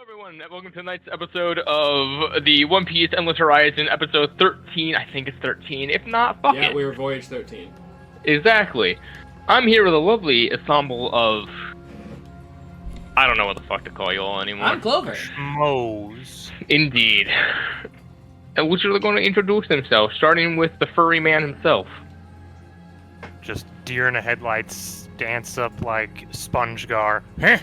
everyone, and welcome to tonight's episode of the One Piece Endless Horizon, episode 13. I think it's 13. If not, fuck it. Yeah, we were Voyage 13. Exactly. I'm here with a lovely ensemble of... I don't know what the fuck to call you all anymore. I'm Clover. Schmoes. Indeed. And which are going to introduce themselves, starting with the furry man himself. Just deer in the headlights dance up like SpongeGar. Huh?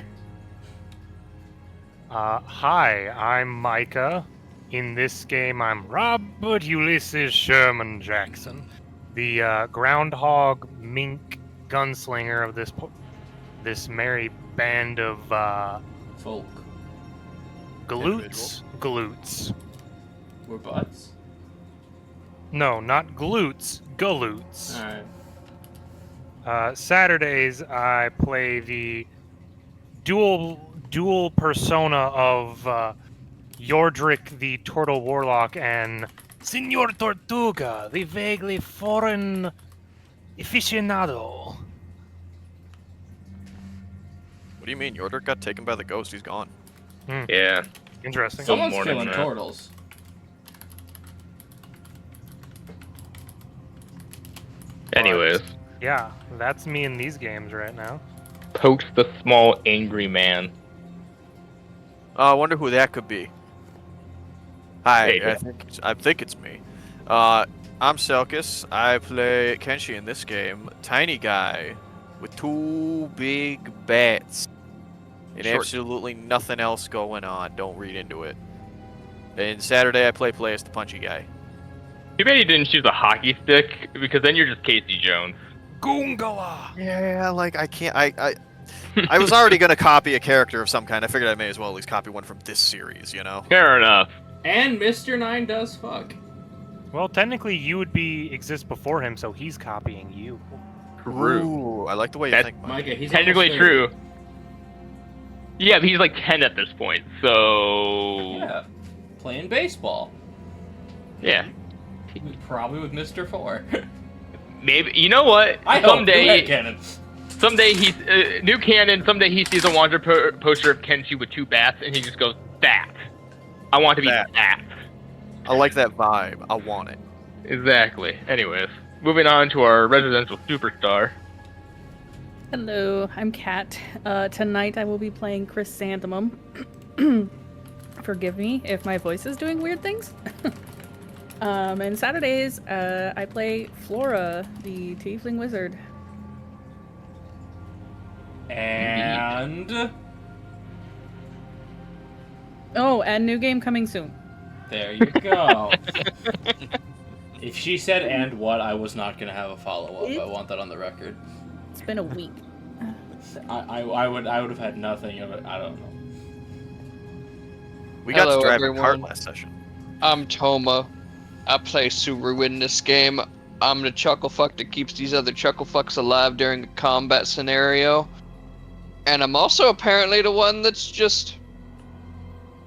Hi, I'm Micah. In this game, I'm Robert Ulysses Sherman Jackson, the groundhog mink gunslinger of this merry band of Folk. galoots. We're butts? No, not glutes, galoots. Alright. Saturdays, I play the dual persona of Yordrick the Turtle Warlock and Senor Tortuga, the vaguely foreign aficionado. What do you mean? Yordrick got taken by the ghost. He's gone. Yeah. Interesting. Someone's more than killing that. turtles. Anyways, Yeah, that's me in these games right now. Pokes the small angry man. I wonder who that could be. Hi, Hey, I think it's me. I'm Selkis. I play Kenshi in this game. Tiny guy with two big bats and Short. absolutely nothing else going on. Don't read into it. And Saturday I play as the punchy guy. Too bad you didn't choose a hockey stick, because then you're just Casey Jones. Goongala! Yeah, like I can't. I was already gonna copy a character of some kind. I figured I may as well at least copy one from this series. You know. Fair enough. And Mr. Nine does fuck. Well, technically, you would exist before him, so he's copying you. True. Ooh, I like the way you That's think, Mike. Micah, he's Technically almost 30. true. Yeah, but he's like 10 at this point, so... Yeah. Playing baseball. Yeah. Probably with Mr. 4. Maybe, you know what? I hope. Go ahead, Cannon. Someday he's... new canon, someday he sees a Wander poster of Kenshi with two bats, and he just goes, that. I want to be That. that. I like that vibe. I want it. Exactly. Anyways, moving on to our residential superstar. Hello, I'm Kat. Tonight I will be playing Chrysanthemum. Forgive me if my voice is doing weird things. And Saturdays, I play Flora, the Tiefling Wizard. And... Oh, and new game coming soon. there you go. If she said "and what," I was not gonna have a follow-up. I want that on the record. It's been a week. I would have had nothing of it. I don't know. We got Hello, to drive a everyone. cart last session. I'm Toma. I play Suru in this game. I'm the chucklefuck that keeps these other chucklefucks alive during a combat scenario. And I'm also apparently the one that's just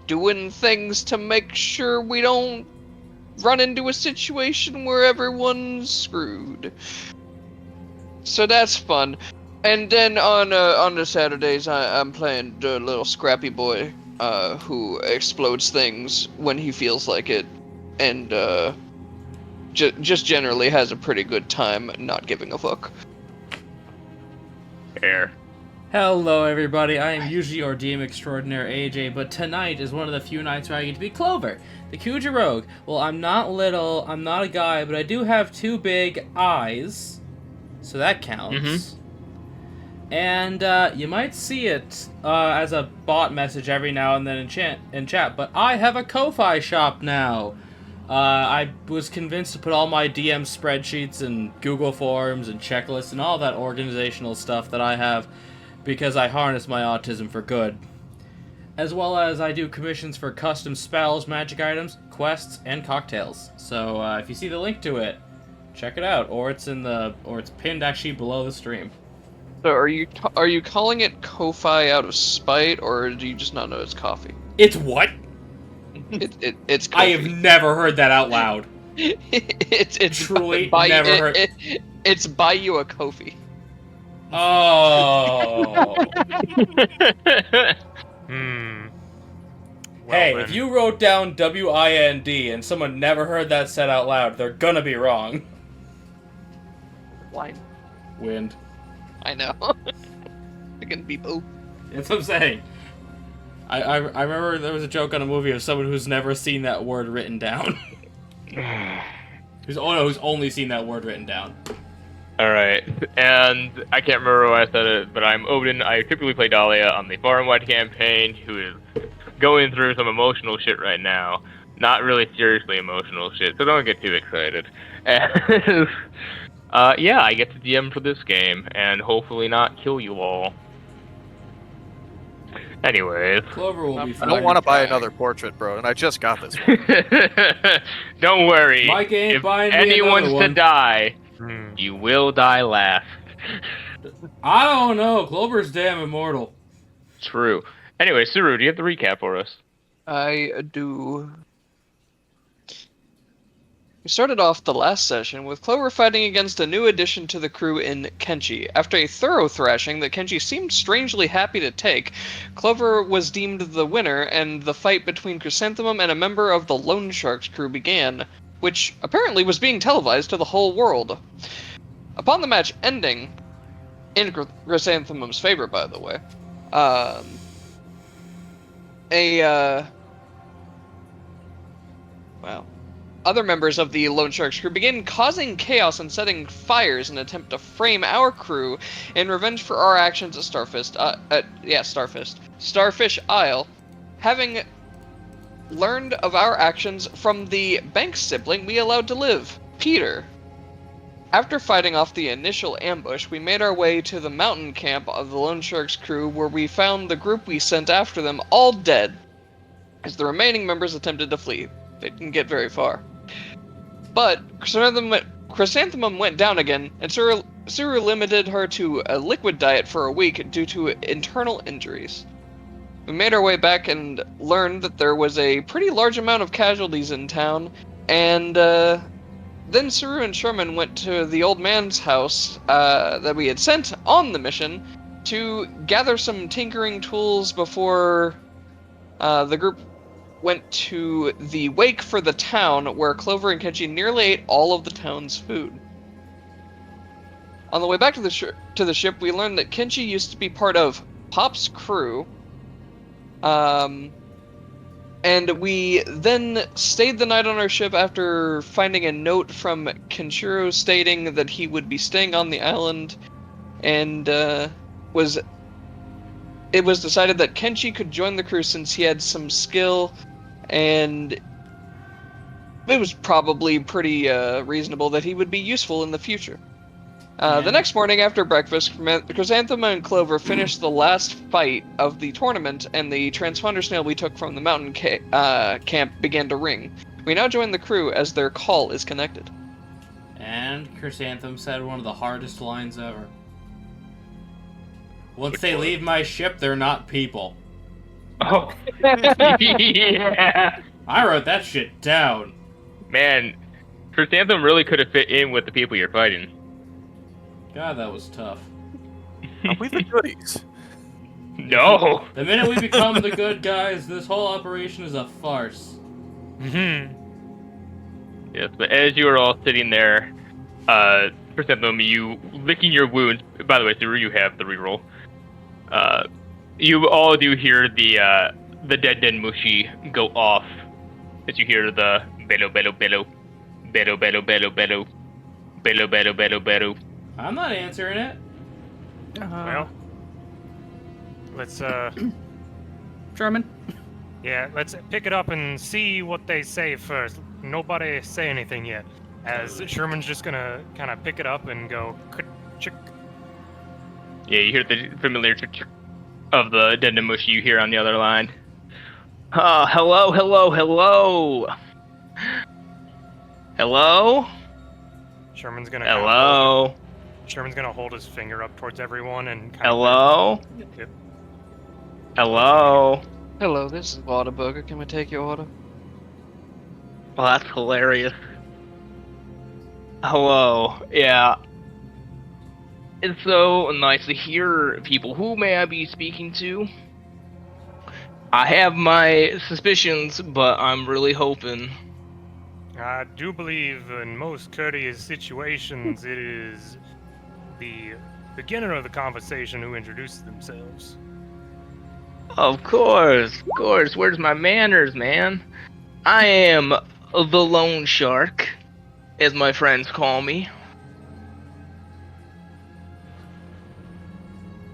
doing things to make sure we don't run into a situation where everyone's screwed. So that's fun. And then on the Saturdays, I'm playing the little scrappy boy who explodes things when he feels like it, and just generally has a pretty good time not giving a fuck. Air. Hello, everybody. I am usually your DM extraordinaire, AJ, but tonight is one of the few nights where I get to be Clover, the Kuja Rogue. Well, I'm not little, I'm not a guy, but I do have two big eyes, so that counts. Mm-hmm. And you might see it as a bot message every now and then in chat, but I have a Ko-Fi shop now. I was convinced to put all my DM spreadsheets and Google Forms and checklists and all that organizational stuff that I have because I harness my autism for good. As well as I do commissions for custom spells, magic items, quests, and cocktails. So if you see the link to it, check it out, or it's pinned actually below the stream. So are you calling it Ko-Fi out of spite, or do you just not know it's coffee? It's what? It's coffee. I have never heard that out loud. it's Truly buy, never heard. It's buy you a Kofi. Oh. Hey, then. if you wrote down W-I-N-D and someone never heard that said out loud, they're gonna be wrong. Line. Wind. I know. It can be both. That's what I'm saying. I remember there was a joke on a movie of someone who's never seen that word written down. who's only seen that word written down. Alright, and I can't remember why I said it, but I'm Odin. I typically play Dahlia on the Far and Wide campaign, who is going through some emotional shit right now. Not really seriously emotional shit, so don't get too excited. And, yeah, I get to DM for this game, and hopefully not kill you all. Anyways. Clover will be I fine. don't want to buy another portrait, bro, and I just got this one. Don't worry. Mike ain't if buying me anyone's another to one. die, you will die last. I don't know. Clover's damn immortal. True. Anyway, Suru, do you have the recap for us? I do. We started off the last session with Clover fighting against a new addition to the crew in Kenshi. After a thorough thrashing that Kenshi seemed strangely happy to take, Clover was deemed the winner, and the fight between Chrysanthemum and a member of the Loan Sharks crew began, which apparently was being televised to the whole world. Upon the match ending, in Chrysanthemum's favor, by the way, other members of the Loan Sharks crew began causing chaos and setting fires in an attempt to frame our crew in revenge for our actions at Starfish Isle. Having learned of our actions from the Banks sibling we allowed to live, Peter. After fighting off the initial ambush, we made our way to the mountain camp of the Loan Sharks crew, where we found the group we sent after them all dead, as the remaining members attempted to flee. They didn't get very far. But Chrysanthemum went down again, and Suru limited her to a liquid diet for a week due to internal injuries. We made our way back and learned that there was a pretty large amount of casualties in town, and then Suru and Sherman went to the old man's house that we had sent on the mission to gather some tinkering tools before the group went to the wake for the town, where Clover and Kenshi nearly ate all of the town's food. On the way back to the ship, we learned that Kenshi used to be part of Pop's crew, and we then stayed the night on our ship after finding a note from Kenshiro stating that he would be staying on the island, and it was decided that Kenshi could join the crew since he had some skill, and it was probably pretty reasonable that he would be useful in the future. The next morning after breakfast, Chrysanthemum and Clover finished the last fight of the tournament, and the transponder snail we took from the mountain camp began to ring. We now join the crew as their call is connected. And Chrysanthemum said one of the hardest lines ever. Once they leave my ship, they're not people. Oh, yeah. I wrote that shit down. Man, Chrysanthemum really could have fit in with the people you're fighting. God, that was tough. Are we the goodies? No. The minute we become the good guys, this whole operation is a farce. Mm-hmm. Yes, but as you are all sitting there, Chrysanthemum, you licking your wounds. By the way, Suru, you have the reroll. You all do hear the dead mushy go off as you hear the bellow bellow bellow bellow bellow bellow bellow bellow bellow bellow bellow. I'm not answering it. Well, let's Sherman. yeah, let's pick it up and see what they say first. Nobody say anything yet, as Sherman's just gonna kind of pick it up and go chick. Yeah, you hear the familiar of the dead mushy you hear on the other line. Hello, hello, hello. Hello? Sherman's gonna Hello? Sherman's gonna hold his finger up towards everyone and kind Hello? Yep. Hello? Hello, this is Whataburger. Can we take your order? Oh, that's hilarious. Hello. Yeah. It's so nice to hear people. Who may I be speaking to? I have my suspicions, but I'm really hoping. I do believe in most courteous situations it is the beginner of the conversation who introduces themselves. Of course. Where's my manners, man? I am the loan shark, as my friends call me.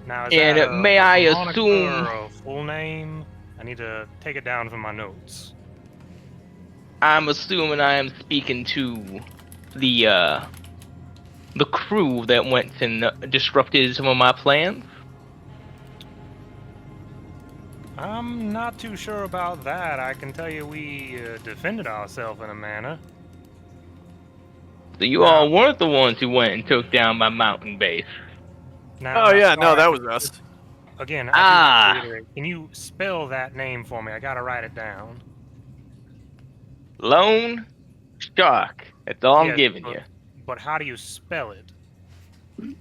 Now, is And that may a I moniker assume- or a full name? I need to take it down from my notes. I'm assuming I am speaking to the crew that went and disrupted some of my plans. I'm not too sure about that. I can tell you we defended ourselves in a manner. So you all weren't the ones who went and took down my mountain base. Now, Oh yeah, no, sorry, that was us. Again, Ah. I do reiterate. Can you spell that name for me? I gotta write it down. Lone shark. That's all I'm Yes, giving you. But how do you spell it? Oh,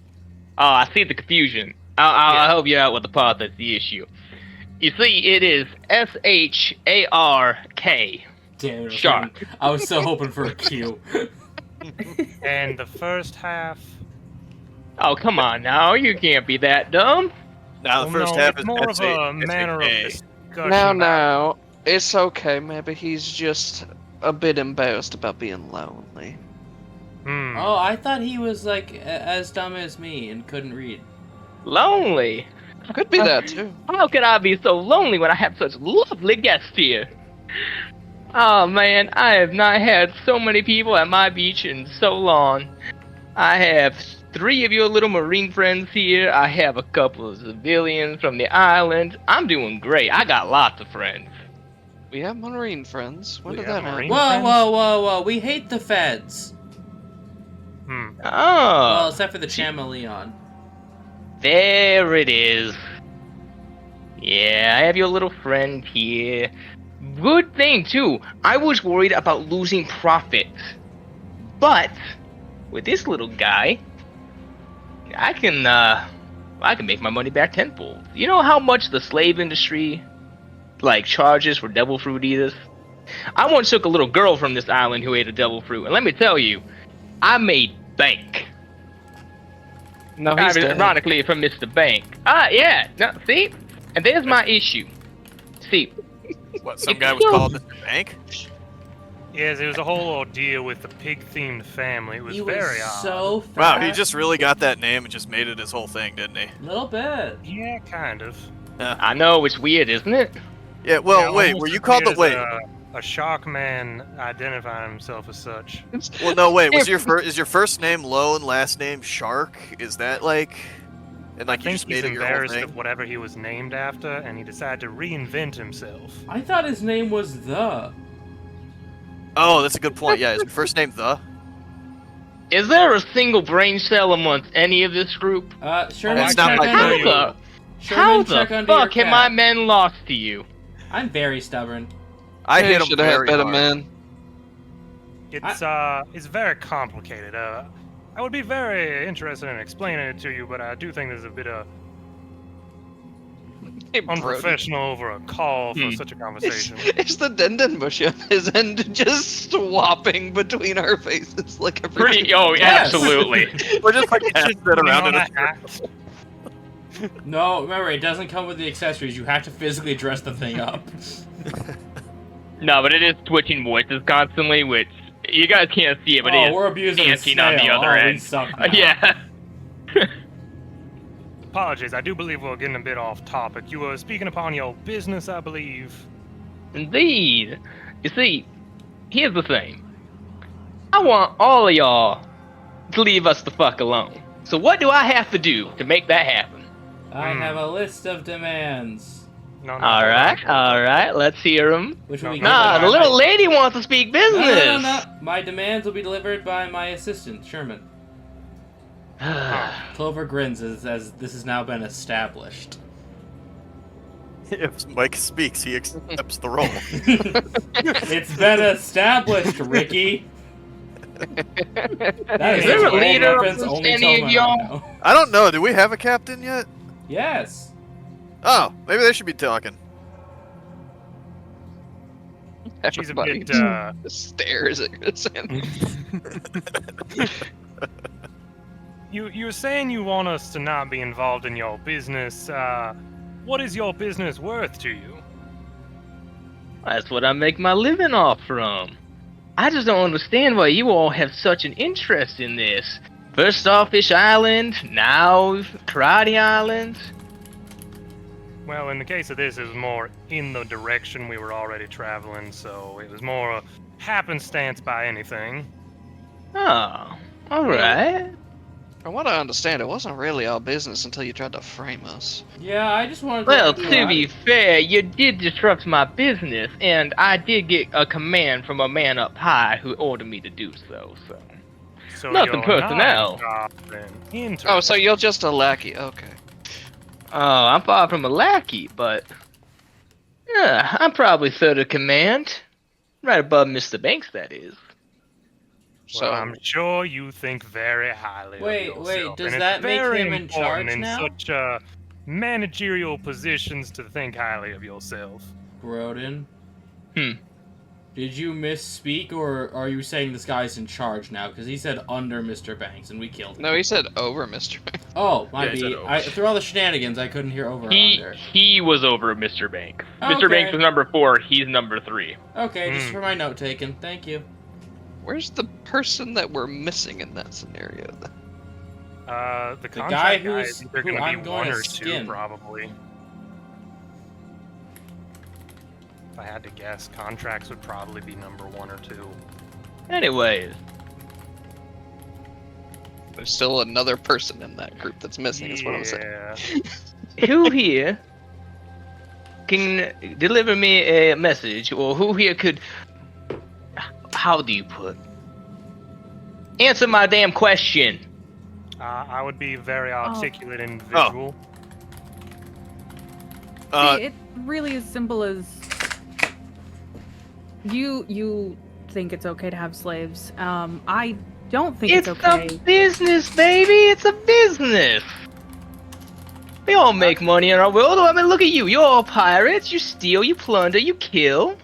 I see the confusion. I'll Yeah. help you out with the part that's the issue. You see, it is SHARK. Damn it! Shark. I was so hoping for a Q. And the first half. Oh, come on now. You can't be that dumb. Now the Well, first no, half it's is more of a manner of SHA. discussion. Now, about- now, it's okay. Maybe he's just a bit embarrassed about being lonely. Oh, I thought he was like as dumb as me and couldn't read. Lonely. Could be that too. How could I be so lonely when I have such lovely guests here? Oh man, I have not had so many people at my beach in so long. I have 3 of your little marine friends here. I have a couple of civilians from the island. I'm doing great. I got lots of friends. We have marine friends. When We did have that marine- happen? Whoa! We hate the feds. Hmm. Well, Oh, except for the chameleon. there it is. Yeah, I have your little friend here. Good thing, too. I was worried about losing profit. But, with this little guy, I can make my money back tenfold. You know how much the slave industry, charges for devil fruit eaters? I once took a little girl from this island who ate a devil fruit, and let me tell you, I made bank. No, he's dead. Ironically, from Mr. Bank. Yeah. No, see? And there's my issue. See, What, some guy was called Mr. Bank? Yes, it was a whole ordeal with the pig-themed family. It was He very was odd. so fat. Wow, he just really got that name and just made it his whole thing, didn't he? Little bit. Yeah, kind of. I know it's weird, isn't it? Yeah, well, Yeah, wait, almost were you as called the... weird Wait, as a shark man identifying himself as such. well, no, wait, is your first name Lone, last name Shark? Is that and I you think just he's made it your whole embarrassed thing? of whatever he was named after, and he decided to reinvent himself. I thought his name was The. Oh, that's a good point. Yeah, is your first name The? Is there a single brain cell amongst any of this group? Sherman, It's check not like under How you. the, Sherman, how check the under your fuck have cat. my men lost to you? I'm very stubborn. I Hey, hit him should have had very better hard. men. It's very complicated. I would be very interested in explaining it to you, but I do think there's a bit of Hey, Brody. unprofessional over a call for such a conversation. It's the Denden bush on his end just swapping between our faces like every Pretty. Oh, Yes. absolutely. We're just like It's just sit around on in a a hat. No, remember, it doesn't come with the accessories. You have to physically dress the thing up. No, but it is switching voices constantly, which you guys can't see it, but it we're is abusing dancing on the snail. other We end. suck now. Yeah. Apologies, I do believe we're getting a bit off topic. You were speaking upon your business, I believe. Indeed. You see, here's the thing. I want all of y'all to leave us the fuck alone. So what do I have to do to make that happen? I have a list of demands. No, Alright, let's hear them. Which will be Nah, given the by little my- lady wants to speak business. No. My demands will be delivered by my assistant, Sherman. Clover grins as this has now been established. If Mike speaks, he accepts the role. It's been established, Ricky. That Is there a role leader reference amongst only any of Toma y'all? know. I don't know. Do we have a captain yet? Yes. Oh, maybe they should be talking. She's a Everybody bit, just stares at Chrysanthemum. You were saying you want us to not be involved in your business. What is your business worth to you? That's what I make my living off from. I just don't understand why you all have such an interest in this. First Starfish Island, now Karate Island. Well, in the case of this, it was more in the direction we were already traveling, so it was more a happenstance by anything. Oh, alright. From what I understand, it wasn't really our business until you tried to frame us. Yeah, I just wanted Well, to... to be fair, you did disrupt my business, and I did get a command from a man up high who ordered me to do so, So Nothing you're personnel. not interested. Oh, so you're just a lackey. Okay. I'm far from a lackey, but... Yeah, I'm probably third in command. Right above Mr. Banks, that is. Well, So I'm sure you think very highly Wait, of yourself. wait, does and that it's make very him in important charge in now? such managerial positions to think highly of yourself. Grodin? Hmm. Did you misspeak, or are you saying this guy's in charge now? Because he said under Mr. Banks, and we killed him. no, he said over, Mr. Oh, Yeah, might he said be. over. Through all the shenanigans, I couldn't hear over or He under. was over Mr. Banks. Okay. Mr. Banks was number 4, he's number 3. Okay, just Hmm. for my note taken. Thank you. Where's the person that we're missing in that scenario? Then? The guy contract guy who's- is either who going to I'm be going one to or skin. two, probably. If I had to guess, contracts would probably be number 1 or 2. Anyways, There's still another person in that group that's missing. Is what I'm saying. Yeah. who here can deliver me a message, or who here could... How do you put... Answer my damn question! I would be very Oh. articulate and visual. See, it's really as simple as you think it's okay to have slaves. I don't think it's okay. a business, baby! It's a business! We all make money in our world. I mean, look at you. You're all pirates. You steal, you plunder, you kill.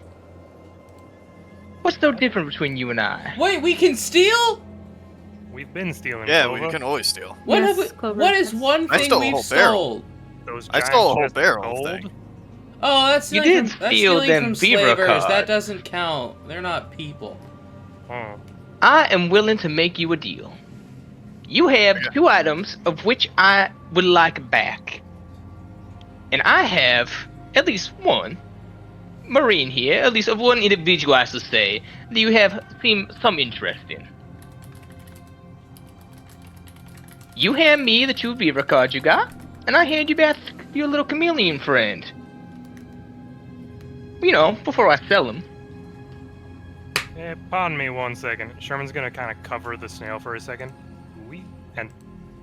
What's so different between you and I? Wait, we can steal? We've been stealing. Yeah, Clover. we can always steal. What Yes, have we, Clover, What is that's- one I thing stole a we've whole barrel. stole? Those I giant stole a whole chests of barrel of gold. thing. Oh, that's You stealing did from, that's steal stealing them from beaver slavers. That cards. doesn't count. They're not people. Hmm. I am willing to make you a deal. You have 2 items of which I would like back. And I have at least one Marine here, at least of one individual I should say, that you have seen some interest in. You hand me the 2 beaver cards you got, and I hand you back your little chameleon friend. You know, before I sell him. Pardon me 1 second. Sherman's gonna kind of cover the snail for a second. And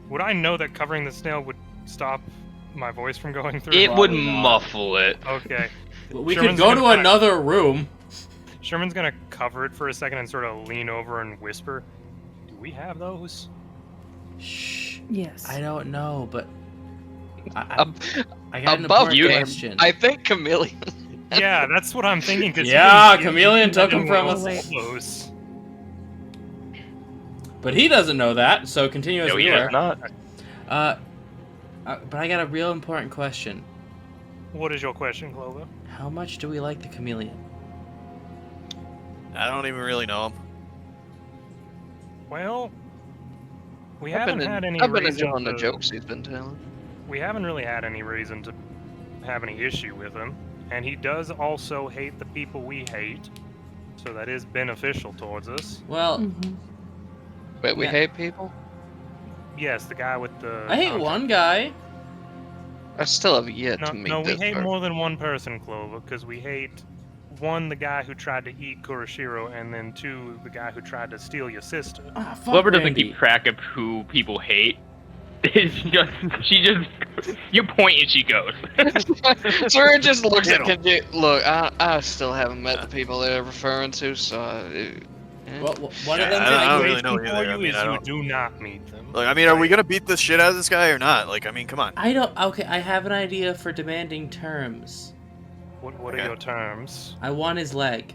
would I know that covering the snail would stop my voice from going through? It would Probably not. muffle it. Okay. We Sherman's could go to gonna kinda- another room. Sherman's gonna cover it for a second and sort of lean over and whisper. Do we have those? Shh. Yes. I don't know, but Ab- I got an above important you, question. I think Chameleon. Yeah, that's what I'm thinking. 'Cause he Yeah, didn't give Chameleon me took 'em from those. us. Those. But he doesn't know that, so continue as No, we he were. does not. But I got a real important question. What is your question, Clover? How much do we like the chameleon? I don't even really know him. Well, we I've haven't been, had any I've been reason enjoying the to- jokes he's been telling. We haven't really had any reason to have any issue with him, and he does also hate the people we hate, so that is beneficial towards us. Well, Mhm. Wait, we Yeah. hate people? Yes, the guy with the. I hate contract. one guy. I still have yet No, to meet no, we this hate person. more than one person, Clover, because we hate one, the guy who tried to eat Kurashiro, and then 2, the guy who tried to steal your sister. Ah, fuck Whoever doesn't Randy. keep track of who people hate, she just, you point and she goes. Sir just looks Get at Kenji. Look, I still haven't met the people they're referring to, so. Well, one of Yeah, them. I don't I really know For either. I you mean, is I you don't. do not meet them. Like, I mean, are we gonna beat the shit out of this guy or not? Like, I mean, come on. I don't. Okay, I have an idea for demanding terms. What Okay. are your terms? I want his leg.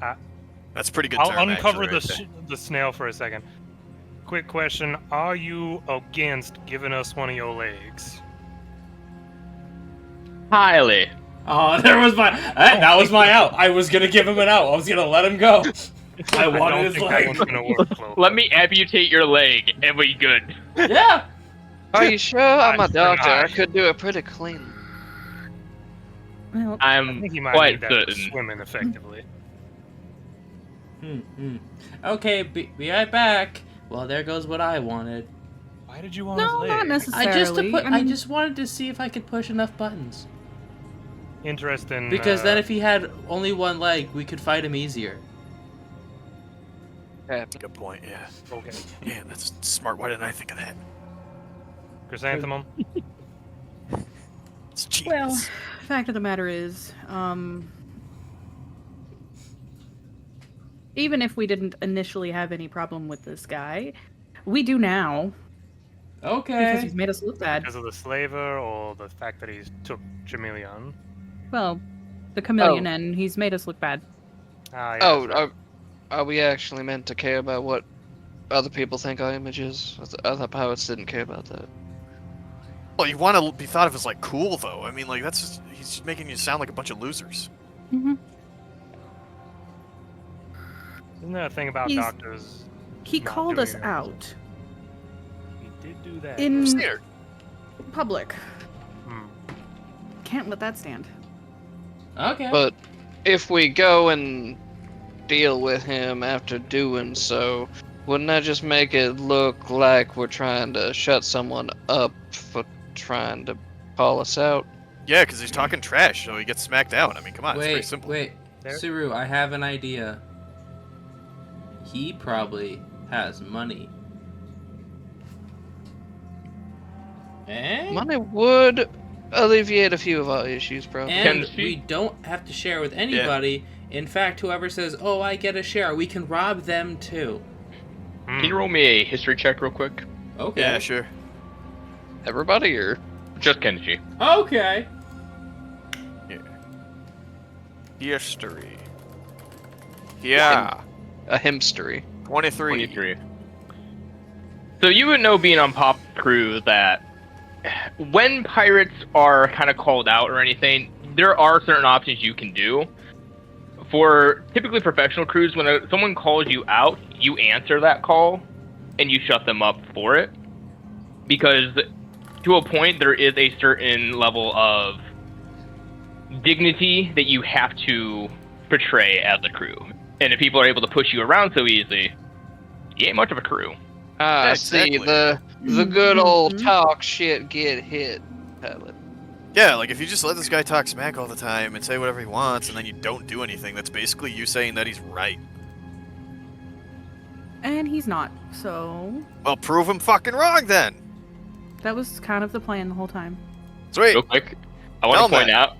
That's a pretty good I'll term, uncover actually, the snail for a second. Quick question: are you against giving us one of your legs? Highly. Oh, there was that was my out. I was gonna give him an out. I was gonna let him go. I wanted don't his think that leg. one's gonna work, Clover. Let me amputate your leg and we good. Yeah. Are you sure? I'm a I'm doctor. I not. could do it pretty clean. Well, I I'm think he might quite need that for certain. swimming effectively. Okay, be right back. Well, there goes what I wanted. Why did you want no, his leg? not necessarily. I just wanted to see if I could push enough buttons. Interesting. Because then if he had only one leg, we could fight him easier. Good point, yeah. Okay. Man, that's smart. Why didn't I think of that? Chrysanthemum. It's genius. Well, fact of the matter is, even if we didn't initially have any problem with this guy, we do now because Okay. he's made us look bad. Because of the slaver or the fact that he's took Chameleon? Well, the chameleon, and he's made us look bad. Ah, yeah. Oh, are we actually meant to care about what other people think our image is? I thought poets didn't care about that. Well, you want to be thought of as, like, cool, though. I mean, like, that's just... He's just making you sound like a bunch of losers. hmm Isn't there a thing about He's- doctors? He Not called doing us it. out He did do that. in Scared. public. Hmm. Can't let that stand. Okay. But if we go and deal with him after doing so, wouldn't that just make it look like we're trying to shut someone up for trying to call us out? Yeah, because he's talking trash, so he gets smacked out. I mean, come on, it's pretty Wait, simple. wait. There- Suru, I have an idea. He probably has money. Eh? Money would alleviate a few of our issues, probably. And Can she- we don't have to share with anybody. In fact, whoever says, "Oh, I get a share," we can rob them too. Hmm. Can you roll me a history check real quick? Okay. Yeah, sure. Everybody, or Just Kenji. Okay. History. Yeah. a himstery? 23. 23. So you would know, being on Pop Crew, that when pirates are kind of called out or anything, there are certain options you can do. For typically professional crews, when someone calls you out, you answer that call and you shut them up for it. Because to a point, there is a certain level of dignity that you have to portray as a crew. And if people are able to push you around so easily, you ain't much of a crew. Ah, Yeah, I see. exactly. The good old Mhm. talk shit, get hit pellet. Yeah, like if you just let this guy talk smack all the time and say whatever he wants and then you don't do anything, that's basically you saying that he's right. And he's not. So Well, prove him fucking wrong then. that was kind of the plan the whole time. Sweet. Real quick, I want Tell to point me. out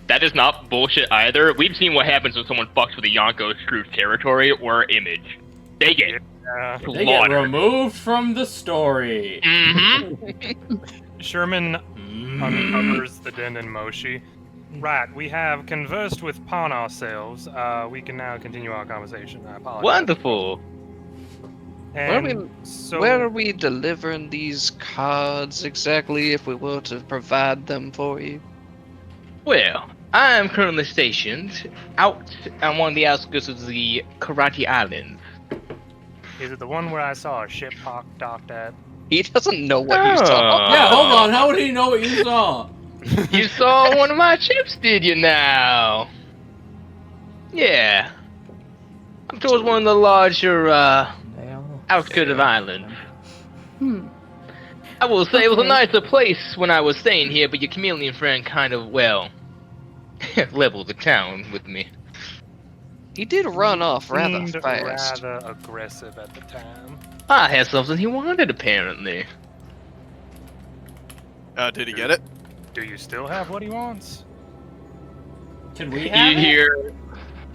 that is not bullshit either. We've seen what happens when someone fucks with a Yonko screwed territory or image. They get They get slaughtered. removed from the story. Mm-hmm. Sherman Mm. uncovers the Den and Moshi. Right, we have conversed with Pawn ourselves. We can now continue our conversation. I apologize. Wonderful. And so, Where are we delivering these cards exactly if we were to provide them for you? Well, I am currently stationed out on one of the outskirts of the Karate Islands. is it the one where I saw a ship docked at? He doesn't know what he's talking about. Yeah, hold on. How would he know what you saw? You saw one of my ships, did you now? Yeah. I'm towards one of the larger outskirts of island. Hmm. I will say it was a Okay. nicer place when I was staying here, but your chameleon friend kind of, well, leveled the town with me. He did run off rather Seemed fast. rather aggressive at the time. I had something he wanted, apparently. Did he get it? Do you still have what he wants? Can we have You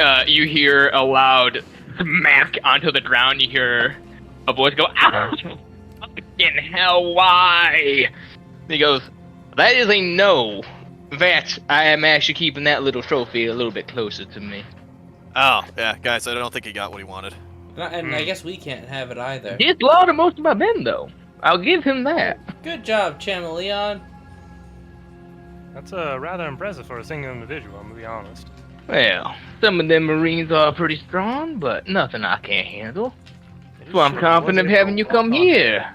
it? you hear a loud smack onto the ground. You hear a voice go, "Ah, fucking hell, why?" He goes, "That is a no. That I am actually keeping that little trophy a little bit closer to me." Oh, yeah, guys, I don't think he got what he wanted. And I guess we can't have it either. He slaughtered most of my men, though. I'll give him that. Good job, Chameleon. That's rather impressive for a single individual, I'm gonna be honest. Well, some of them Marines are pretty strong, but nothing I can't handle. That's why I'm confident of having you come here.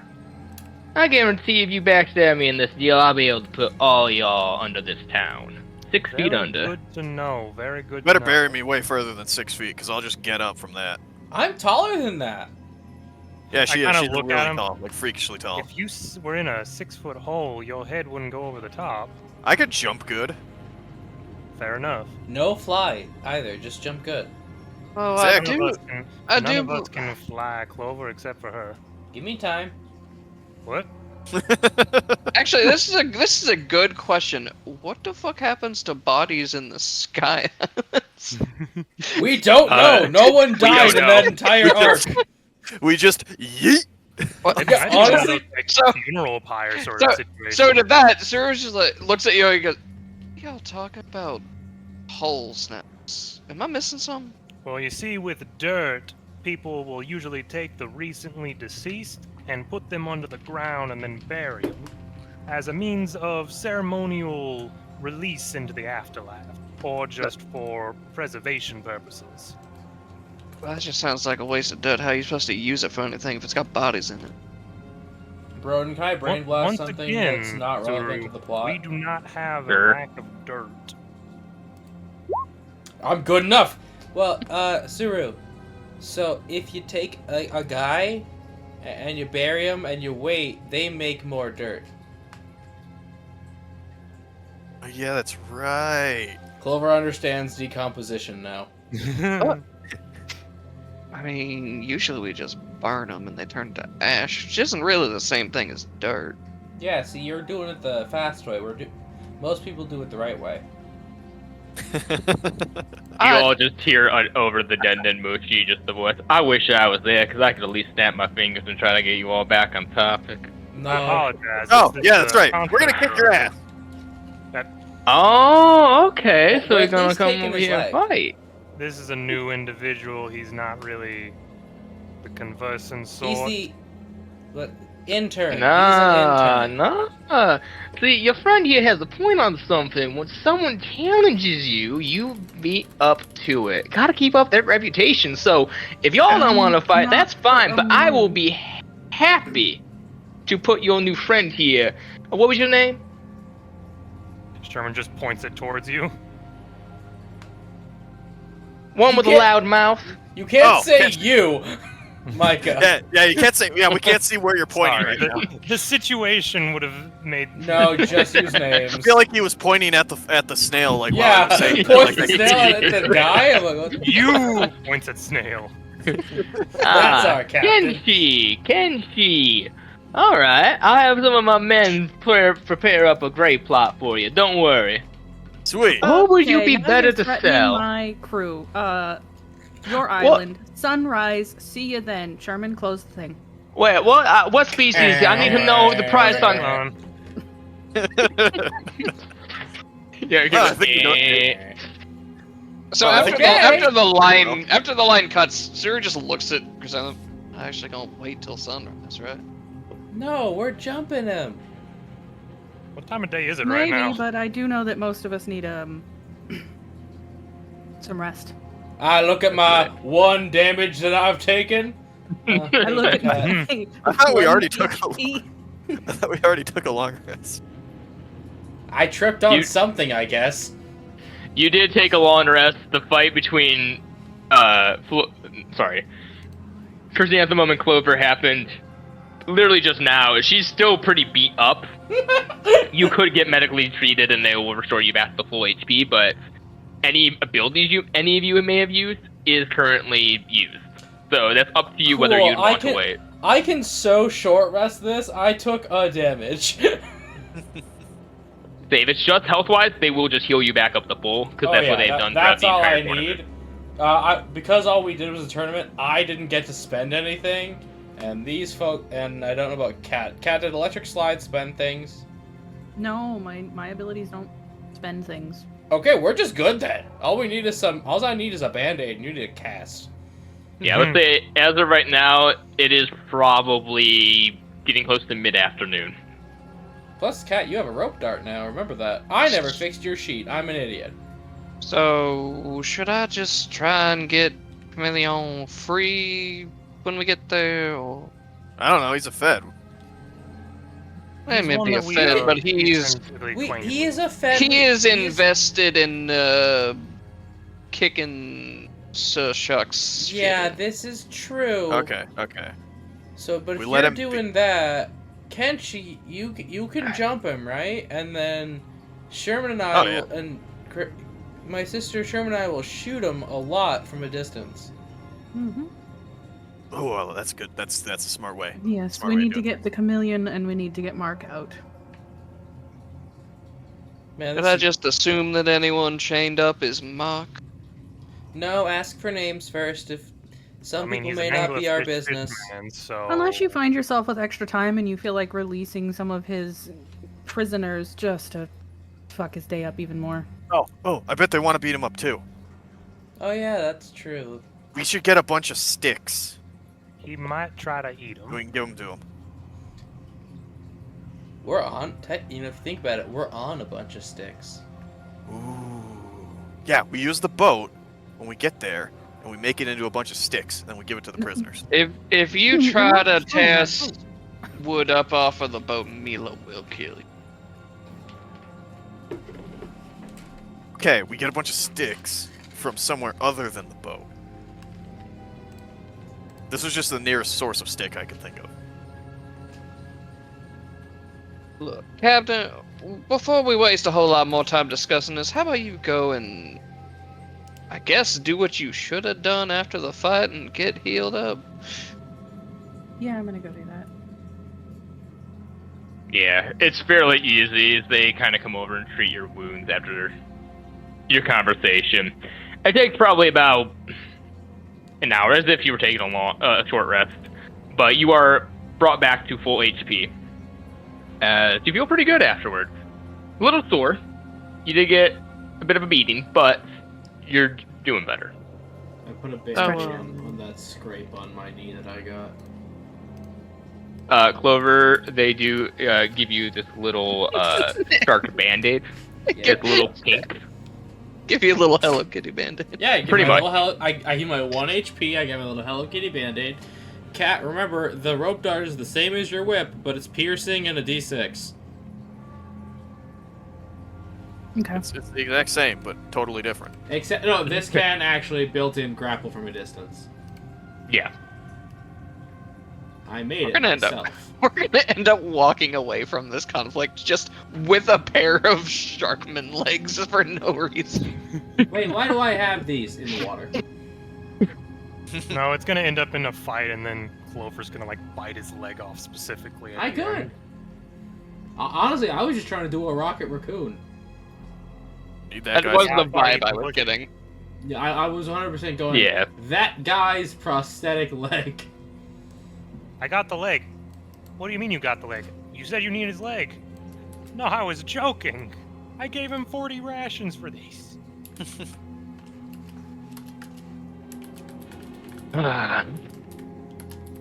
I guarantee if you backstab me in this deal, I'll be able to put all y'all under this town. 6 feet under. Good to know. Very good. Better to know. bury me way further than 6 feet, because I'll just get up from that. I'm taller than that. Yeah, she is. kinda She's look really at him. tall, like freakishly tall. If you were in a 6-foot hole, your head wouldn't go over the top. I could jump good. Fair enough. No fly either. Just jump good. Oh, Zach, None do. of us can, I none do of us bel- can fly, Clover, except for her. Give me time. What? Actually, this is a good question. What the fuck happens to bodies in the sky? We don't know. No one died don't in that know. entire arc. We just yeet. What? I think honestly, it's like so- funeral pyre sort of situation. So to that, Sirius just like looks at you and he goes, "Y'all talking about hole snaps? Am I missing something?" Well, you see, with dirt, people will usually take the recently deceased and put them under the ground and then bury them as a means of ceremonial release into the afterlife, or just for preservation purposes. Well, that just sounds like a waste of dirt. How are you supposed to use it for anything if it's got bodies in it? Broden, can I brain blast Once something again, that's not relevant to Zuru, the plot? we do not have Sure. a lack of dirt. I'm good enough. Well, Suru, so if you take a guy and you bury him and you wait, they make more dirt. Oh, yeah, that's right. Clover understands decomposition now. I mean, usually we just burn them and they turn to ash, which isn't really the same thing as dirt. Yeah, see, you're doing it the fast way. Most people do it the right way. You all just hear over the Denden Mushi just the voice. I wish I was there, because I could at least snap my fingers and try to get you all back on topic. No. I apologize. Oh, This is yeah, that's a right. We're gonna kick your ass. Oh, okay. At So you're gonna least come taking over his here and leg. fight. This is a new individual. He's not really the conversing He's sort. the intern. Nah, He's an intern. nah. See, your friend here has a point on something. When someone challenges you, you be up to it. Gotta keep up that reputation. So, if y'all don't want to fight, that's fine. But I will be happy to put your new friend here. What was your name? Sherman just points it towards you. One You with a can't- loud mouth. You can't Oh, say yes. you, Micah. Yeah, you can't say. Yeah, we can't see where you're pointing Sorry, right now. the situation would have made. No, just use names. I feel like he was pointing at the snail, like Yeah, while he was saying he it, points like the that. snail at the guy. I'm like, what? You points at snail. That's our captain. Kenshi. All right, I'll have some of my men prepare up a great plot for you. Don't worry. Sweet. What would you Okay, be now better you're to threatening sell? My crew. Your island. Sunrise. See you then. Sherman, close the thing. Wait, what species? I need to know the price Hold on. on. Yeah, Oh, I think you know- So Oh, after okay. after the line cuts, Siri just looks at Chrysanthemum. I actually gonna wait till sunrise, right? No, we're jumping him. What time of day is it Maybe, right now? but I do know that most of us need some rest. I look at my 1 damage that I've taken. I look at my. my. I thought we already one took a HP. I thought we already took a long rest. I tripped on You- something, I guess. You did take a long rest. The fight between, Chrysanthemum and Clover happened literally just now. She's still pretty beat up. You could get medically treated and they will restore you back to full HP, but any abilities any of you may have used is currently used. So that's up to you whether Cool, you'd want to wait. I can so short rest this. I took a damage. Say, if it's just health-wise, they will just heal you back up to full, because that's what they've done throughout That's the all entire I tournament. need. Because all we did was a tournament, I didn't get to spend anything, and these folk, and I don't know about Cat. Cat did electric slide spend things. No, my abilities don't spend things. Okay, we're just good then. All I need is a band-aid, and you need a cast. Yeah, let's say as of right now, it is probably getting close to mid-afternoon. Plus, Kat, you have a rope dart now. Remember that. I never fixed your sheet. I'm an idiot. So, should I just try and get Chameleon free when we get there? Or... I don't know. He's a Fed. He He's may one be a that we, Fed, but he's intrinsically He acquainted is with. a Fed. he is he invested in kicking Sir Shucks. Yeah, shit. this is true. Okay. So, but We if let you're him doing that, Kenshi, you can jump him, right? And then Sherman and I will, and my sister Sherman and I will shoot him a lot from a distance. Mm-hmm. Oh, well, that's good. That's a smart way. Yes, Smart we way to need do to it. get the chameleon and we need to get Mark out. Man, Did this I is- just assume that anyone chained up is Mark? No, ask for names first. If some people he's may an not be our anglerfish business. fisherman, so... Unless you find yourself with extra time and you feel like releasing some of his prisoners just to fuck his day up even more. Oh, I bet they want to beat him up too. Oh yeah, that's true. We should get a bunch of sticks. He might try to eat him. We can give them to him. We're on. If you think about it, we're on a bunch of sticks. Ooh. Yeah, we use the boat when we get there, and we make it into a bunch of sticks, then we give it to the prisoners. If you You try want to to try that test wood up off of the boat, Mila will kill you. Okay, we get a bunch of sticks from somewhere other than the boat. This was just the nearest source of stick I could think of. Look, Captain, before we waste a whole lot more time discussing this, how about you go and, I guess, do what you should have done after the fight and get healed up? Yeah, I'm gonna go do that. Yeah, it's fairly easy. They kind of come over and treat your wounds after your conversation. It takes probably about an hour, as if you were taking a short rest. But you are brought back to full HP. So you feel pretty good afterwards. A little sore. You did get a bit of a beating, but you're doing better. I put a big Oh, on that scrape on my knee that I got. Clover, they do give you this little shark band-aid. Yeah. It's a little pink. Give you a little Hello Kitty band-aid. Yeah, I give Pretty my much. little I give my 1 HP, I give my little Hello Kitty Band-Aid. Cat, remember, the rope dart is the same as your whip, but it's piercing and a D6. Okay. It's the exact same, but totally different. Except, no, this can actually built-in grapple from a distance. Yeah. I made it We're gonna end up- myself. We're gonna end up walking away from this conflict just with a pair of sharkman legs for no reason. Wait, why do I have these in the water? No, it's gonna end up in a fight, and then Clover's gonna like bite his leg off specifically. I could. Honestly, I was just trying to do a rocket raccoon. Need That guy's- was the Yeah, vibe I was getting. Yeah, I was 100% going. Yeah. That guy's prosthetic leg. I got the leg. What do you mean you got the leg? You said you needed his leg. No, I was joking. I gave him 40 rations for these.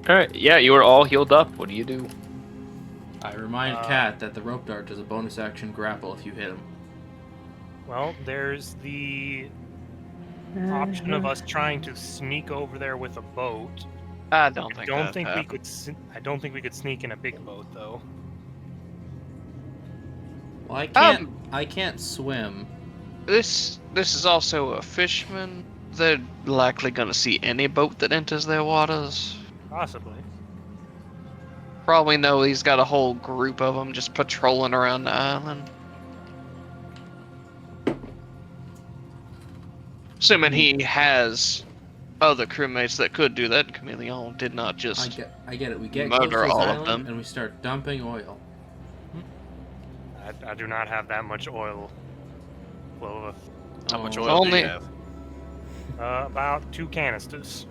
Alright, yeah, you are all healed up. What do you do? I remind Cat that the rope dart does a bonus action grapple if you hit him. Well, there's the option of us trying to sneak over there with a boat. I don't think. I don't that think we happened. could. I don't think we could sneak in a big boat though. Well, I can't swim. This is also a fisherman. They're likely gonna see any boat that enters their waters. Possibly. Probably know he's got a whole group of them just patrolling around the island. Assuming he has other crewmates that could do that, Chameleon did not just. I get it. We get close to murder this all of island them. and we start dumping oil. I do not have that much oil, Clover. How much Oh. oil do Only- you have? About 2 canisters.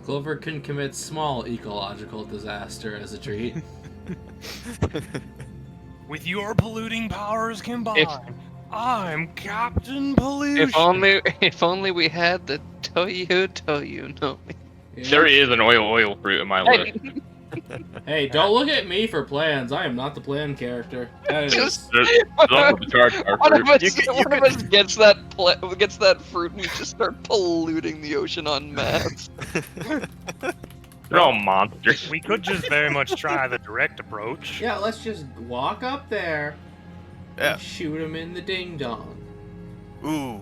Clover can commit small ecological disaster as a treat. With your polluting powers combined. I'm Captain Pollution. If only we had the Toyu no. There is an oil fruit in my list. Hey, don't look at me for plans. I am not the plan character. That is... There's also the Charizard One of fruit. us gets that fruit and we just start polluting the ocean en masse. They're all monsters. We could just very much try the direct approach. Yeah, let's just walk up there Yeah. and shoot him in the ding-dong. Ooh.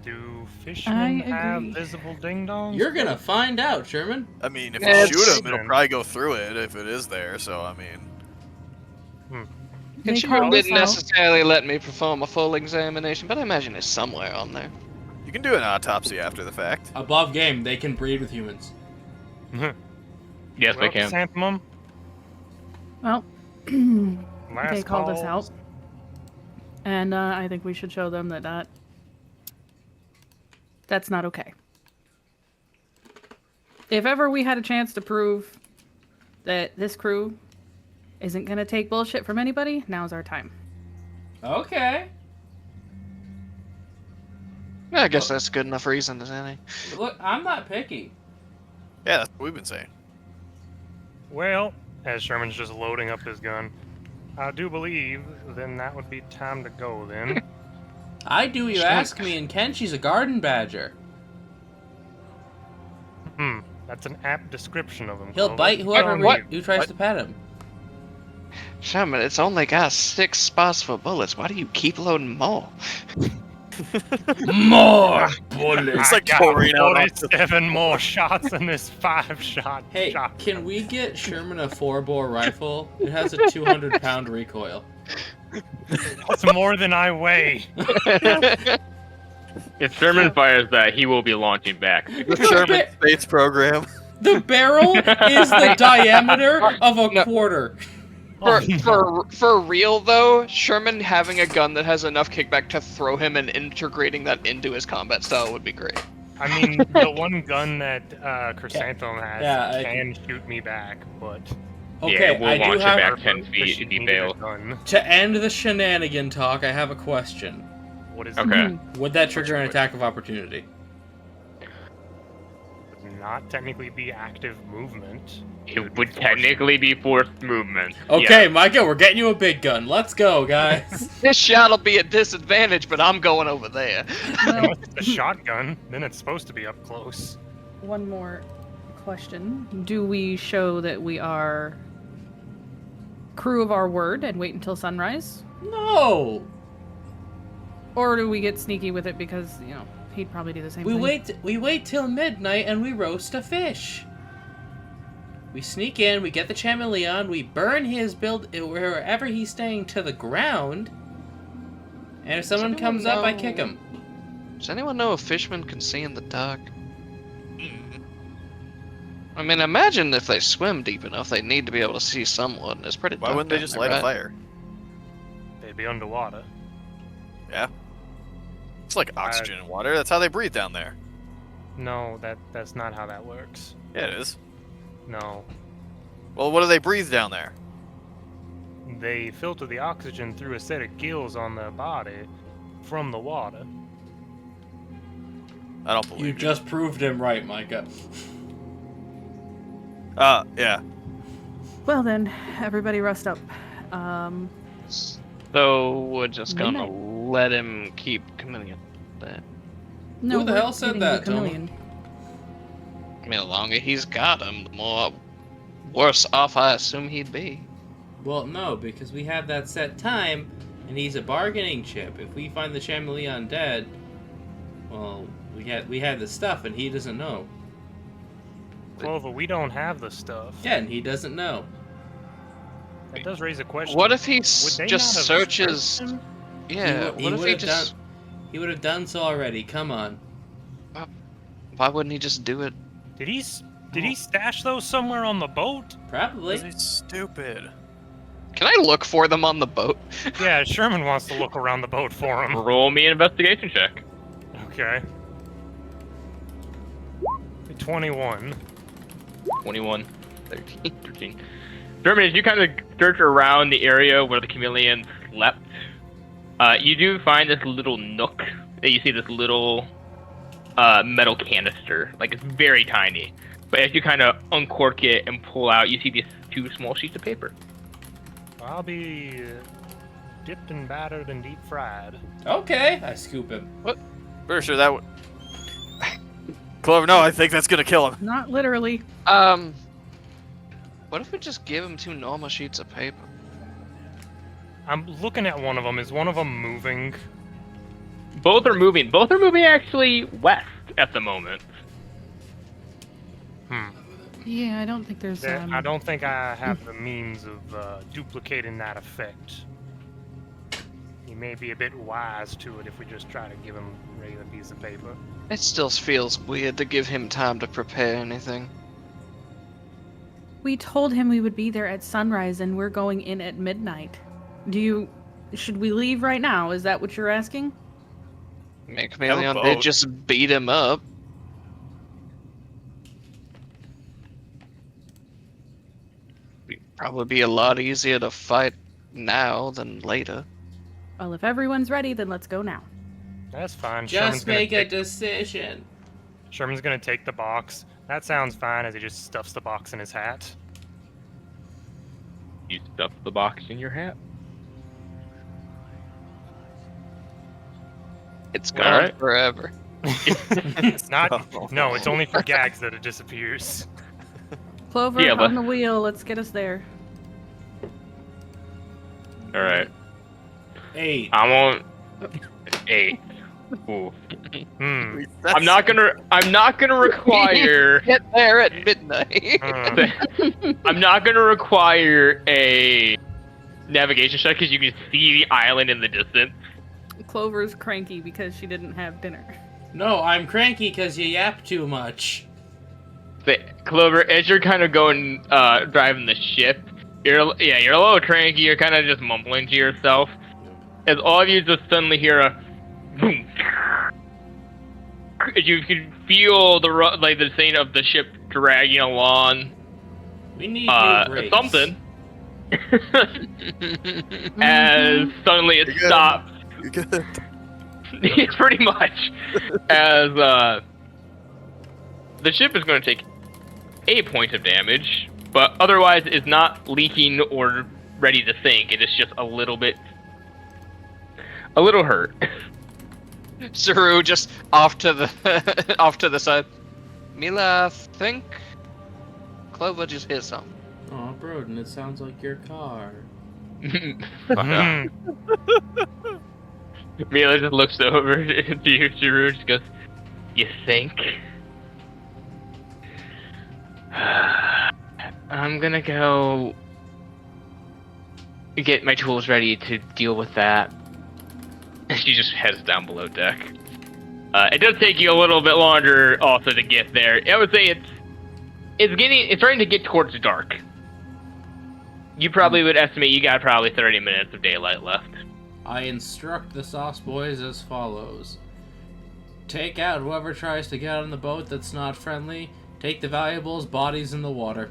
Do fishermen have agree. visible ding-dongs? You're gonna find out, Sherman. I mean, if Yeah, you shoot it's- him, it'll probably go through it if it is there. So I mean, They She call us didn't out. necessarily let me perform a full examination, but I imagine it's somewhere on there. you can do an autopsy after the fact. Above game, they can breed with humans. Yes, they can. Chrysanthemum, Well, last they called us call. out. And I think we should show them that that's not okay. If ever we had a chance to prove that this crew isn't going to take bullshit from anybody, now's our time. Okay. I guess that's good enough reason as any. Look, I'm not picky. Yeah, that's what we've been saying. Well, as Sherman's just loading up his gun, I do believe then that would be time to go then. I do you ask me, and Kenshi's a garden badger. That's an apt description of him. He'll Clover. bite whoever What? who tries What? to pet him. Shaman, it's only got 6 spots for bullets. Why do you keep loading more? More bullets. It's like I got pouring out off the- 47 more shots than this 5-shot Hey, shot. can we get Sherman a 4-bore rifle? It has a 200-pound recoil. That's more than I weigh. If Sherman fires that, he will be launching back. The Sherman Space Program. The barrel is the diameter of a quarter. For real though, Sherman having a gun that has enough kickback to throw him and integrating that into his combat style would be great. I mean, the one gun that Chrysanthemum has Yeah, I can shoot me back, but Okay, Yeah, we'll I do launch it have back 10 feet if you fail. Gun. to end the shenanigan talk. I have a question. What is Okay. Would that trigger an What's attack of opportunity? would not technically be active movement. It would technically be forced movement. Okay, Yeah. Micah, we're getting you a big gun. Let's go, guys. This shot'll be a disadvantage, but I'm going over there. Well, Unless it's a shotgun, then it's supposed to be up close. one more question. Do we show that we are crew of our word and wait until sunrise? No. Or do we get sneaky with it because, you know, he'd probably do the same We thing? wait till midnight and we roast a fish. We sneak in, we get the chameleon, we burn his build wherever he's staying to the ground. And if someone anyone comes up, I know- kick him. Does anyone know if fishermen can see in the dark? I mean, imagine if they swim deep enough, they need to be able to see someone. It's pretty Why dark wouldn't they down just there, light a right? fire? They'd be underwater. Yeah. It's like oxygen and water. That's how they breathe down there. No, that's not how that works. Yeah, it is. No. Well, what do they breathe down there? They filter the oxygen through a set of gills on their body from the water. I don't believe You you. just proved him right, Micah. Yeah. Well then, everybody rest up. So we're just gonna Midnight. let him keep chameleon. That. No, Who the we're hell said getting the that, Tom? chameleon. I mean, the longer he's got him, the more worse off I assume he'd be. Well, no, because we have that set time, and he's a bargaining chip. If we find the chameleon dead, well, we had the stuff, and he doesn't know. Clover, we don't have the stuff. Yeah, and he doesn't know. That does raise a question. What if he Would they just not have searches? searched him? Yeah. He What if he would've just? He would have done so already. Come on. Why wouldn't he just do it? Did he stash those somewhere on the boat? Probably. He's stupid. Can I look for them on the boat? Yeah, Sherman wants to look around the boat for him. Roll me an investigation check. Okay. 21. 21, 13. Sherman, as you kind of search around the area where the chameleon slept, You do find this little nook. You see this little metal canister. Like, it's very tiny. But as you kind of uncork it and pull out, you see these 2 small sheets of paper. I'll be dipped and battered and deep fried. Okay, I scoop him. Pretty sure that would. Clover, no, I think that's gonna kill him. Not literally. What if we just give him 2 normal sheets of paper? I'm looking at one of them. Is one of them moving? Both are moving. Both are moving actually west at the moment. Yeah, I don't think there's. I don't think I have the means of duplicating that effect. He may be a bit wise to it if we just try to give him a regular piece of paper. It still feels weird to give him time to prepare anything. We told him we would be there at sunrise, and we're going in at midnight. Should we leave right now? Is that what you're asking? Man, Chameleon did just beat him up. Probably be a lot easier to fight now than later. Well, if everyone's ready, then let's go now. That's fine. Just make a decision. Sherman's gonna take the box. That sounds fine as he just stuffs the box in his hat. You stuff the box in your hat. It's gone Alright. forever. It's not. No, it's only for gags that it disappears. Clover, Yeah, but- on the wheel. Let's get us there. All right. 8. I'm on 8. Ooh. Hmm. I'm not gonna require. Get there at midnight. I'm not gonna require a navigation check because you can see the island in the distance. Clover's cranky because she didn't have dinner. No, I'm cranky because you yap too much. But Clover, as you're kind of going, driving the ship, you're a little cranky. You're kind of just mumbling to yourself, as all of you just suddenly hear a boom. You can feel the scene of the ship dragging along. We need new brakes. Something. As suddenly it stops. You're good. Pretty much. As the ship is going to take 8 points of damage, but otherwise is not leaking or ready to sink. It is just a little hurt. Saru just off to the side. Mila, I think Clover just hit something. Oh, Broden, it sounds like your car. Mhm. Mila just looks over to you, Saru, and just goes, "You think?" I'm gonna go get my tools ready to deal with that. She just heads down below deck. It does take you a little bit longer also to get there. I would say it's starting to get towards dark. You probably would estimate you got probably 30 minutes of daylight left. I instruct the Sauce Boys as follows. Take out whoever tries to get on the boat that's not friendly. Take the valuables, bodies in the water.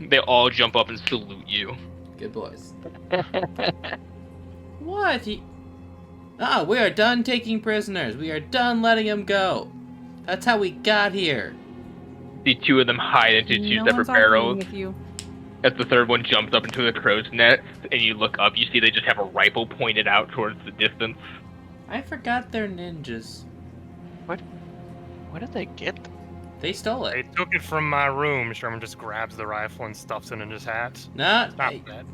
They all jump up and salute you. Good boys. What? We are done taking prisoners. We are done letting them go. That's how we got here. The 2 of them hide into 2 No separate one's arguing barrels. with you. As the 3rd one jumps up into the crow's nest, and you look up, you see they just have a rifle pointed out towards the distance. I forgot they're ninjas. Where did they get them? They stole They it. took it from my room. Sherman just grabs the rifle and stuffs it in his hat. Not. Stop that.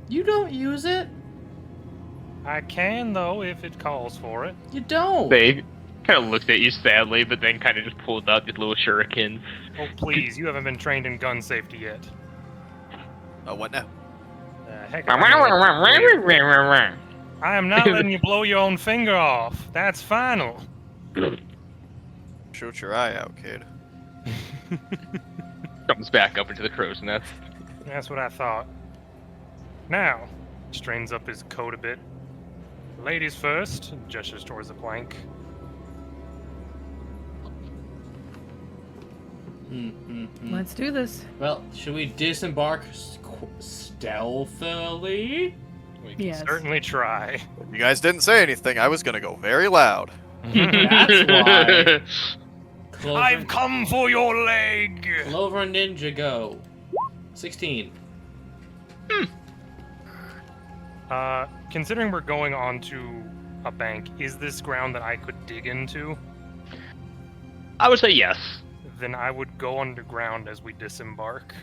You don't use it. I can, though, if it calls for it. You don't. They kind of looked at you sadly, but then kind of just pulled out these little shurikens. Oh, please, you haven't been trained in gun safety yet. Oh, what now? Heck, I am not letting you blow your own finger off. That's final. Shoot your eye out, kid. Jumps back up into the crow's nest. That's what I thought. Now, straightens up his coat a bit. Ladies first, gestures towards the plank. Let's do this. Well, should we disembark stealthily? We can Yes. certainly try. If you guys didn't say anything, I was gonna go very loud. That's why. Clover, I've come for your leg! Clover Ninja go. 16. Considering we're going onto a bank, is this ground that I could dig into? I would say yes. Then I would go underground as we disembark.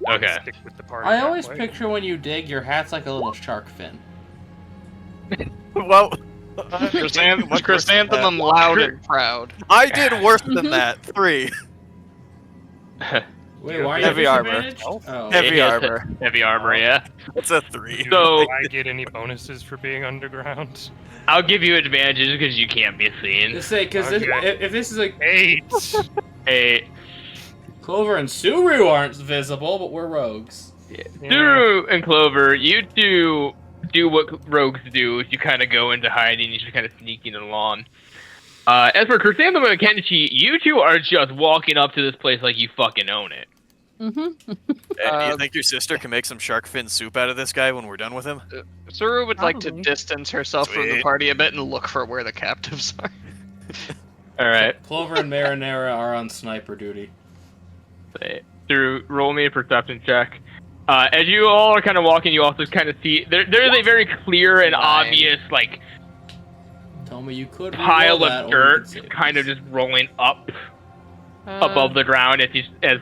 Okay. And stick with the party I that always way. picture when you dig, your hat's like a little shark fin. Well, Chrysanthemum loud and proud. I did worse than that. 3. Wait, why are you Heavy armor. disadvantaged? Oh. Oh. Heavy It has armor. Heavy armor, yeah. It's a 3. So- Do I get any bonuses for being underground? I'll give you advantages because you can't be seen. Just say, because Okay. if this is a 8! Hey, Clover and Suru aren't visible, but we're rogues. Suru and Clover, you two do what rogues do. You kind of go into hiding. You just kind of sneaking along. As for Chrysanthemum and Kenshi, you two are just walking up to this place like you fucking own it. Mm-hmm. Do you think your sister can make some shark fin soup out of this guy when we're done with him? Suru would like to Probably. distance herself from the Sweet. party a bit and look for where the captives are. All right. Clover and Marinara are on sniper duty. Suru, roll me a perception check. As you all are kind of walking, you also kind of see there's a very clear and 9. obvious like Tell me you could pile reroll that, of or you dirt could save kind of this. just rolling up above the ground as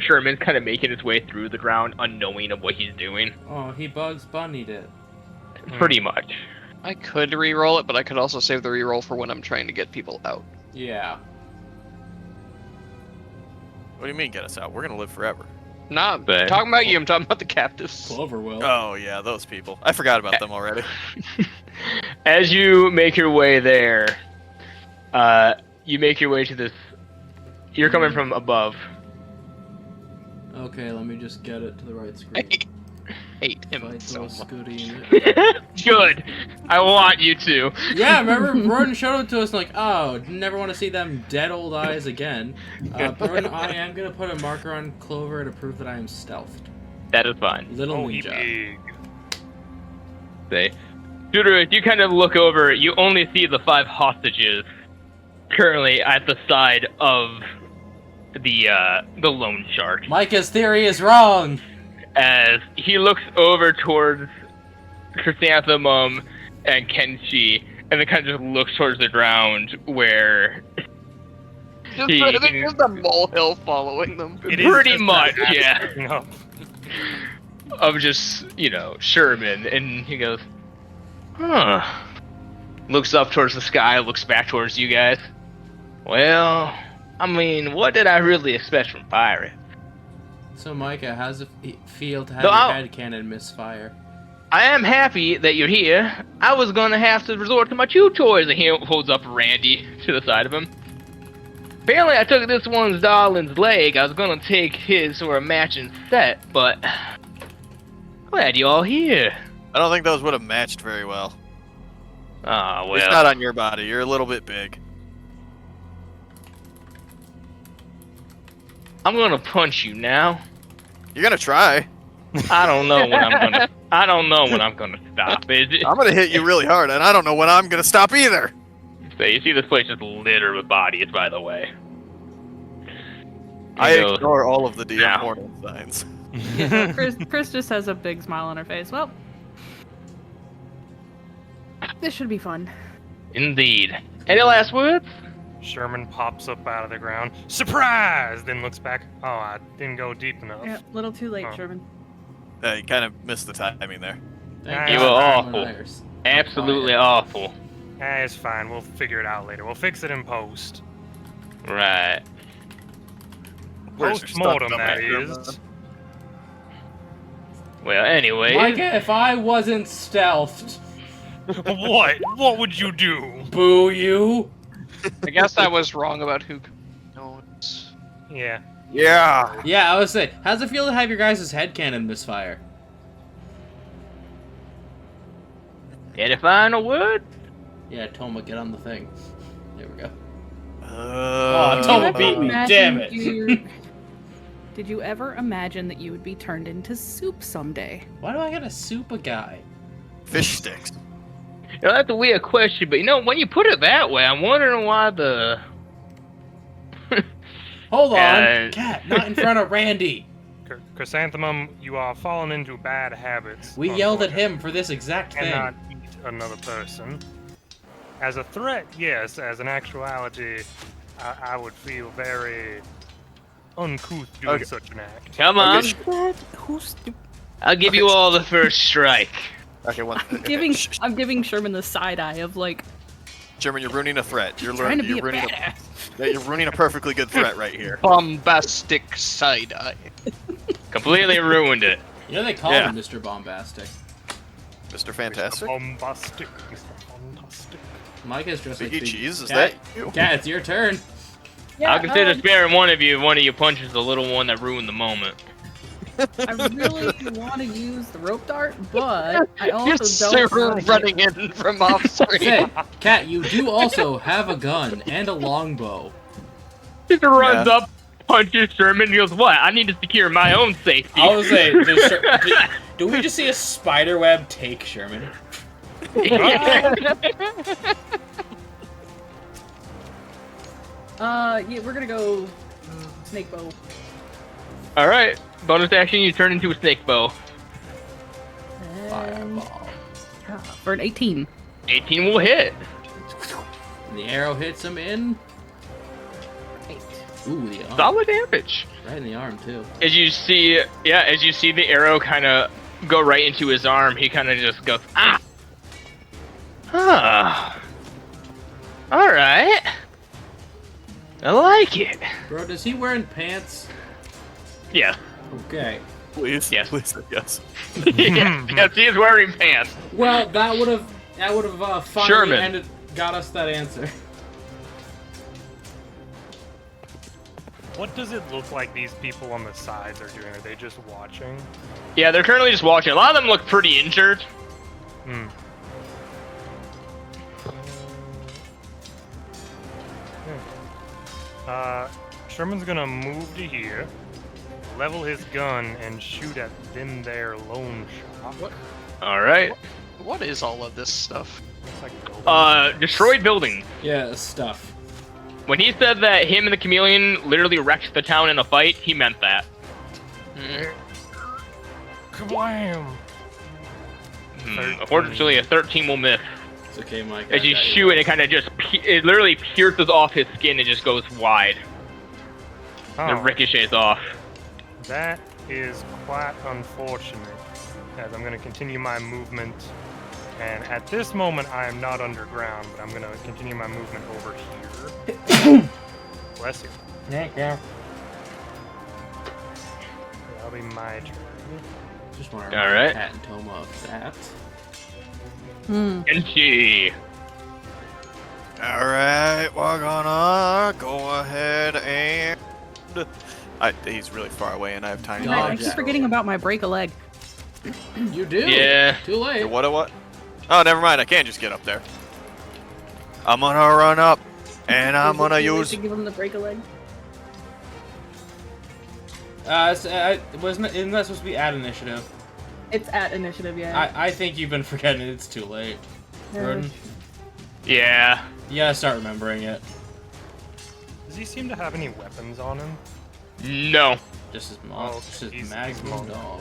Sherman's kind of making his way through the ground, unknowing of what he's doing. Oh, he Bugs Bunnied it. Pretty much. I could re-roll it, but I could also save the re-roll for when I'm trying to get people out. Yeah. What do you mean get us out? We're gonna live forever. Not But- talking about you, I'm talking about the captives. Clover will. Oh yeah, those people. I forgot about them already. As you make your way there, you make your way to this. You're coming from above. Okay, let me just get it to the right screen. Hate him Fight so those much. Scooty in it. Good. I want you to. Yeah, remember Broden showed it to us like, oh, never want to see them dead old eyes again. Broden, I am going to put a marker on Clover to prove that I am stealthed. That is fine. Little Oh, he ninja. big. Say, Tudor, if you kind of look over, you only see the 5 hostages currently at the side of the loan shark. Micah's theory is wrong! As he looks over towards Chrysanthemum and Kenshi, and then kind of just looks towards the ground where Just, He- there's just a molehill following them. It is pretty just much, that yeah, sticking up. of just, Sherman, and he goes, huh. Looks up towards the sky, looks back towards you guys. Well, I mean, what did I really expect from pirates? So, Micah, how's it feel to have No, your I'll- head cannon misfire? I am happy that you're here. I was gonna have to resort to my chew toys, and he holds up Randy to the side of him. Apparently, I took this one's darling's leg. I was gonna take his for a matching set, but glad you all here. I don't think those would have matched very well. Ah, It's well. not on your body. You're a little bit big. I'm gonna punch you now. You're gonna try. I don't know when I'm gonna. I don't know when I'm gonna stop. Is it? I'm gonna hit you really hard, and I don't know when I'm gonna stop either. So you see this place just littered with bodies, by the way. I He goes, ignore all of the DM Now. warning signs. Chris just has a big smile on her face. Well, this should be fun. Indeed. Any last words? Sherman pops up out of the ground. Surprise! Then looks back. Oh, I didn't go deep enough. Yeah, little too late, Oh. Sherman. You kind of missed the timing there. Thank You God were for awful. Myers. Absolutely awful. It's fine. We'll figure it out later. We'll fix it in post. Right. Where's your Post-mortem, stuff, that dumbass? is. Well, anyway. Micah, if I wasn't stealthed, What? What would you do? boo you. I guess I was wrong about who knows. Yeah. Yeah. Yeah, I was saying, how's it feel to have your guys' headcanon misfire? Any final word? Yeah, Toma, get on the thing. There we go. Oh, Toma beat me, damn it. Did you ever imagine that you would be turned into soup someday? Why do I gotta soup a guy? Fish sticks. You know, that's a weird question, but you know, when you put it that way, I'm wondering why the... Hold on, Cat, not in front of Randy. Chrysanthemum, you are falling into bad habits. We yelled at him for this exact thing. Cannot eat another person. As a threat, yes. As an actuality, I would feel very uncouth doing such an act. Come on, Who's I'll give you all the first strike. Okay, one. I'm giving Sherman the side eye of like Sherman, you're ruining a threat. You're trying to be a ruining badass. you're ruining a perfectly good threat right here. Bombastic side eye. Completely ruined it. You know they call Yeah. him Mr. Bombastic. Mr. Fantastic. Bombastic. Mr. Fantastic. Mike is just like Biggie Big- Cheese, is Cat, that you? Cat, it's your turn. I'll consider sparing one of you if one of you punches the little one that ruined the moment. I really want to use the rope dart, but I also Just don't Suru wanna running in from off screen. Say, Cat, you do also have a gun and a longbow. He runs up, punches Sherman, and goes, "What? I need to secure my own safety." I was say, do we just see a spider web take Sherman? Yeah, we're gonna go snake bow. All right, bonus action, you turn into a snake bow. And, Fireball. for an 18. 18 will hit. And the arrow hits him in. 8. Ooh, the arm. Solid damage. Right in the arm too. As you see the arrow kind of go right into his arm, he kind of just goes, ah. Ah. All right. I like it. Bro, does he wearing pants? Yeah. Okay. Please. Yes. Please. Yes. Yes, he is wearing pants. Well, that would have finally Sherman. got us that answer. What does it look like these people on the sides are doing? Are they just watching? Yeah, they're currently just watching. A lot of them look pretty injured. Hmm. Sherman's gonna move to here, level his gun, and shoot at them there loan shop. What? All right. What is all of this stuff? It's like building. Destroyed building. Yeah, stuff. When he said that him and the chameleon literally wrecked the town in a fight, he meant that. Kablam! Unfortunately, a 13 will miss. It's okay, Mike. As you shoot it, it kind of just, it literally pierces off his skin and just goes wide. And Oh, it ricochets off. that is quite unfortunate, as I'm gonna continue my movement. And at this moment, I am not underground, but I'm gonna continue my movement over here. Bless you. Yeah. That'll be my turn. Just want to All remind right. Cat and Toma of that. And she. All right, we're gonna go ahead and. He's really far away, and I have tiny. Dog I legs. keep forgetting about my break a leg. You do. Yeah. Too late. What? Oh, never mind. I can't just get up there. I'm gonna run up, and I'm gonna Is it too late use. to give him the break a leg. Isn't that supposed to be at initiative? It's at initiative, yeah. I think you've been forgetting it. It's too late. Jordan, Yeah. you gotta start remembering it. Does he seem to have any weapons on him? No. Just as Oh, just as he's Magnum small. dog.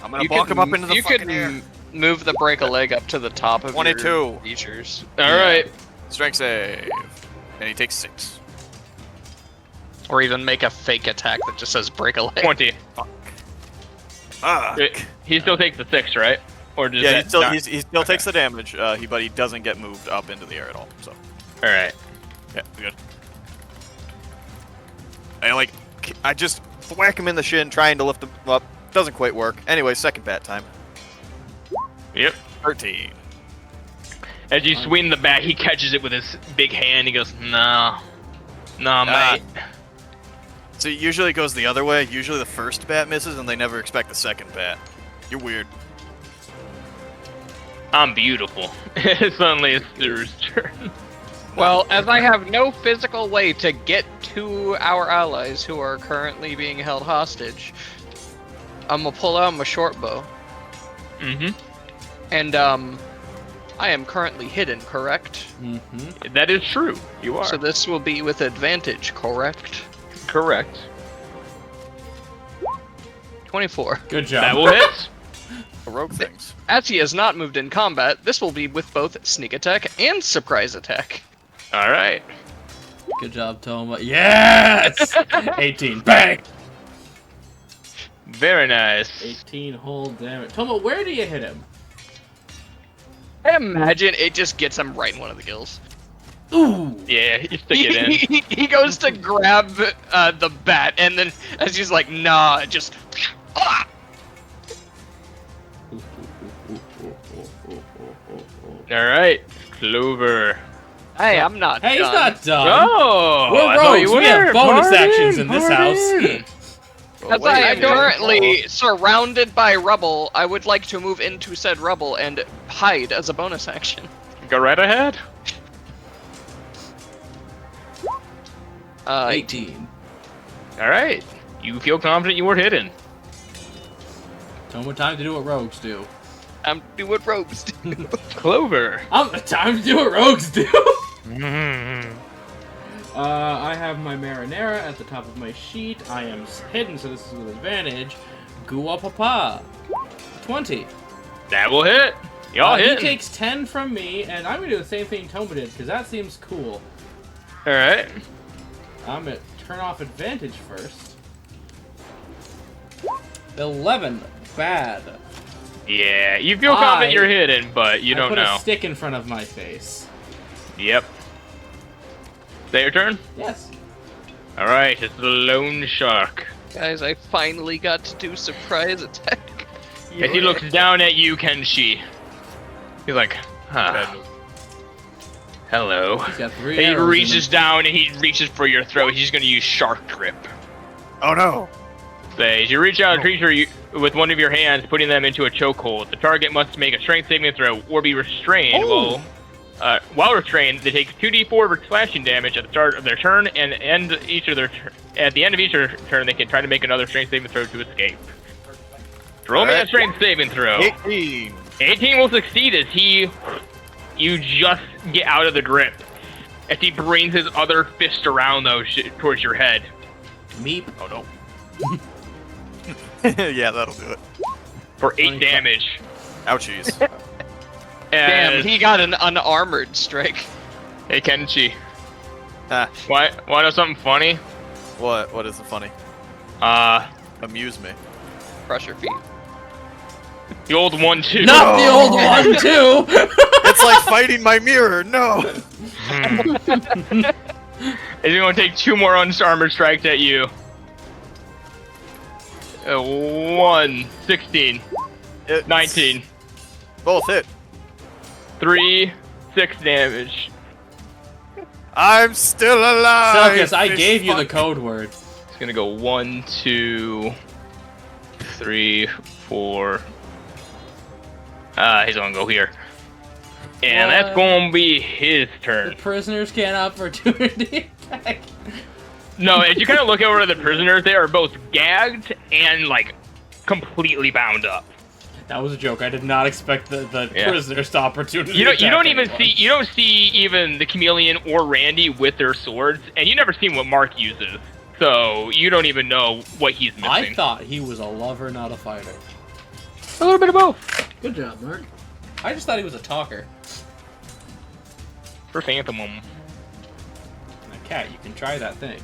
I'm gonna block him up into the you fucking could air. move the break a leg up to the top of 22. your features. All right. Strength save, and he takes 6. Or even make a fake attack that just says break a leg. 20. Ah. He still takes the 6, right? Or does Yeah, that he still not- he still takes the damage, but he doesn't get moved up into the air at all. So All right. yeah, good. I just whack him in the shin, trying to lift him up. Doesn't quite work. Anyway, second bat time. Yep. 13. As you swing the bat, he catches it with his big hand. He goes, "No, mate." So usually it goes the other way. Usually the first bat misses, and they never expect the second bat. You're weird. I'm beautiful. Suddenly it's Stu's turn. Well, as I have no physical way to get to our allies who are currently being held hostage, I'm gonna pull out my short bow. Mm-hmm. And, I am currently hidden, correct? Mm-hmm. That is true. You are. So this will be with advantage, correct? correct. 24. Good job. That will hit. Rogue things. As he has not moved in combat, this will be with both sneak attack and surprise attack. All right. Good job, Toma. Yes! 18. Bang! Very nice. 18 whole damage. Toma, where do you hit him? I imagine it just gets him right in one of the gills. Ooh! Yeah, you stick it in. He goes to grab the bat, and then as he's like, nah, just... Ah! All right, Clover. Hey, I'm not Hey, he's done. not done. Oh, We're I thought rogues. you We have were. bonus Pardon, actions in this pardon. Well, As wait I a am minute. currently surrounded by rubble, I would like to move into said rubble and hide as a bonus action. Go right ahead. 18. All right. You feel confident you were hidden. Toma, time to do what rogues do. I'm doing what rogues do. Clover. Time to do what rogues do! Mhm. I have my marinara at the top of my sheet. I am hidden, so this is with advantage. Gua Papa. 20. That will hit. Y'all He hit. takes 10 from me, and I'm gonna do the same thing Toma did, because that seems cool. All right. I'm gonna turn off advantage first. 11. Bad. Yeah, you feel confident you're hidden, but you I don't put know. a stick in front of my face. Yep. Is that your turn? Yes. All right, it's the lone shark. Guys, I finally got to do surprise attack. As he looks down at you, Kenshi, he's like, huh. Hello. He's got 3 And he arrows in reaches him. down and he reaches for your throat. He's going to use Shark Grip. Oh no! Say, as you reach out and creature with one of your hands, putting them into a chokehold. The target must make a strength saving throw or be restrained. While restrained, they take 2d4 slashing damage at the start of their turn, and at the end of each turn, they can try to make another strength saving throw to escape. Roll me a Alright. strength saving throw. 18. 18 will succeed as you just get out of the grip. As he brings his other fist around towards your head. Meep. Oh no. Yeah, that'll do it. For 8 damage. Ouchies. Damn, he got an unarmored strike. Hey Kenshi, Ah, want to know something funny? what is the funny? Amuse me. Crush your feet. The old 1-2. Not the old one, too! It's like fighting my mirror. No. He's going to take 2 more unarmored strikes at you. 1, 16, 19, Both hit. 3, 6 damage. I'm still alive. Celcus, I this gave you the fuck- code word. It's going to go 1, 2, 3, 4. He's going to go here. And that's going to be his The turn. prisoners can't opportunity attack. No, as you kind of look over at the prisoners, they are both gagged and, like, completely bound up. That was a joke. I did not expect the Yeah. prisoners to opportunity You attack don't even anyone. see even the chameleon or Randy with their swords, and you never seen what Mark uses, so you don't even know what he's missing. I thought he was a lover, not a fighter. A little bit of both. Good job, Mark. I just thought he was a talker. For Phantom. Now, Cat, you can try that thing.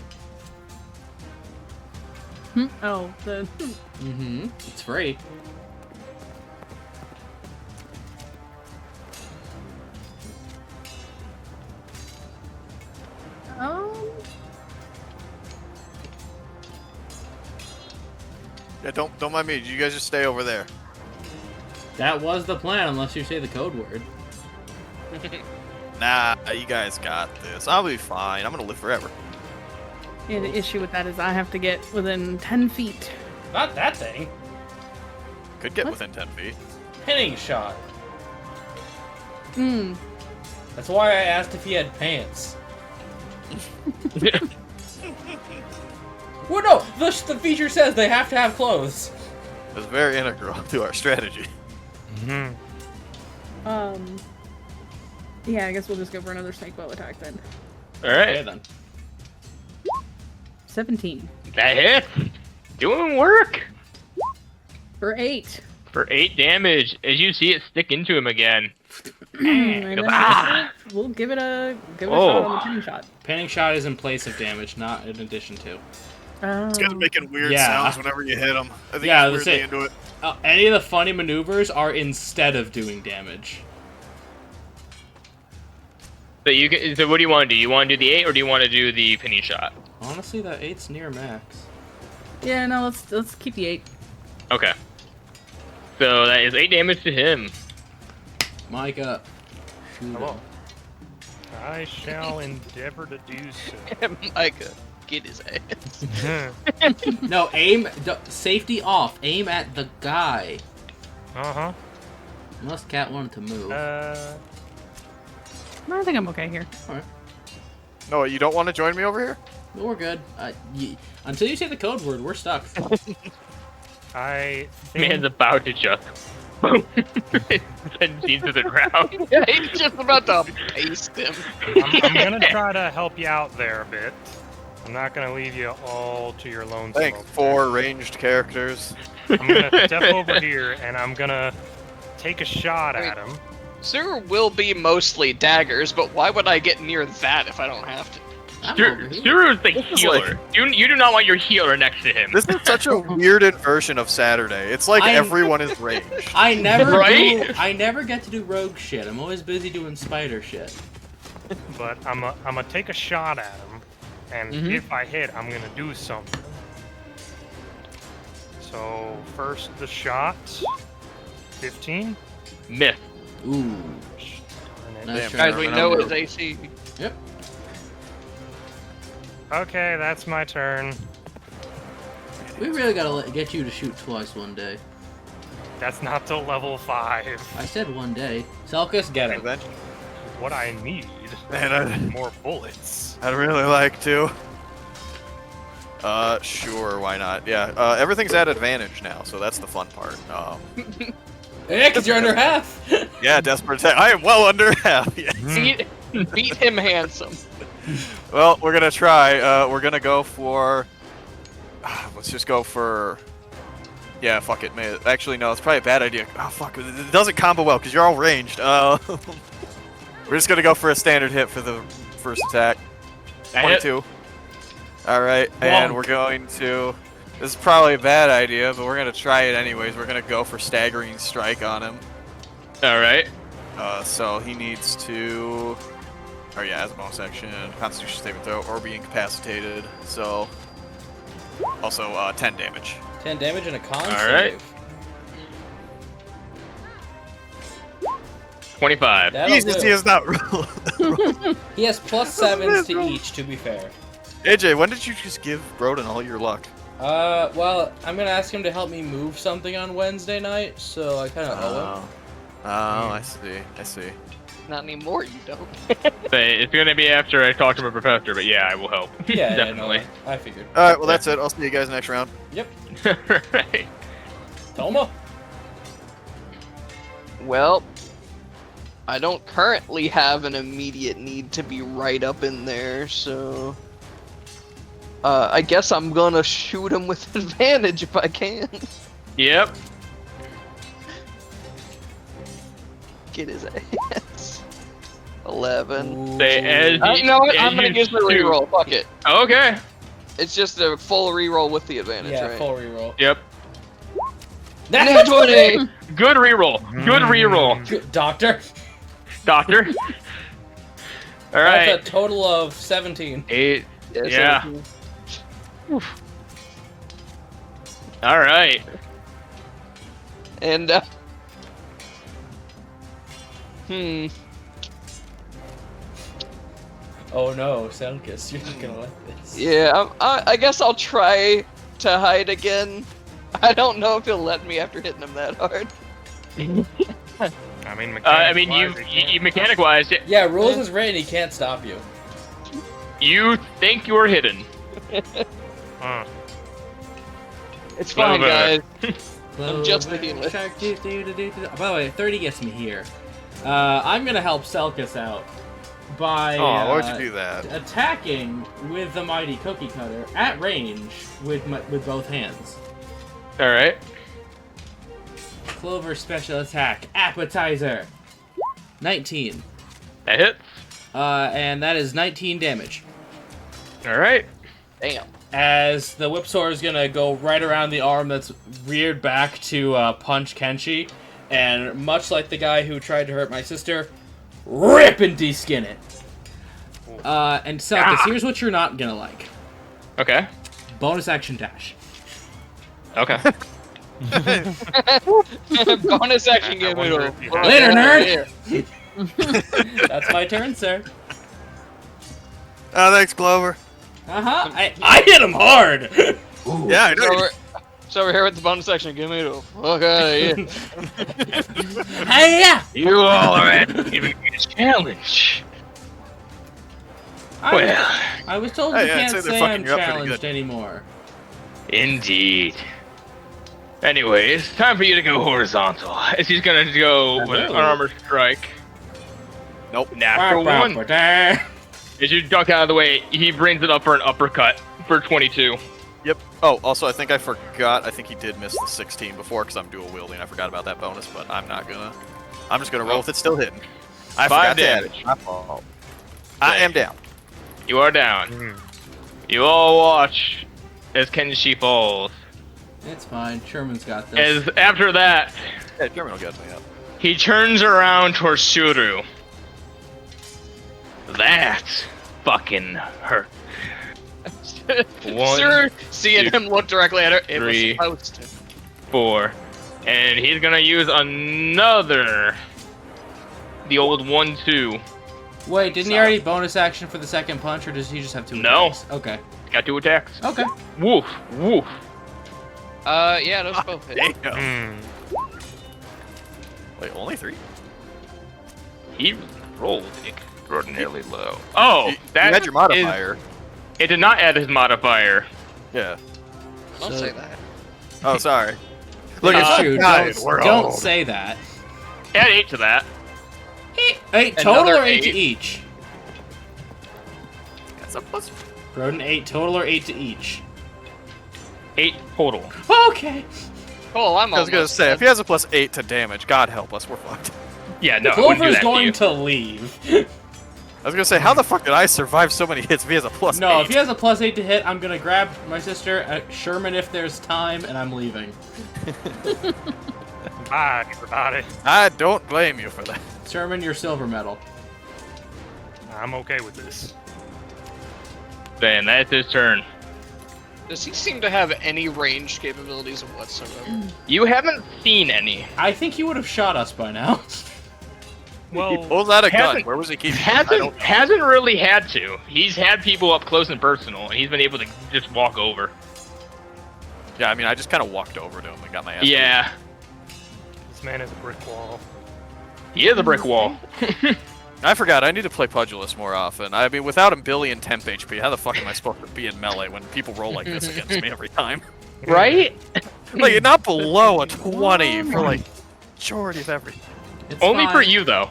Oh, the. Mm-hmm. It's free. Yeah, don't mind me. You guys just stay over there. That was the plan, unless you say the code word. Nah, you guys got this. I'll be fine. I'm gonna live forever. Yeah, the issue with that is I have to get within 10 feet. Not that thing. Could get What? within 10 feet. Pinning shot. Hmm. That's why I asked if he had pants. Well, no, the feature says they have to have clothes. It's very integral to our strategy. Yeah, I guess we'll just go for another snake bow attack then. Alright. Okay, then. 17. That hits. Doing work. For 8. For 8 damage, as you see it stick into him again. And then Ah! we'll give it a shot Oh. on the pinning shot. Panning shot is in place of damage, not in addition to. It's gonna making weird Yeah. sounds whenever you hit him. I think Yeah, he's that's weirdly it. into it. Any of the funny maneuvers are instead of doing damage. So so what do you want to do? You want to do the 8 or do you want to do the pinning shot? Honestly, that 8's near max. Yeah, no, let's keep the 8. Okay. So that is 8 damage to him. Micah, shoot Hello. him. I shall endeavor to do so. Micah, get his ass. No, safety off. Aim at the guy. Uh-huh. Unless Cat wanted to move. No, I think I'm okay here. No, you don't want to join me over here? We're good. Until you say the code word, we're stuck. I think Man's about to just boom send Gene to the ground. Yeah, he's just about to paste him. I'm gonna try to help you out there a bit. I'm not gonna leave you all to your lonesome. Thank over 4 ranged characters. there. I'm gonna step over here and I'm gonna take a shot at him. There will be mostly daggers, but why would I get near that if I don't have to? I'm over here. Suru's the This is healer. You do not want your healer next to him. This is such a weird inversion of Saturday. It's like I'm- everyone is ranged. I never Right? I never get to do rogue shit. I'm always busy doing spider shit. But I'm gonna take a shot at him, and Mhm. if I hit, I'm gonna do something. So first the shot, 15. Miss. Ooh. Darn it. Nice Damn. try. Guys, we know his AC. Yep. Okay, that's my turn. We really gotta get you to shoot twice one day. That's not till level 5. I said one day. Selkus, get him. Eventually. What I need Man, more bullets. I'd really like to. Sure, why not? Yeah, everything's at advantage now, so that's the fun part. Yeah, because you're under half. Yeah, desperate attack. I am well under half. Yes. Beat him handsome. Well, we're gonna try. We're gonna go for. Let's just go for. Yeah, fuck it, man. Actually, no, it's probably a bad idea. Oh, fuck. It doesn't combo well because you're all ranged. We're just gonna go for a standard hit for the first attack. That hit. 22. All right, and we're going to. This is probably a bad idea, but we're gonna try it anyways. We're gonna go for staggering strike on him. All right. So he needs to. Oh yeah, as a bonus action, Constitution saving throw, or be incapacitated. So also 10 damage. 10 damage and a con All right. save. 25. That'll Jesus, do. he is not roll. He has plus 7s to each, to be fair. AJ, when did you just give Broden all your luck? Well, I'm gonna ask him to help me move something on Wednesday night, so I kind of owe him. Oh, I see. I see. Not anymore, you don't. It's gonna be after I talk to my professor, but yeah, I will help. Yeah, Definitely. Yeah, no, I figured. All right, well that's it. I'll see you guys next round. Yep. Right. Toma. Well, I don't currently have an immediate need to be right up in there, so... I guess I'm gonna shoot him with advantage if I can. Yep. Get his ass. 11. Say as You know what? as I'm gonna you use the shoot. reroll. Fuck it. Okay. It's just a full reroll with the advantage, Yeah, right? full reroll. Yep. Nat 20! Good reroll. Good reroll. Good- Doctor. Doctor. All right. That's a total of 17. 8. Yeah. Yeah. 17. All right. And, Oh no, Selkus, you're not gonna like this. yeah, I guess I'll try to hide again. I don't know if he'll let me after hitting him that hard. I mean, you mechanic-wise, Yeah, rules is written. He can't stop you. you think you're hidden. It's fine, Clover. guys. I'm just a healer. By the way, 30 gets me here. I'm gonna help Selkus out by Oh, why would you do that? attacking with the mighty cookie cutter at range with both hands. All right. Clover special attack appetizer. 19. That hits. And that is 19 damage. All right. Damn. As the whipsaw is gonna go right around the arm that's reared back to punch Kenshi, and much like the guy who tried to hurt my sister, rip and deskin it. And Selkus, here's what you're not gonna like. Okay. Bonus action dash. Okay. Bonus action game wonder it if you over. have- Later, nerd! Yeah. That's my turn, sir. Oh, thanks, Clover. Uh-huh. I hit him hard! Yeah, I know. So we're here with the bonus action. Give me the fuck out of here. Hey, yeah! You all are giving me a challenge. Well, I was told Hey, you I'd can't say they're say fucking I'm you up pretty challenged good. anymore. indeed. Anyways, time for you to go horizontal. As he's gonna go with an armor strike. Nope. Natural one. As you duck out of the way, he brings it up for an uppercut for 22. Yep. Oh, also, I think I forgot. I think he did miss the 16 before because I'm dual wielding. I forgot about that bonus, but I'm not gonna. I'm just gonna roll with it still hitting. I 5 forgot to add damage. it. My fault. I am down. You are down. Mm. You all watch as Kenshi falls. It's fine. Sherman's got this. As after that, Yeah, German will get me up. he turns around towards Shuru. That fucking hurt. One, Sir, seeing him look directly at her, it three. was supposed to. 4. And he's gonna use another. The old 1-2. Wait, didn't he already bonus action for the second punch, or does he just have 2 No. attacks? Okay. Got 2 attacks. Okay. Woof, woof. Yeah, those both hit. Damn. Mm. Wait, only 3? He rolled extraordinarily low. Oh, You that had your modifier. It did not add his modifier. Yeah. Don't So- say that. Oh, sorry. Look, It's it's true. guys, Don't, we're don't old. say that. Add 8 to that. 8 total Another or 8 to 8? each? That's a plus. Broden, 8 total or 8 to each? 8 total. Okay. Oh, I'm I was gonna almost say, dead. if he has a plus 8 to damage, God help us, we're fucked. Yeah, no, I wouldn't do Clover's that going to you. to leave. I was gonna say, how the fuck did I survive so many hits if he has a plus 8? No, if he has a plus 8 to hit, I'm gonna grab my sister, Sherman if there's time, and I'm leaving. Bye, everybody. I don't blame you for that. Sherman, you're silver medal. I'm okay with this. Then that's his turn. Does he seem to have any ranged capabilities whatsoever? You haven't seen any. I think he would have shot us by now. He Well, pulls out a gun. hasn't- Where was he keeping it? I don't Hasn't really had to. He's had people up close and personal, and he's been able to just walk over. Yeah, I mean, I just kind of walked over to him and got my ass. Yeah, this man is a brick wall. he is a brick wall. beat. I forgot. I need to play Pugilist more often. I mean, without a billion temp HP, how the fuck am I supposed to be in melee when people roll like this against me every time? Right? Like, not below a 20 for like majority of everything. It's Only fine. for you though.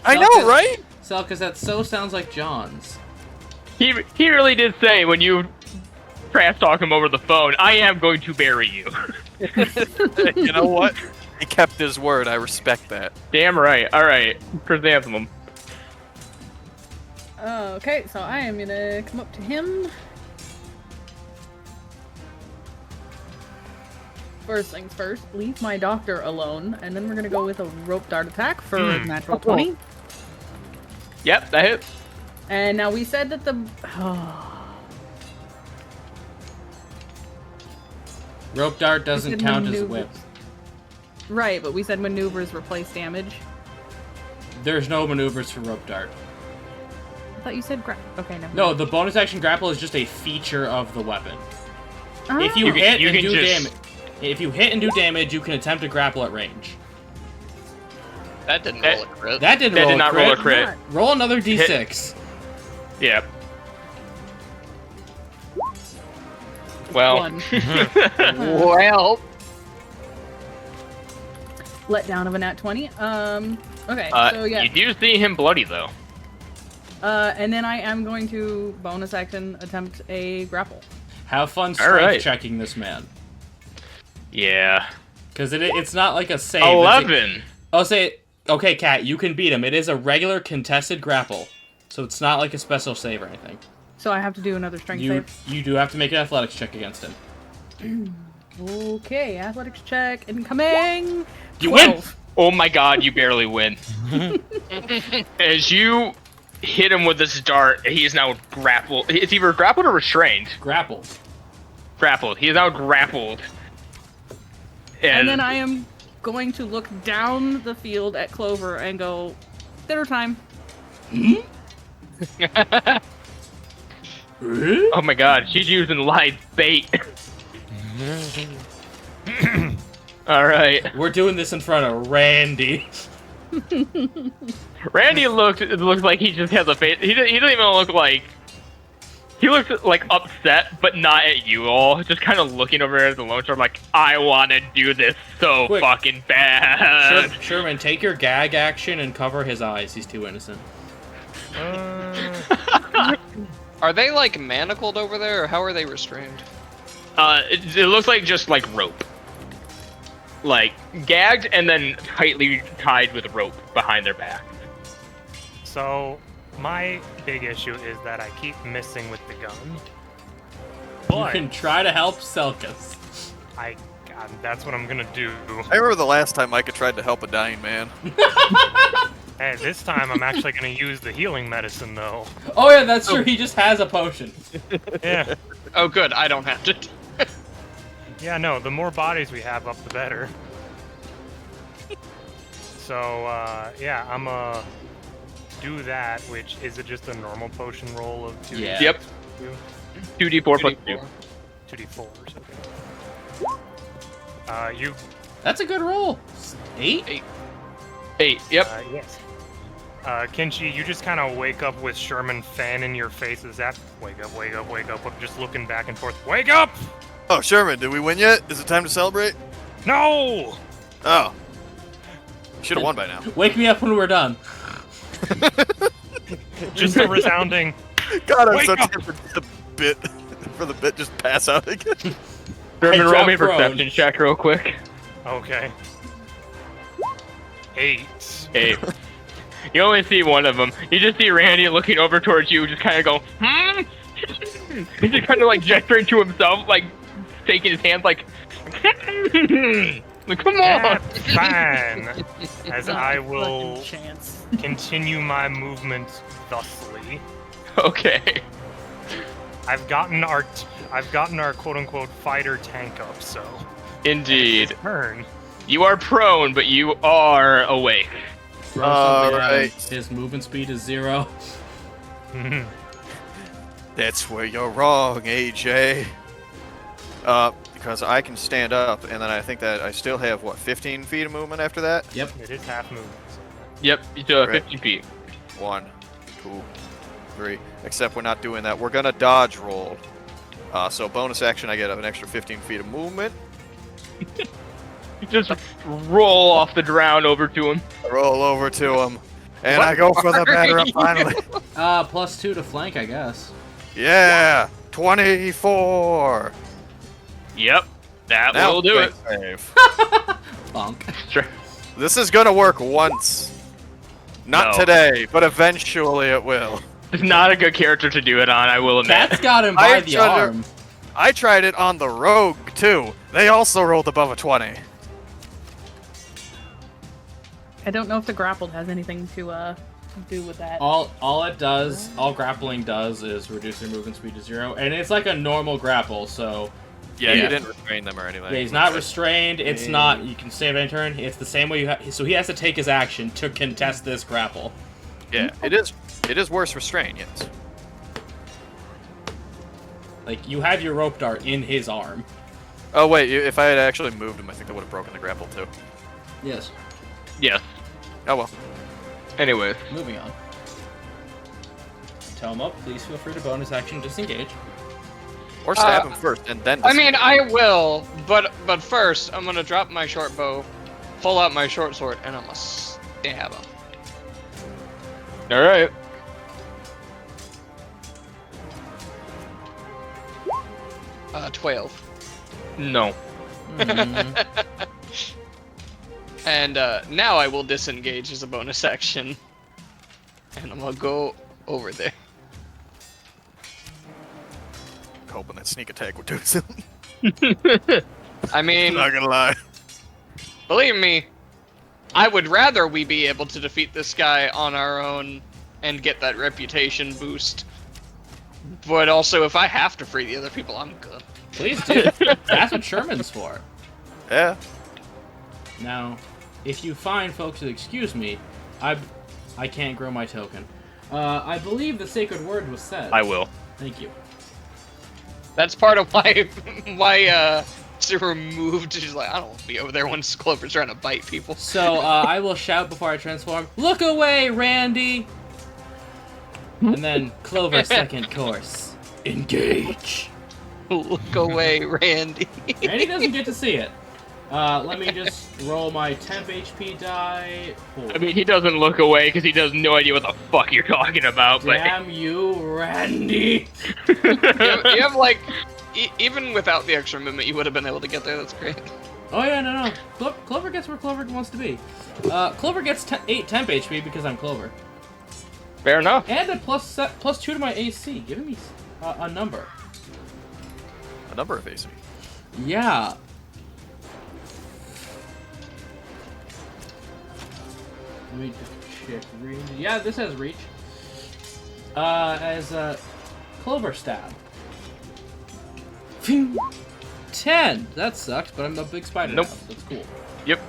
I know, Selkus- right? Selkus, that so sounds like John's. He really did say when you trash talk him over the phone, I am going to bury you. You know what? He kept his word. I respect that. Damn right. All right, chrysanthemum. Okay, so I am gonna come up to him. First things first, leave my doctor alone, and then we're gonna go with a rope dart attack for a natural 20. Yep, that hits. And now we said that the Rope dart doesn't said count as maneuvers. whip. Right, but we said maneuvers replace damage. There's no maneuvers for rope dart. I thought you said okay, never No, mind. the bonus action grapple is just a feature of the weapon. Ah. If you You can- hit you and can do just- damage, if you hit and do damage, you can attempt to grapple at range. That didn't roll a crit. That didn't That roll did a not crit. roll a crit. Not. Roll another d6. Yep. Well. One. Well, Let down of a nat 20. Okay, so yeah. You do see him bloody though. And then I am going to bonus action attempt a grapple. Have fun All strength right. checking this man. Yeah. Because it's not like a save. it's a- 11. I'll say, okay, Cat, you can beat him. It is a regular contested grapple. So it's not like a special save or anything. So I have to do another strength You save. you do have to make an athletics check against him. Okay, athletics check incoming. You win! 12. Oh my god, you barely win. As you hit him with this dart, he is now grappled. It's either grappled or restrained. Grappled. Grappled. He is now grappled. And then I am going to look down the field at Clover and go, dinner time. Oh my god, she's using live bait. Alright. We're doing this in front of Randy. Randy looks like he just has a face. He doesn't even look like. He looks like upset, but not at you all. Just kind of looking over at the Lone Star like, I want to do this so Quick. fucking bad. Sherman, take your gag action and cover his eyes. He's too innocent. are they like manacled over there, or how are they restrained? It looks like just like rope. Like gagged and then tightly tied with rope behind their back. So, my big issue is that I keep missing with the gun. You But can try to help Selkas. God, that's what I'm gonna do. I remember the last time Micah tried to help a dying man. Hey, this time I'm actually gonna use the healing medicine though. Oh yeah, that's true. He just has a potion. Yeah. Oh, good. I don't have to. Yeah, no, the more bodies we have up, the better. So, yeah, I'm do that, which is it just a normal potion roll of 2d? Yeah. Yep. 2d4 plus 2. 2d4s, okay. You, That's a good roll. 8? 8. Yep. yes. Kenshi, you just kind of wake up with Sherman fan in your face. Is that, wake up, wake up, wake up, just looking back and forth. Wake up! Oh, Sherman, did we win yet? Is it time to celebrate? No! Oh. Should have won by now. Wake me up when we're done. Just a resounding, God, I'm Wake so up! tempted for the bit just pass out again. Sherman, roll dropped me a prone. perception check real quick. okay. 8. 8. You only see one of them. You just see Randy looking over towards you, just kind of go, hmm? He's just kind of like gesturing to himself, like shaking his hands, like, like come on. That's fine. As I will Fucking chance. continue my movement thusly. Okay. I've gotten our quote unquote fighter tank up, so Indeed. turn. You are prone, but you are awake. Throw something at him. Alright. His movement speed is 0. That's where you're wrong, AJ. Because I can stand up, and then I think that I still have, what, 15 feet of movement after that? Yep. It is half movement. Yep, you still have Right. 15 feet. 1, 2, 3. Except we're not doing that. We're gonna dodge roll. So bonus action, I get an extra 15 feet of movement. You just roll off the ground over to him. I roll over to him, and I go for the batter up finally. +2 to flank, I guess. Yeah, 24. Yep, that Now will do it. quick save. Bonk. Sure. This is gonna work once. Not No. today, but eventually it will. It's not a good character to do it on, I will admit. Cat's got him I by the tried to- arm. I tried it on the rogue too. They also rolled above a 20. I don't know if the grappled has anything to do with that. All grappling does is reduce your movement speed to 0, and it's like a normal grapple, so Yeah, Yeah. you didn't restrain them or anything. yeah, he's not restrained. It's not you can save any turn. It's the same way so he has to take his action to contest this grapple. Yeah, it is worse restrained, yes. Like you have your rope dart in his arm. Oh wait, if I had actually moved him, I think that would have broken the grapple too. Yes. Yes. Oh well. Anyways, Moving on. Toma, please feel free to bonus action disengage. Or stab him first and then. I mean, I will, but first I'm gonna drop my short bow, pull out my short sword, and I'm gonna stab him. all right. 12. No. And now I will disengage as a bonus action, and I'm gonna go over there. Hoping that sneak attack would do something. I mean, Not gonna lie. believe me, I would rather we be able to defeat this guy on our own and get that reputation boost. But also, if I have to free the other people, I'm good. Please do. That's what Sherman's for. Yeah. Now, if you find folks to excuse me, I can't grow my token. I believe the sacred word was said. I will. Thank you. That's part of why Sarah moved. She's like, I don't want to be over there when Clover's trying to bite people. So, I will shout before I transform, "Look away, Randy!" And then Clover's second course. Engage. Look away, Randy. Randy doesn't get to see it. Let me just roll my temp HP die. I mean, he doesn't look away because he has no idea what the fuck you're talking about. Damn you, Randy! you have like, even without the extra movement, you would have been able to get there. That's great. Oh yeah, no. Clover gets where Clover wants to be. Clover gets 8 temp HP because I'm Clover. Fair enough. And a plus 2 to my AC, giving me a number. A number of AC. Yeah. Let me just check reach. Yeah, this has reach. As a Clover stab. Phew. 10. That sucks, but I'm a big spider. Nope. Now, so that's cool. Yep.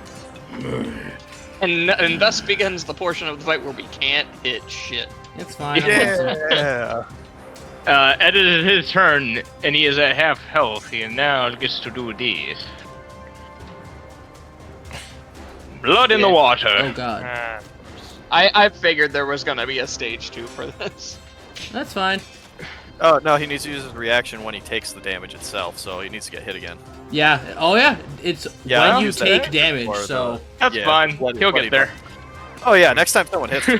And thus begins the portion of the fight where we can't hit shit. It's fine. I'm awesome. Yeah. Ed is his turn, and he is at half health. He now gets to do this. Blood in the water. Oh god. I figured there was gonna be a stage 2 for this. That's fine. Oh no, he needs to use his reaction when he takes the damage itself, so he needs to get hit again. Yeah. Oh yeah. It's Yeah, I when you used that take damage. before, So That's Yeah, fine. bloody- He'll bloody get there. Oh yeah, next time someone hits him.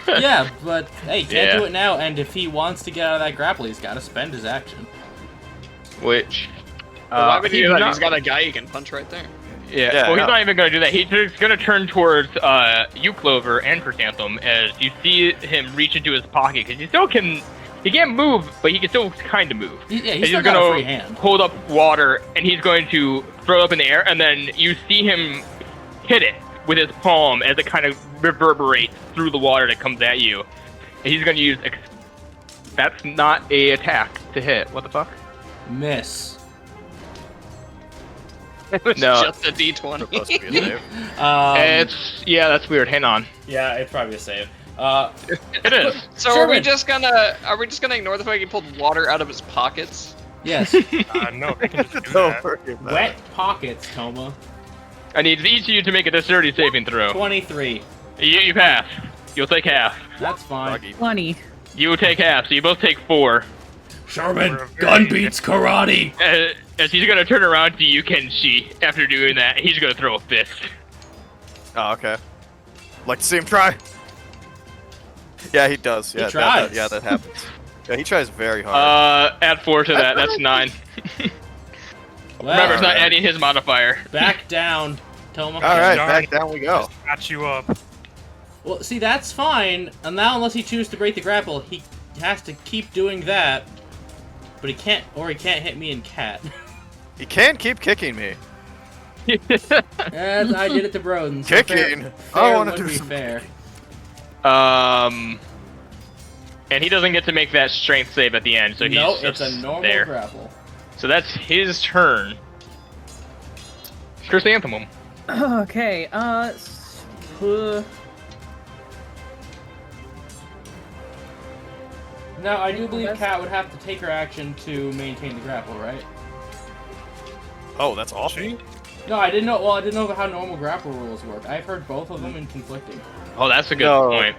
yeah, but hey, can't Yeah. do it now. And if he wants to get out of that grapple, he's got to spend his action. Which? But why would he do that? not- He's got a guy he can punch right there. Yeah, Yeah, well, he's no. not even going to do that. He's going to turn towards you, Clover, and Chrysanthemum as you see him reach into his pocket, because he still can... He can't move, but he can still kind of move. Yeah, And he's still got a free hand. hold up water, and he's going to throw it up in the air, and then you see him hit it with his palm as it kind of reverberates through the water that comes at you. And he's going to use... That's not a attack to hit. What the fuck? Miss. It was No. just a D20. Supposed to be a save. Yeah, that's weird. Hang on. Yeah, it's probably a save. It is. So Sherman. are we just gonna ignore the fact he pulled water out of his pockets? Yes. No, they can just do Don't that. forget that. Wet pockets, Toma. I need each of you to make a dexterity saving throw. 23. You pass. You'll take half. That's fine. Doggy. 20. You take half, so you both take 4. Sherman, We're gun very- beats karate. As he's gonna turn around to you, Kenshi, after doing that, he's gonna throw a fist. Oh, okay. Like to see him try. Yeah, he does. Yeah, tries. that happens. Yeah, he tries very hard. Add 4 to that, that's 9. Well, Remember, it's not Alright. adding his modifier. back down, Toma. All right, darn. back down we go. Got you up. Well, see, that's fine. And now, unless he chooses to break the grapple, he has to keep doing that. But he can't hit me and Cat. He can keep kicking me. As I did it to Broden. So Kicking. I want to do be some fair. And he doesn't get to make that strength save at the end, so he's No, just it's a normal there. grapple. So that's his turn. Chrysanthemum. Okay, Now, I do believe That's- Cat would have to take her action to maintain the grapple, right? Oh, that's awful. No, I didn't know. Well, I didn't know how normal grapple rules work. I've heard both of them and conflicting. Oh, that's a good No. point.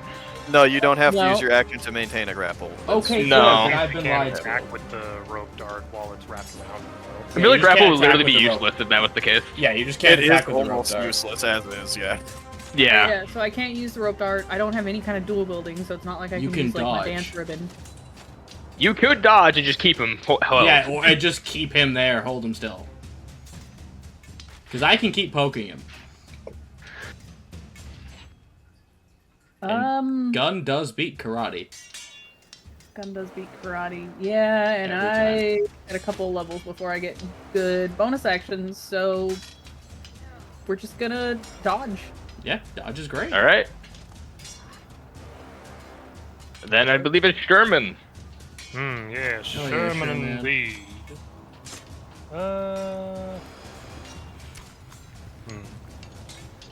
No, you don't have to No. use your action to maintain a grapple. Okay, No. good. Then I've You been can't lied to. attack with the rope dart while it's wrapped around the rope. I feel like you just grapple can't would literally attack be with the rope. useless if that was the case. Yeah, you just can't It is attack with the rope almost dart. useless as is, yeah. Yeah. Yeah, so I can't use the rope dart. I don't have any kind of dual building, so it's not like I You can can use like my dodge. dance ribbon. You could dodge and just keep him held. Yeah, or I just keep him there, hold him still. Because I can keep poking him. Gun does beat karate. Gun does beat karate. Yeah, and Every I at a couple levels before I get good bonus actions, so we're just gonna dodge. Yeah, dodge is great. All right. Then I believe it's Sherman. Yeah, Oh, Sherman Sherman. indeed.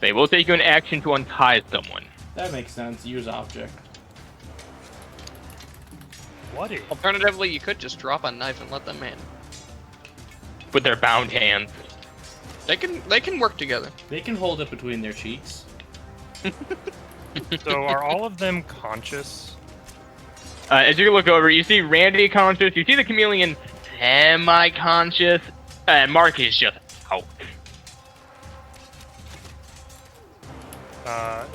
They will take you an action to untie someone. That makes sense. Use object. What is? Alternatively, you could just drop a knife and let them in. With their bound hands. They can work together. They can hold it between their cheeks. So are all of them conscious? As you look over, you see Randy conscious, you see the chameleon semi-conscious, and Mark is just out.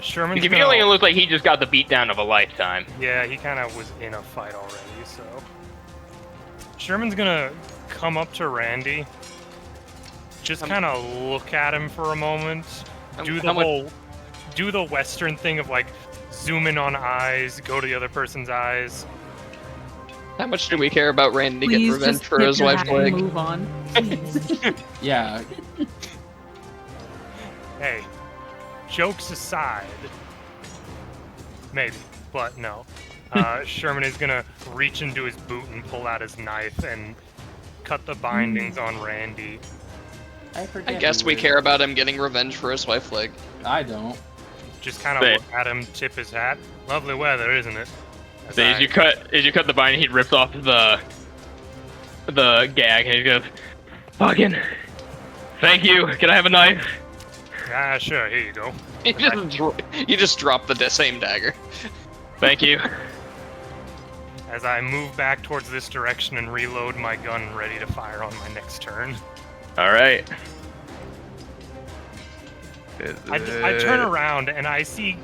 Sherman's The chameleon gonna, looks like he just got the beatdown of a lifetime. yeah, he kind of was in a fight already, so Sherman's gonna come up to Randy, just kind of look at him for a moment, do the Western thing of like zoom in on eyes, go to the other person's eyes. How much do we care about Randy getting Please revenge just for tip his your wife's hat and leg? move on. Please. Yeah, Hey, jokes aside, maybe, but no. Sherman is gonna reach into his boot and pull out his knife and cut the bindings on Randy. I guess we care about him getting revenge for his wife's leg. I don't. Just kind of Say- look at him, tip his hat. Lovely weather, isn't it? So as you cut the binding, he rips off the gag and he goes, "Fucking, thank you. Can I have a knife?" Ah, sure. Here you go. You just drop the same dagger. Thank you. As I move back towards this direction and reload my gun, ready to fire on my next turn. All right. I turn around and I see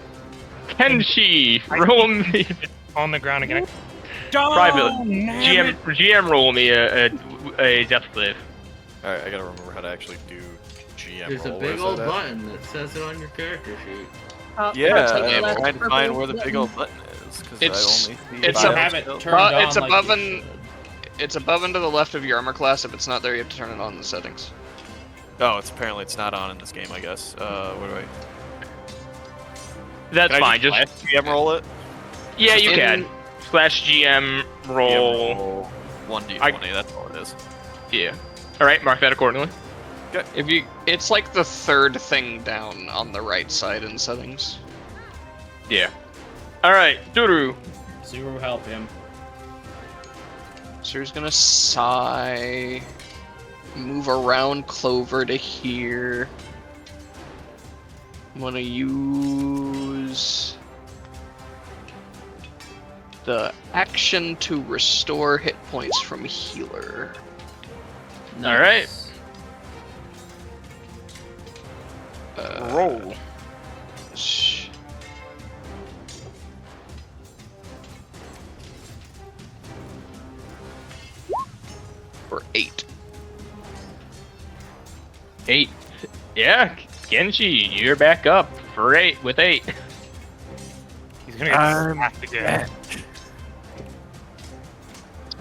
Kenshi, roll me on the ground again. private Damn GM roll me a death save. Alright, I gotta remember how to actually do GM There's a roll. big Where's old that at? button that says it on your character sheet. Yeah, Take I'm left trying to find purple where the big button. old button is. Cause It's- I only see it's If you a- five have it skills. turned on it's like above you and- should. It's above and to the left of your armor class. If it's not there, you have to turn it on in the settings. Oh, it's not on in this game, I guess. What do I? That's Can I fine. Just just GM roll it? yeah, you in- can. /GM roll. 1d20, that's all it is. Yeah. All right, mark that accordingly. It's like the third thing down on the right side in settings. Yeah. All right, Duru. Zero help him. So he's gonna sigh, move around Clover to here. I'm gonna use the action to restore hit points from healer. All right. Roll. sh- For 8. 8. Yeah, Genshi, you're back up for 8 with 8. He's gonna get slapped again.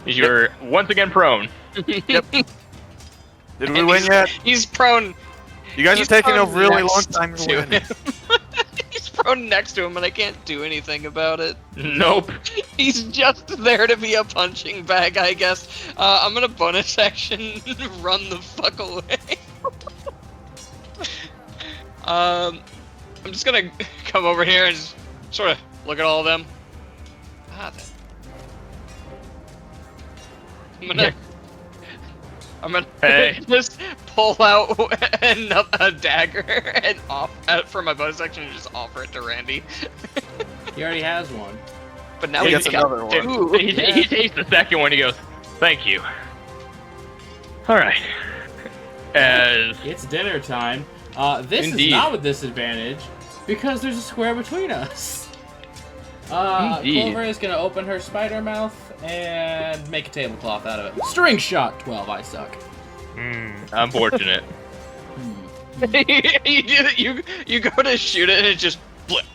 You're once again prone. Did we win yet? He's prone. You guys are he's taking a prone really long next time to to win. him. He's prone next to him, and I can't do anything about it. Nope. He's just there to be a punching bag, I guess. I'm gonna bonus action run the fuck away. I'm just gonna come over here and just sort of look at all of them. I'm gonna Hey. just pull out a dagger and for my bonus action and just offer it to Randy. He already has one. But now He we gets got another one. two. He takes the second one. He goes, "Thank you." All right. As It's dinner time. This Indeed. is not with disadvantage because there's a square between us. Indeed. Clover is gonna open her spider mouth and make a tablecloth out of it. String shot 12. I suck. unfortunate. you go to shoot it and it just blip.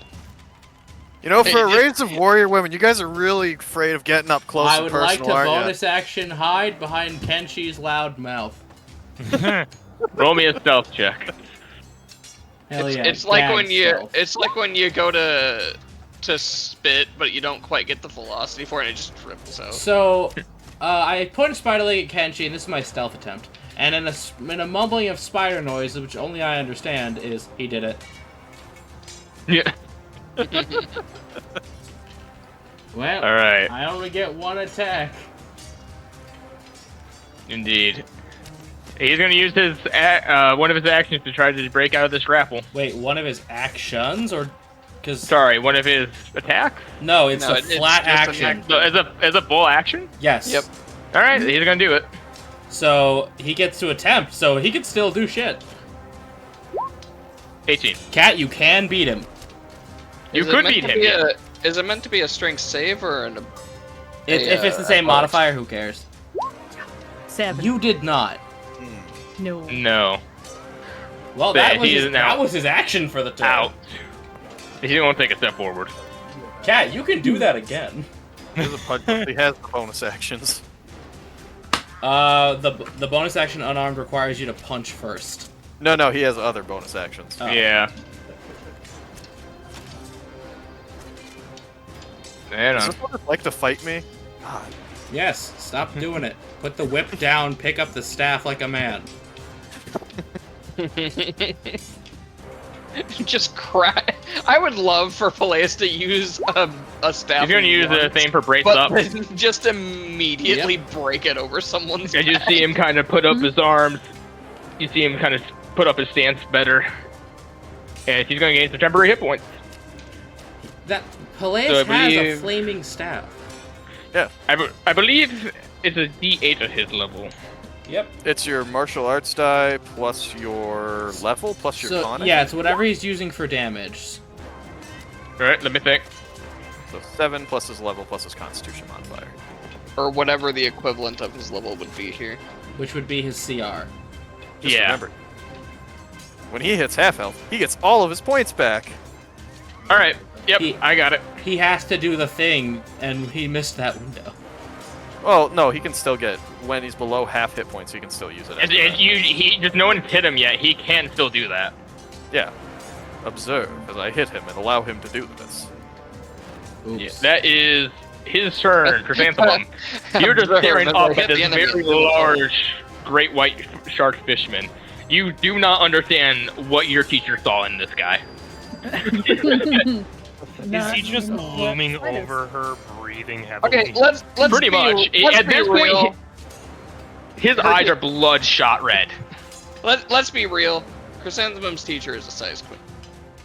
You know, for a Hey, race of warrior women, you guys are really afraid of getting up close I and would personal, like to aren't ya? bonus action hide behind Kenshi's loud mouth. Roll me a stealth check. Hell yeah. It's like gag when you stealth. it's like when you go to spit, but you don't quite get the velocity for it, and it just dribbles out. So, I point a spider leg at Kenshi, and this is my stealth attempt. And in a mumbling of spider noise, which only I understand, is he did it. Yeah. Well, All right. I only get one attack. Indeed. He's gonna use his one of his actions to try to break out of this grapple. Wait, one of his actions, or because Sorry, one of his attacks. no, it's No, a it's flat just an action. So as a full action. Yes. Yep. All right, he's gonna do it. So he gets to attempt, so he can still do shit. 18. Cat, you can beat him. You Is it could meant beat to him. be Yeah. Is it meant to be a strength save or an? If it's the same athletics? modifier, who cares? 7. You did not. No. No. Well, Yeah, that was he his, is now that was his action for the turn. Out. He's gonna take a step forward. Cat, you can do that again. He has a punch, he has the bonus actions. The bonus action unarmed requires you to punch first. No, he has other bonus actions. Oh. Yeah. Man, Does this one like to fight me? God. Yes, stop doing it. Put the whip down, pick up the staff like a man. Just crack. I would love for Peleus to use a staff. he's gonna use the once, same for brace but up. then just immediately break it over someone's And you back. see him kind of put up his arms. You see him kind of put up his stance better. And he's gonna gain some temporary hit points. That Peleus So I has a believe- flaming staff. Yeah, I believe it's a D8 at his level. Yep. it's your martial arts die plus your level plus your So con. yeah, it's whatever he's using for damage. Alright, let me think. So 7 plus his level plus his constitution modifier. or whatever the equivalent of his level would be here. Which would be his CR. Just Yeah. remember, when he hits half health, he gets all of his points back. Alright, yep, He- I got it. He has to do the thing, and he missed that window. Well, no, he can still get, when he's below half hit points, he can still use it. And, after and that. he just no one's hit him yet. He can still do that. Yeah. Observe, as I hit him and allow him to do this. Oops. Yeah, that is his turn, Chrysanthemum. You're just Observe staring as I up hit at this the enemy. very large, great white shark fishman. You do not understand what your teacher saw in this guy. Is he just looming over her, breathing heavily? Okay, let's Pretty be, much. Let's At be this real. point, his eyes are bloodshot red. Let's be real. Chrysanthemum's teacher is a size queen.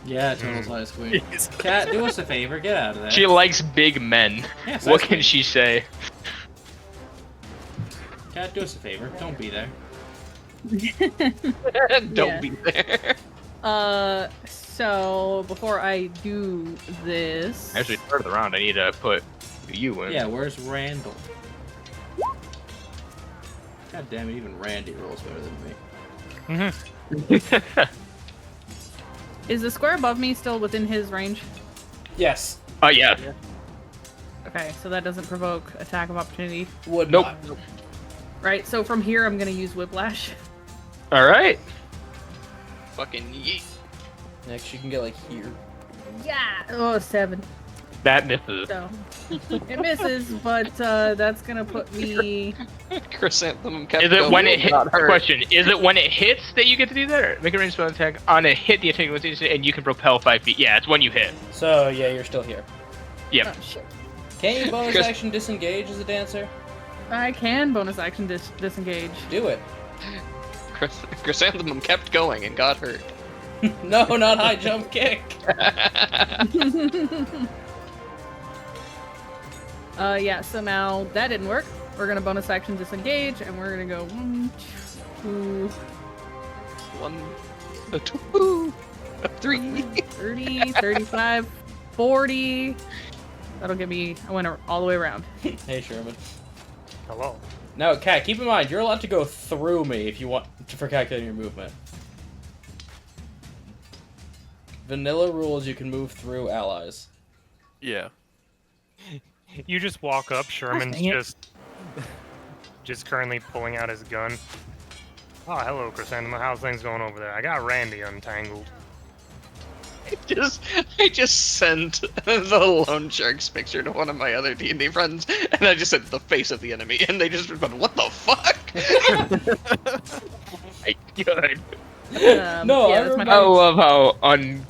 Yeah, total size queen. Cat, do us a favor, get out of there. She likes big men. Yeah, size What can queen. she say? Cat, do us a favor. Don't be there. Don't Yeah. be there. So before I do this, Actually, start of the round, I need to put you in. Yeah, where's Randall? God damn it, even Randy rolls better than me. is the square above me still within his range? Yes. Yes. Okay, so that doesn't provoke attack of opportunity. Would Nope. not. Right, so from here I'm gonna use Whiplash. All right. Fucking yeet. Next, you can get like here. Yeah! Oh, 7. That misses. So it misses, but that's gonna put me. Chrysanthemum kept Is it going, when it hits? not hurt. Question: is it when it hits that you get to do that? Or make a ranged spell attack on a hit. The attack was instant, and you can propel 5 feet. Yeah, it's when you hit. So, yeah, you're still here. Yep. Oh, shit. Can you bonus Chris- action disengage as a dancer? I can bonus action disengage. Do it. Chrysanthemum kept going and got hurt. No, not high jump kick. Yeah, so now that didn't work. We're gonna bonus action disengage, and we're gonna go 1, 2, 1, 2, 3. 30, 35, 40. That'll get me, I went all the way around. Hey, Sherman. Hello. Now, Kat, keep in mind, you're allowed to go through me if you want for calculating your movement. Vanilla rules, you can move through allies. Yeah. You just walk up. Sherman's dang it. just currently pulling out his gun. Oh, hello, Chrysanthemum. How's things going over there? I got Randy untangled. I just sent the Lone Sharks picture to one of my other D&D friends, and I just sent the face of the enemy, and they just responded, "What the fuck?" My God. No, yeah, I that's my I love how un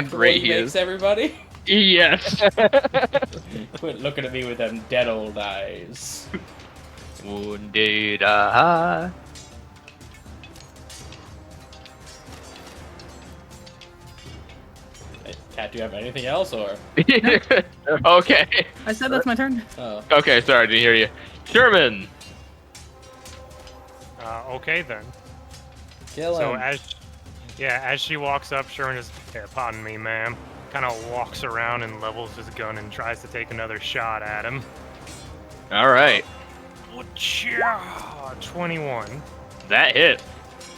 great he makes is. everybody. Yes. Quit looking at me with them dead old eyes. Wounded eye. Hey, Kat, do you have anything else, or? Okay. I said that's my turn. Oh. Okay, sorry, I didn't hear you. Sherman. Okay then. Kill So him. as she walks up, Sherman just, pardon me, ma'am, kind of walks around and levels his gun and tries to take another shot at him. All right. 21. That hit.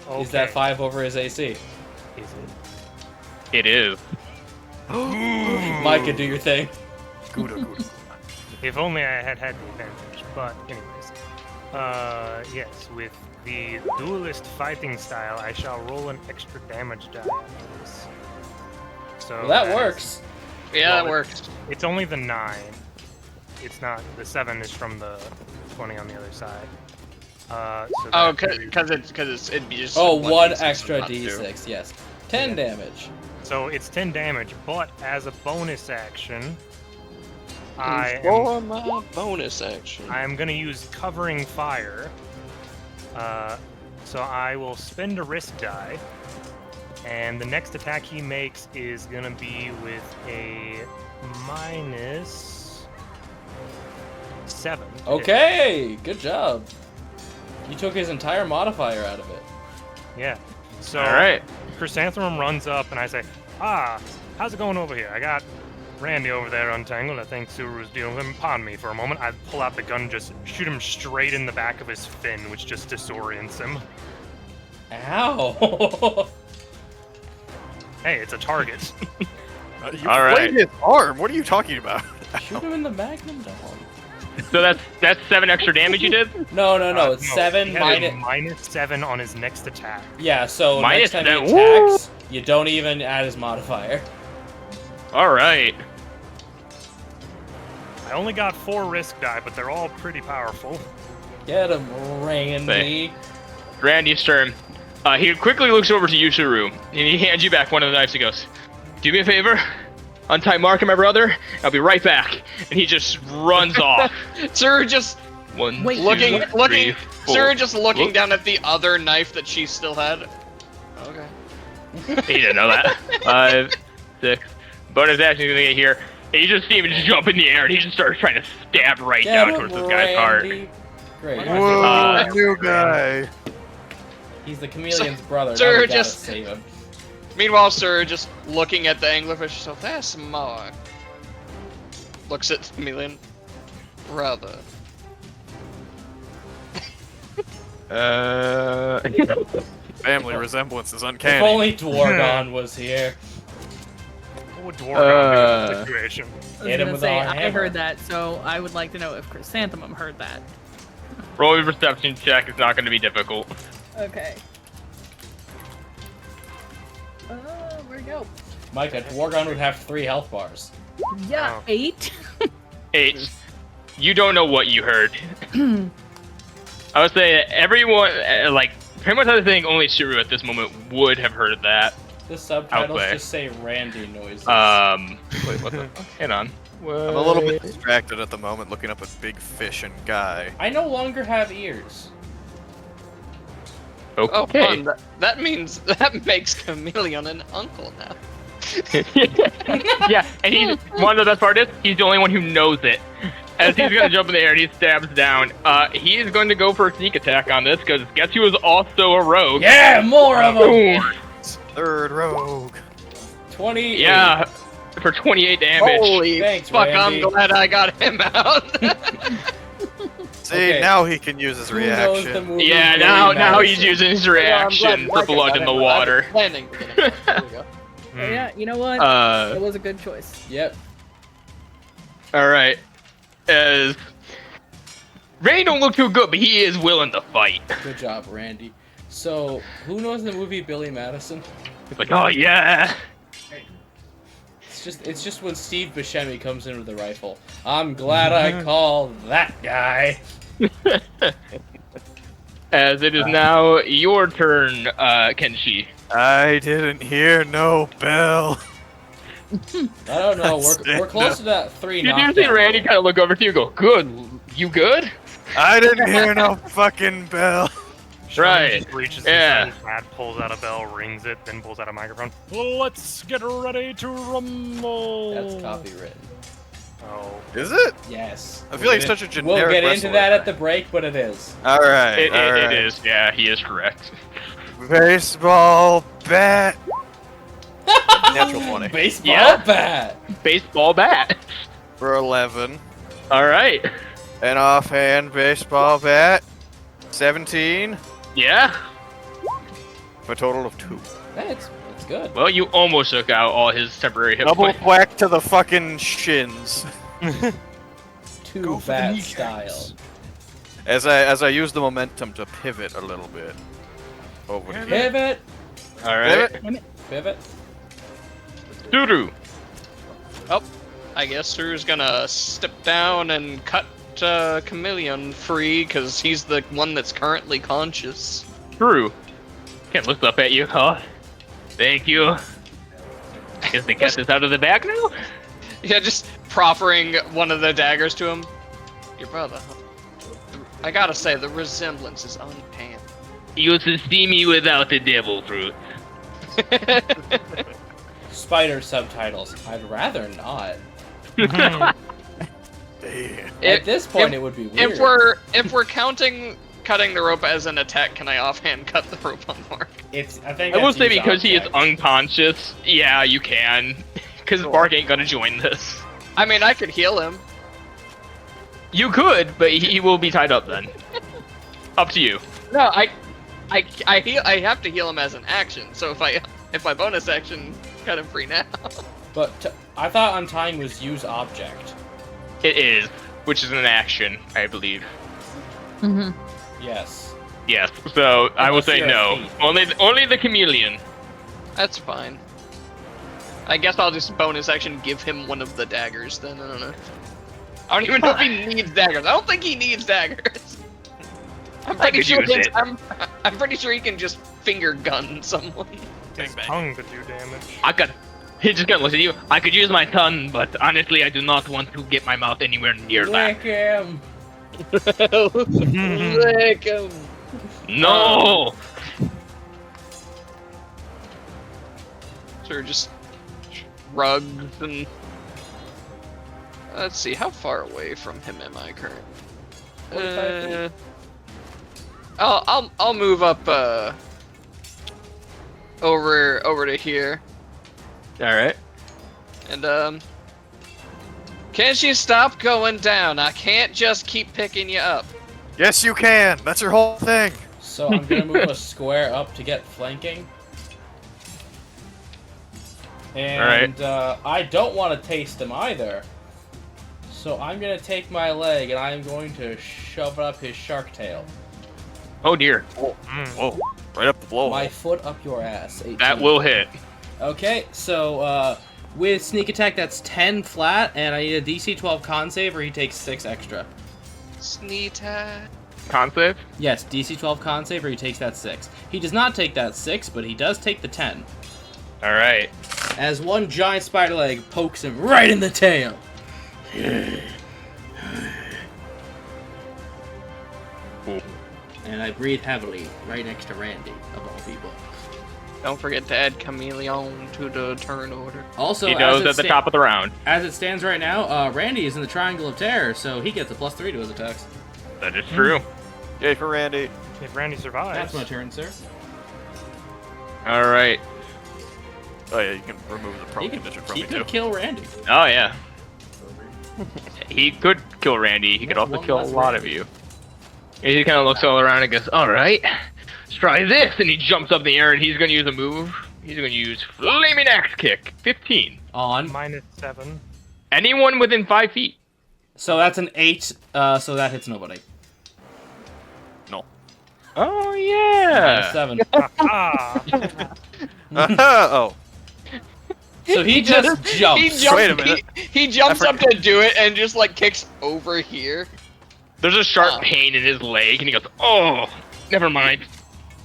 Okay. Is that 5 over his AC? Is it? It is. Micah, do your thing. Good. If only I had the advantage. But anyways, yes, with the duelist fighting style, I shall roll an extra damage die on this. So Well, that is- works. Yeah, Well, that works. It's only the 9. It's not the 7 is from the 20 on the other side. So Oh, that- because it'd be just. Oh, 1 D6 extra not 2. D6, yes. 10 damage. So it's 10 damage, but as a bonus action, I For my bonus action. am gonna use covering fire. So I will spend a risk die, and the next attack he makes is gonna be with a -7. Okay, good job. You took his entire modifier out of it. Yeah. So All right. Chrysanthemum runs up, and I say, how's it going over here? I got Randy over there untangled. I think Suru's dealing with him. Pardon me for a moment. I pull out the gun and just shoot him straight in the back of his fin, which just disorients him. Ow. Hey, it's a target. You All right. played his arm. What are you talking about? Shoot him in the magnum dog. So that's 7 extra damage you did. No, it's No, 7 he had a minus. -7 on his next attack. Yeah, so Minus next time he that- attacks, you don't even add his modifier. All right. I only got 4 risk die, but they're all pretty powerful. Get him, Randy. Randy's turn. He quickly looks over to you, Suru, and he hands you back one of the knives. He goes, "Do me a favor, untie Mark and my brother. I'll be right back." And he just runs off. Sir, just 1, Wait. 2, looking, 3, 4. Sir, just looking Look. down at the other knife that she still had. Okay. He didn't know that. 5, 6. Bonus action gonna get here. And you just see him just jump in the air, and he just starts trying to stab right Get down him, towards this guy's heart. Randy. Great. Whoa, new guy. He's the chameleon's brother. Sir, Now we gotta just- save him. Meanwhile, Sir, just looking at the anglerfish, so that's Mark. Looks at the chameleon. Rather. Family resemblance is If uncanny. only Dwargon was here. What would Dwargon do in this situation? I was Hit him gonna with say, our I hammer. heard that, so I would like to know if Chrysanthemum heard that. Roll a perception check. It's not going to be difficult. Okay. Where'd it go? Micah, Dwargon would have 3 health bars. Yeah, Oh. 8. 8. You don't know what you heard. I would say everyone, pretty much everything, only Suru at this moment would have heard that. The subtitles Outplay. just say Randy noises. Wait, what the fuck? Hang on. I'm a little bit distracted at the moment looking up at Big Fish and Guy. I no longer have ears. Oh, Okay. fun. That means that makes Chameleon an uncle now. Yeah, and he's one of the best part is he's the only one who knows it. As he's gonna jump in the air and he stabs down, he is going to go for a sneak attack on this because guess who is also a rogue? Yeah, more of them. Boom. Third rogue. 20. Yeah, for 28 damage. Holy Thanks, fuck! Randy. I'm glad I got him out. See, Okay. now he can use his Who knows the reaction. movie Yeah, Billy now he's Madison? using his Yeah, I'm reaction glad for Micah blood got in the him. water. I've been planning to get him out. There we go. But yeah, you know what? It was a good choice. Yep. All right. As Ray don't look too good, but he is willing to fight. Good job, Randy. So, who knows the movie Billy Madison? He's like, oh yeah. It's just when Steve Buscemi comes in with the rifle. I'm glad I called that guy. As it is now your turn, Kenshi. I didn't hear no bell. I don't know. We're close to that 3 You do knockdown. see Randy kind of look over to you and go, good, you good? I didn't hear no fucking bell. Sean Right. just reaches Yeah. inside his hat, pulls out a bell, rings it, then pulls out a microphone. Let's get ready to rumble. That's copywritten. Oh. Is it? Yes. I feel like such a generic We'll get into wrestler. that at the break, but it is. All right. It is, yeah, he is correct. Baseball bat. Natural 20 Baseball Yeah. bat. Baseball bat. for 11. All right. An offhand baseball bat. 17. Yeah. For a total of 2. It's good. Well, you almost took out all his temporary hit Double points. whack to the fucking shins. Two bat style. As I use the momentum to pivot a little bit. Over to here. Pivot. All right. Pivot. Doo-doo. I guess Suru's gonna step down and cut Chameleon free because he's the one that's currently conscious. True. Can't look up at you, huh? Thank you. I guess they got this out of the bag now? Yeah, just proffering one of the daggers to him. Your brother. I gotta say, the resemblance is uncanny. You should see me without the devil fruit. Spider subtitles. I'd rather not. Damn. At this point, it would be weird. If we're counting cutting the rope as an attack, can I offhand cut the rope on Mark? I think I will that's say used because he is object. unconscious, yeah, you can. Because Bark ain't gonna join this. I mean, I could heal him. You could, but he will be tied up then. Up to you. No, I have to heal him as an action. So if my bonus action cut him free now. But I thought untying was use object. It is, which is an action, I believe. Mm-hmm. Yes. Yes, so I will Unless say you're a no. thief. Only the chameleon. That's fine. I guess I'll just bonus action give him one of the daggers then. I don't know. I don't even know if he needs daggers. I don't think he needs daggers. I'm pretty could sure use it. I'm pretty sure he can just finger gun someone. His tongue could do damage. He's just gonna listen to you. I could use my tongue, but honestly, I do not want to get my mouth anywhere near that. Lick him. Lick him. No! Sure, just shrugs and. Let's see, how far away from him am I currently? 45 feet. I'll move up over to here, Alright. and can't you stop going down? I can't just keep picking you up. Yes, you can. That's your whole thing. So I'm gonna move a square up to get flanking. And I don't want to taste him either. So I'm gonna take my leg and I'm going to shove it up his shark tail. Oh dear. Whoa. Right up the blow. My foot up your ass. 18. That will hit. Okay, so with sneak attack that's 10 flat, and I need a DC 12 con save or he takes 6 extra. Sneeta. Con save? Yes, DC 12 con save or he takes that 6. He does not take that 6, but he does take the 10. Alright. As one giant spider leg pokes him right in the tail. Cool. And I breathe heavily right next to Randy, of all people. Don't forget to add Chameleon to the turn order. Also, He knows at the top of the round. As it stands right now, Randy is in the Triangle of Terror, so he gets a +3 to his attacks. That is true. Yay for Randy. If Randy survives. That's my turn, sir. All right. Oh yeah, you can remove the pro He condition could, from he me could too. kill Randy. Oh yeah. He could kill Randy. He could Yeah, also one kill a less lot Randy. of you. And he kind of looks all around and goes, "All right, let's try this." And he jumps up in the air and he's going to use a move. He's going to use Flaming Axe Kick. 15. On. -7. Anyone within 5 feet. So that's an 8, so that hits nobody. No. Oh yeah. -7. Ah, Oh. So he just jumps. He jumps, Wait a minute. He jumps up to do it and just like kicks over here. There's a sharp Oh. pain in his leg, and he goes, "Oh, never mind.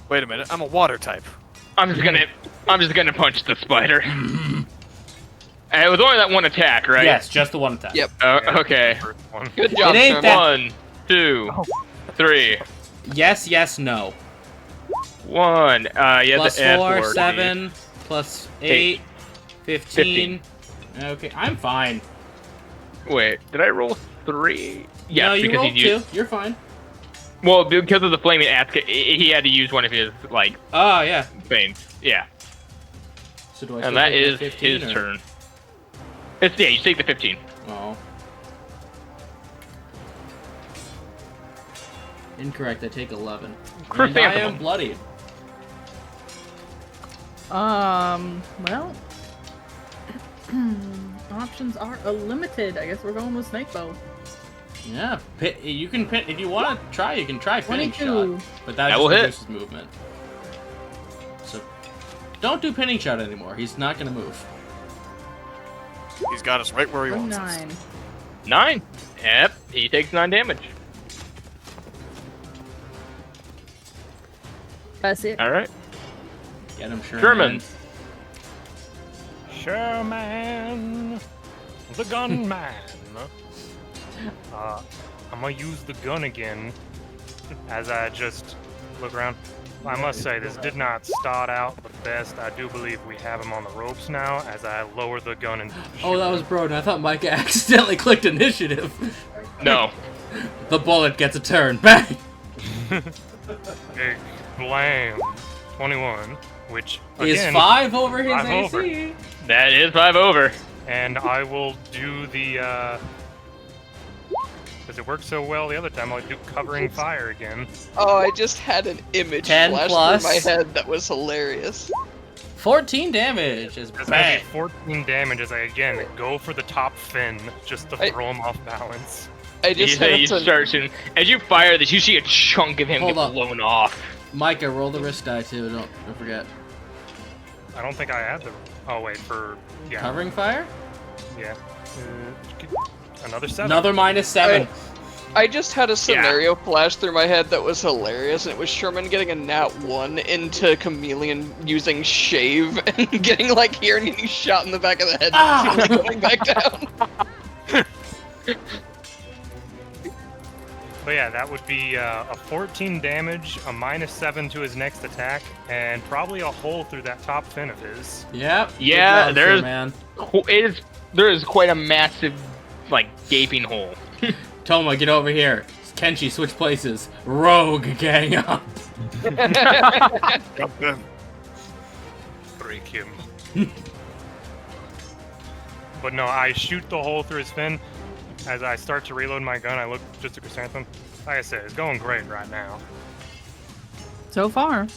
Wait a minute. I'm a water type. I'm just gonna punch the spider." And it was only that one attack, right? Yes, just the one attack. Yep. Okay. first one. Good job, It ain't Sherman. that- 1, 2, 3. Yes, yes, no. 1. Yeah. Plus the 4, F 7, plus 8, 15. Okay, I'm fine. Wait, did I roll 3? Yes, no, you because rolled he used. 2. You're fine. Well, because of the flaming axe, he had to use one of his like Oh, yeah. things. Yeah, So do I and still that take the is 15, his or- turn. It's yeah. You take the 15. Oh. Incorrect, I take 11. And I Chrysanthemum. am bloodied. Well, options are limited. I guess we're going with snake bow. Yeah, you can pin if you want to try. You can try pinning 22. shot, but that That will just hit. reduces movement. So don't do pinning shot anymore. He's not gonna move. He's got us right where he wants us. 9. 9. Yep. He takes 9 damage. That's it. All right. Get him, Sherman. Sherman, the gunman. I'm gonna use the gun again as I just look around. I must say, this did not start out the best. I do believe we have him on the ropes now as I lower the gun and Oh, that was Broden. I thought Micah accidentally clicked initiative. No. The bullet gets a turn. Bang! big blam. 21, which Is again, 5 over his 5 AC. over. That is 5 over. and I will do the because it worked so well the other time. I'll do covering fire again. Oh, I just had an image 10 flash plus. through my head that was hilarious. 14 damage is That's gonna bang. be 14 damage as I again go for the top fin just to throw him off balance. I just You had to... start shooting. As you fire this, you see a chunk of him Hold get up. blown off. Micah, roll the risk die too. Don't forget. I don't think I had the. Oh wait, for yeah, Covering fire? yeah. Another 7. Another -7. I just had a scenario flash through my head that was hilarious, and it was Sherman getting a nat 1 into Chameleon using shave and getting like here and getting shot in the back of the head and going back down. But yeah, that would be a 14 damage, a -7 to his next attack, and probably a hole through that top fin of his. Yep. good Yeah, job, there's- sir, man. There is quite a massive, like, gaping hole. Toma, get over here. Kenshi, switch places. Rogue, gang up. Jump in. Break him. But no, I shoot the hole through his fin. As I start to reload my gun, I look just at Chrysanthemum. Like I said, it's going great right now. So far.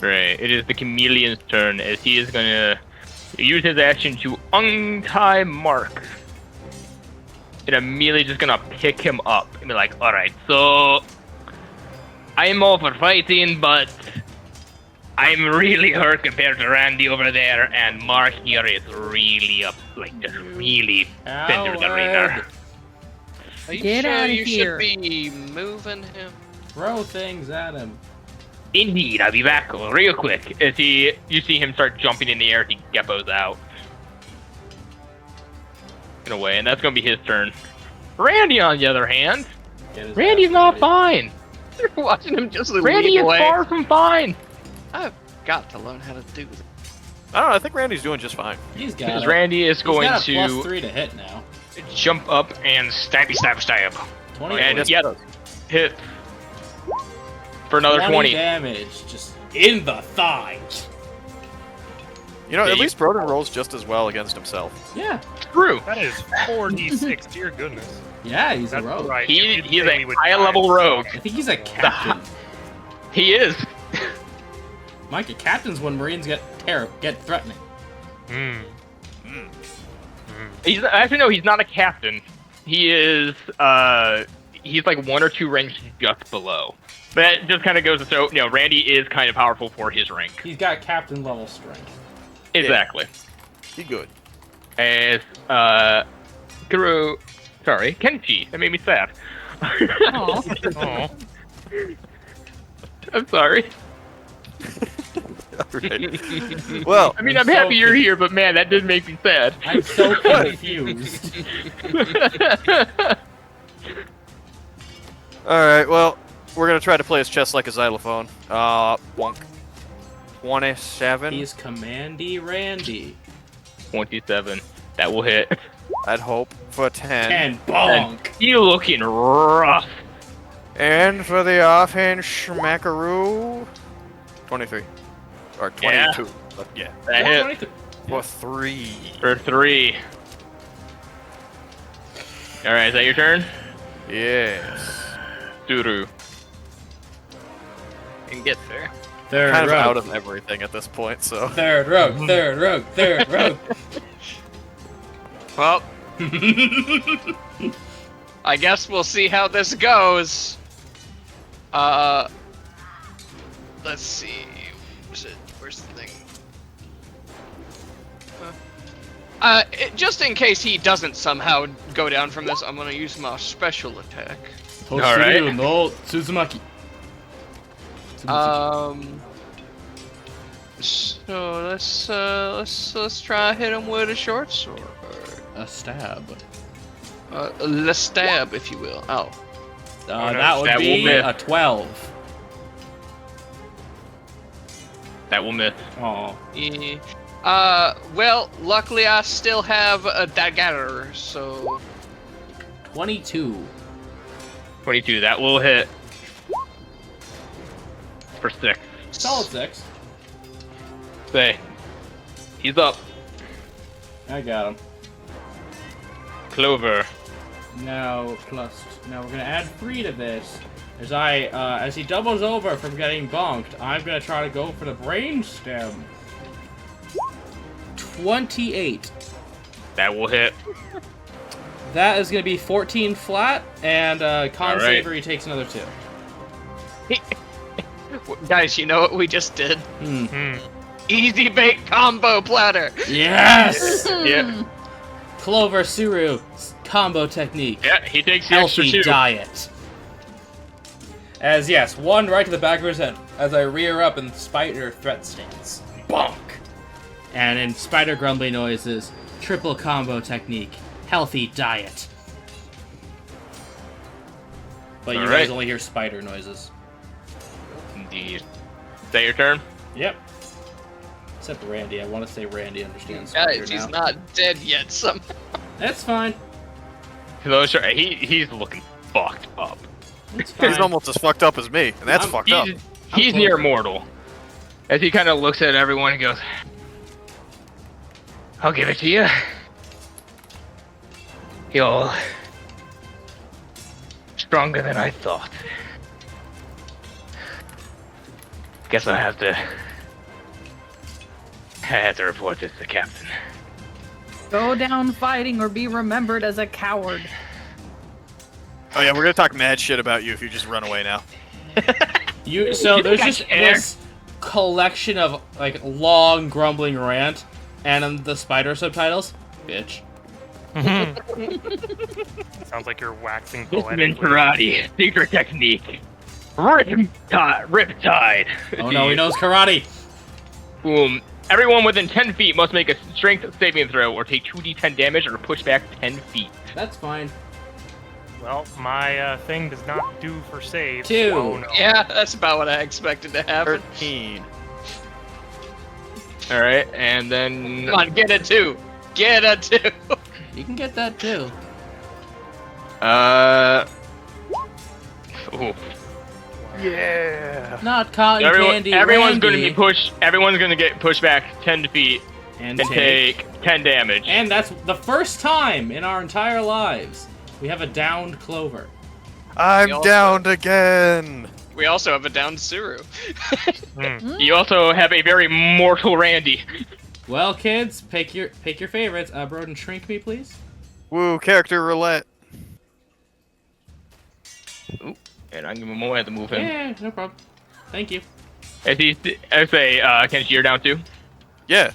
Right. It is the Chameleon's turn, as he is gonna use his action to untie Mark. And immediately just gonna pick him up and be like, alright, so I'm all for fighting, but I'm really hurt compared to Randy over there, and Mark here is really up, like, just really center the ringer. Are you Get sure outta you here. should be moving him? Throw things at him. Indeed, I'll be back real quick. As you see him start jumping in the air, he geppos out. In a way, and that's gonna be his turn. Randy, on the other hand, Get his Randy's ass not ready. fine. Watching him just Randy lead is away. far from fine. I've got to learn how to do this. I don't know. I think Randy's doing just fine. He's got Because it. Randy is He's going got a to +3 to hit now. jump up and stab. 20 And yet, hit for another 20. damage, just in the thigh. You know, Yeah, at you- least Broden rolls just as well against himself. Yeah, True. That is 4d6. Dear goodness. yeah, he's a That's rogue. right. He- you did he's say a we would high-level die. rogue. I think he's a captain. He is. Mike, a captain's when Marines get threatening. Hmm. He's actually no. He's not a captain. He is. He's like 1 or 2 ranks just below. That just kind of goes to show. You know, Randy is kind of powerful for his rank. He's got captain level strength. Exactly. He good. As Guru. Sorry, Kenchi. That made me sad. Aw. I'm sorry. Alright. Well, I mean, I'm I'm so happy you're here, but man, that did make me sad. I'm so confused. alright, well, we're gonna try to play his chess like a xylophone. Wonk. 27. He's Commandy Randy. 27. That will hit. I'd hope for 10. And bonk. You looking rough. And for the offhand schmackaroo, 23. Or 22. Yeah. But yeah. That hit 23. For 3. for 3. Alright, is that your turn? Yes. Duru. And get there. Third Kind of rogue. out of everything at this point, so. Third rogue. Third rogue. Third rogue. Well, I guess we'll see how this goes. Let's see. Where's the thing? Just in case he doesn't somehow go down from this, I'm gonna use my special attack. Alright. Toshiro no Tsuzumaki. So let's try hit him with a short sword. A stab. A stab, if you will. Oh. no, That would that will be miss. a 12. That will miss. Oh. Well, luckily I still have a dagger, so 22. 22. That will hit. For 6. Solid 6. Say. He's up. I got him. Clover. Now we're gonna add 3 to this. As he doubles over from getting bonked, I'm gonna try to go for the brain stem. 28. That will hit. That is gonna be 14 flat, and con All right. saver he takes another 2. guys, you know what we just did? Hmm. Easy bake combo platter. Yes! Yeah. Clover Suru combo technique. Yeah, he takes the extra Healthy 2. diet. As yes, 1 right to the back of his head as I rear up in spider threat stance. Bonk! And in spider grumbly noises, triple combo technique. Healthy diet. But you All guys right. only hear spider noises. Indeed. Is that your turn? Yep. Except Randy. I want to say Randy understands spider Guys, now. he's not dead yet. That's fine. He's looking fucked up. It's fine. He's almost as fucked up as me, and that's I'm- fucked up. He's I'm near closer. mortal. As he kind of looks at everyone and goes, I'll give it to you. You're stronger than I thought. Guess I have to report this to the captain. Go down fighting or be remembered as a coward. Oh yeah, we're gonna talk mad shit about you if you just run away now. So there's guys just care? this collection of like long grumbling rant, and in the spider subtitles, bitch. Sounds like you're waxing This is in poetic. karate, secret technique. Riptide. Oh no, he knows karate. Boom. Everyone within 10 feet must make a strength saving throw or take 2d10 damage or push back 10 feet. That's fine. Well, my thing does not do for saves. 2. Oh, no. Yeah, that's about what I expected to happen. 13. All right, and then Come on, get a 2. Get a 2. You can get that too. Ooh. Yeah. Not cotton candy. Everyone's going to Randy. be pushed. Everyone's going to get pushed back 10 feet and and take 10 damage. And that's the first time in our entire lives we have a downed Clover. I'm We also- downed again. We also have a downed Suru. You also have a very mortal Randy. Well, kids, pick your favorites. Broden, shrink me, please. Woo, character roulette. And I'm going to have to move him. Yeah, no problem. Thank you. I say, Kenshi, you're down too? Yeah.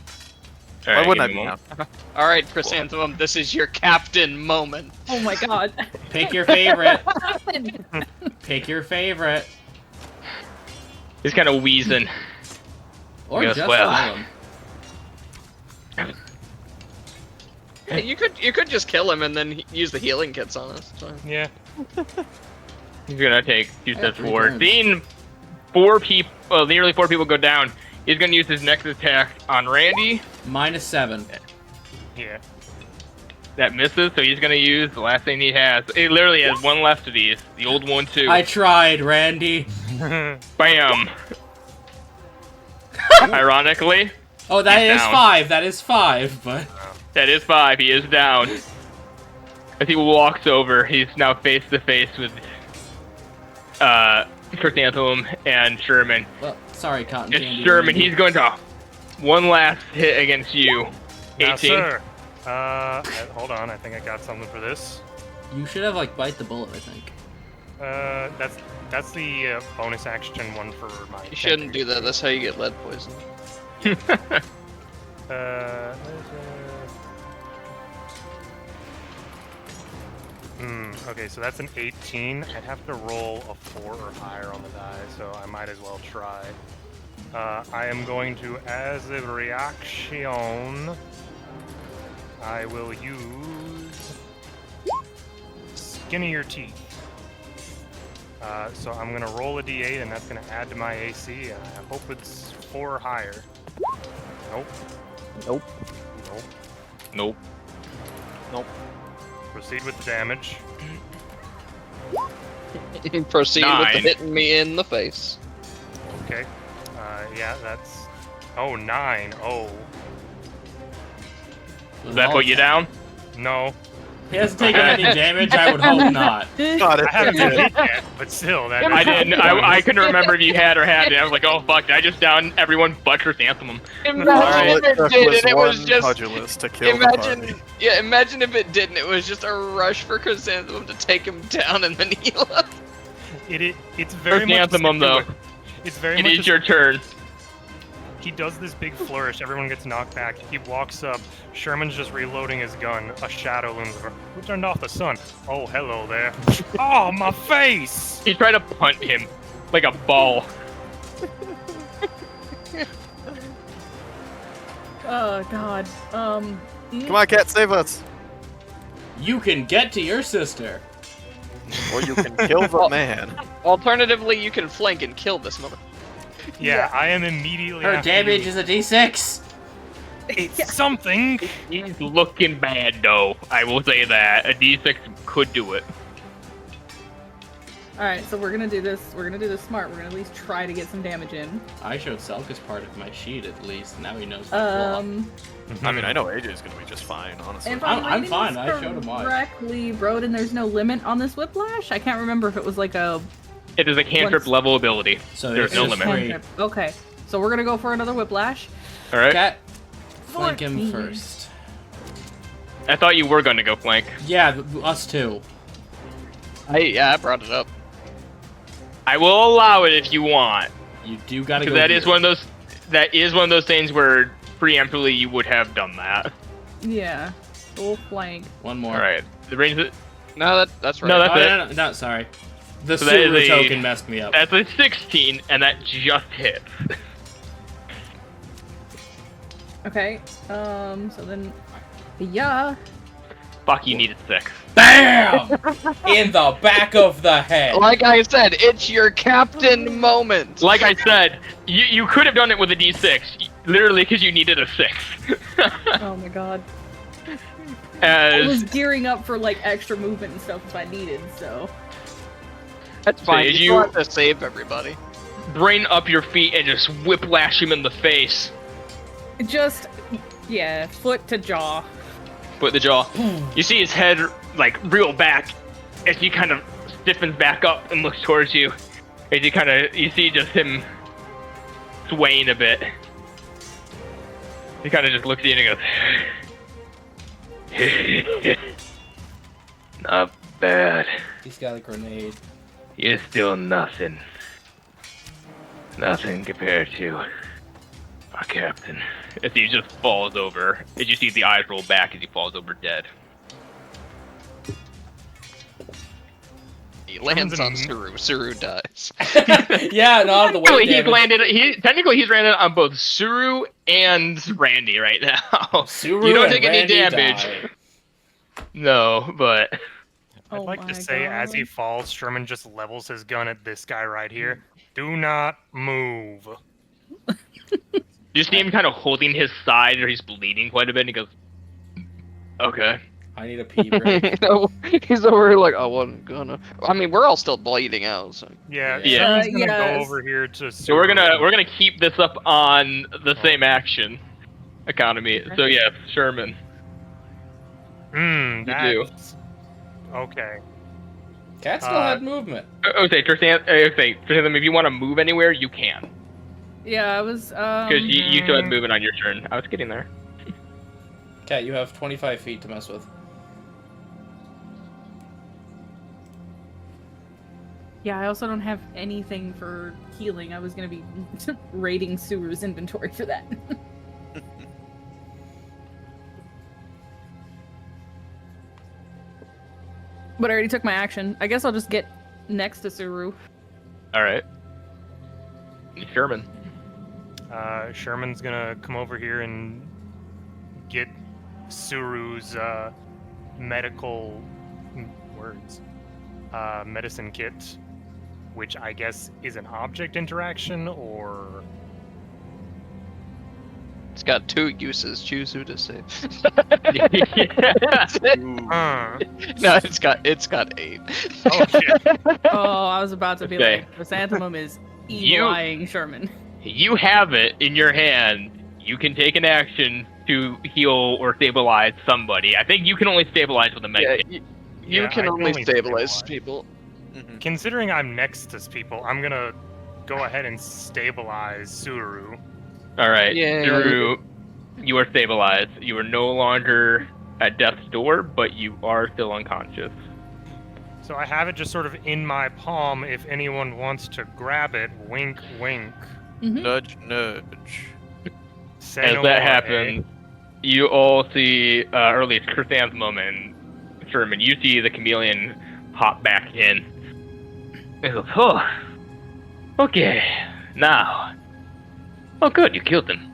All Why right, wouldn't I give be me a down? moment. Alright, Chrysanthemum, this is your captain moment. Oh my god. Pick your favorite. Pick your favorite. He's kind of wheezing. Or Yes, just well. kill him. Hey, you could just kill him and then use the healing kits on us. It's fine. Yeah. He's gonna take 2 I have steps 3 forward. turns. Seeing nearly 4 people go down, he's gonna use his next attack on Randy. -7. Yeah. That misses, so he's gonna use the last thing he has. He literally has one left of these. The old one too. I tried, Randy. Bam. Ironically, Oh, that He's is down. 5. That is 5, but that is 5. He is down. As he walks over, he's now face to face with Chrysanthemum and Sherman. well, sorry, cotton It's candy. Sherman. Randy. He's going to one last hit against you. 18. Now, sir. Hold on. I think I got something for this. You should have like bite the bullet, I think. That's the bonus action one for my. You shouldn't do that, that's how you get lead poison. Okay, so that's an 18. I'd have to roll a 4 or higher on the die, so I might as well try. I am going to, as a reaction, I will use Skin of Your Teeth. So I'm gonna roll a d8, and that's gonna add to my AC, and I hope it's 4 or higher. Nope. Nope. Nope. Nope. Nope. Proceed with the damage. Proceed with the 9. hitting me in the face. Okay. Yeah, that's. Oh, 9. Oh. Does that put you down? No. He hasn't taken any damage. I would hope not. Got it. I haven't been hit yet, but still, that. I didn't. I couldn't remember if you had or hadn't. I was like, oh fuck, did I just down everyone but Chrysanthemum? Imagine All if it took did was and it was one just. pugilist to kill Imagine, the party. yeah, imagine if it didn't. It was just a rush for Chrysanthemum to take him down and then heal up. It's very much. Chrysanthemum though. It's very It much. is your turn. He does this big flourish. Everyone gets knocked back. He walks up. Sherman's just reloading his gun. A shadow looms over. Who turned off the sun? Oh, hello there. Oh, my face! He tried to punt him like a ball. Oh god. Come on, cat, save us. You can get to your sister. Or you can kill the man. Alternatively, you can flank and kill this mother. Yeah, I am immediately. Her after damage you. is a d6. It's something. He's looking bad though. I will say that a D6 could do it. Alright, so we're gonna do this. We're gonna do this smart. We're gonna at least try to get some damage in. I showed Selk as part of my sheet at least. Now he knows. my flaw. I mean, I know AJ's gonna be just fine, honestly. If I'm reading fine, this I showed him why. correctly, Broden, there's no limit on this whiplash. I can't remember if it was like a It is a cantrip Once- level ability. So There's it's no just limit. free. cantrip. Okay, so we're gonna go for another whiplash. All right. Cat, flank him 14. first. I thought you were going to go flank. Yeah, us too. I brought it up. I will allow it if you want, You do gotta go. because that is here. one of those. That is one of those things where preemptively you would have done that. Yeah, full flank. One more. All right. The range. No, that's right. No, that's Oh, it. no, sorry. The So that is Suru a- token messed me up. That's a 16, and that just hits. Okay, so then, yeah. fuck, you needed 6. BAM! In the back of the head. Like I said, it's your captain moment. Like I said, you could have done it with a D6, literally because you needed a 6. Oh my god. I was As gearing up for like extra movement and stuff if I needed, so. That's fine. Did You you- have to save everybody. brain up your feet and just whiplash him in the face. Just, yeah, foot to jaw. Put the jaw. You see his head like reel back as he kind of stiffens back up and looks towards you. As you see just him swaying a bit. He kind of just looks at you and goes, "Not bad. He's got a grenade. You're still nothing. Nothing compared to our captain." As he just falls over, as you see the eyes roll back as he falls over dead. He lands on Suru. Suru dies. Yeah, not on the way. Technically he's landed on both Suru and Randy right now. Suru You don't and take any Randy damage. die. No, but I'd Oh like my to say, as he God. falls, Sherman just levels his gun at this guy right here. Do not move. you see him kind of holding his side, or he's bleeding quite a bit, and he goes, "Okay." I need a pee break. He's over here like, I wasn't gonna. I mean, we're all still bleeding out. So. Yeah, Yeah. Sherman's gonna go Yes. over here to. So we're gonna keep this up on the same action economy. So yeah, Sherman. You do. That's... Okay. Cat still had movement. Okay, Tristan, if you want to move anywhere, you can. Yeah, I was, Because you still had movement on your turn. I was getting there. Cat, you have 25 feet to mess with. Yeah, I also don't have anything for healing. I was gonna be raiding Suru's inventory for that. But I already took my action. I guess I'll just get next to Suru. All right. Sherman. Sherman's gonna come over here and get Suru's medical medicine kit, which I guess is an object interaction, or It's got 2 uses. Choose who to save. No, it's got 8. oh shit. Oh, I was about to be Okay. like, Chrysanthemum is You- eyeing Sherman. You have it in your hand. You can take an action to heal or stabilize somebody. I think you can only stabilize with a med Yeah, kit. you Yeah, can I can only only stabilize stabilize. people. Considering I'm next to people, I'm gonna go ahead and stabilize Suru. All right, Yeah. Suru, you are stabilized. You are no longer at death's door, but you are still unconscious. So I have it just sort of in my palm. If anyone wants to grab it, wink, wink. Mm-hmm. Nudge, nudge. Say As no that more, eh? happens, you all see early it's Chrysanthemum and Sherman. You see the chameleon hop back in. He goes, "Oh, okay, now. Oh, good, you killed him.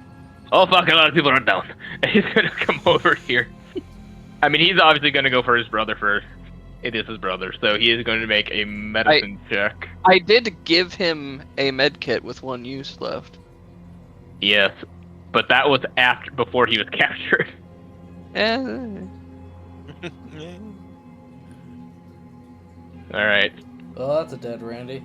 Oh, fuck, a lot of people are down." And he's gonna come over here. I mean, he's obviously gonna go for his brother first. It is his brother, so he is going to make a medicine check. I did give him a med kit with 1 use left. Yes, but that was before he was captured. Eh, All right, Oh, that's a dead Randy.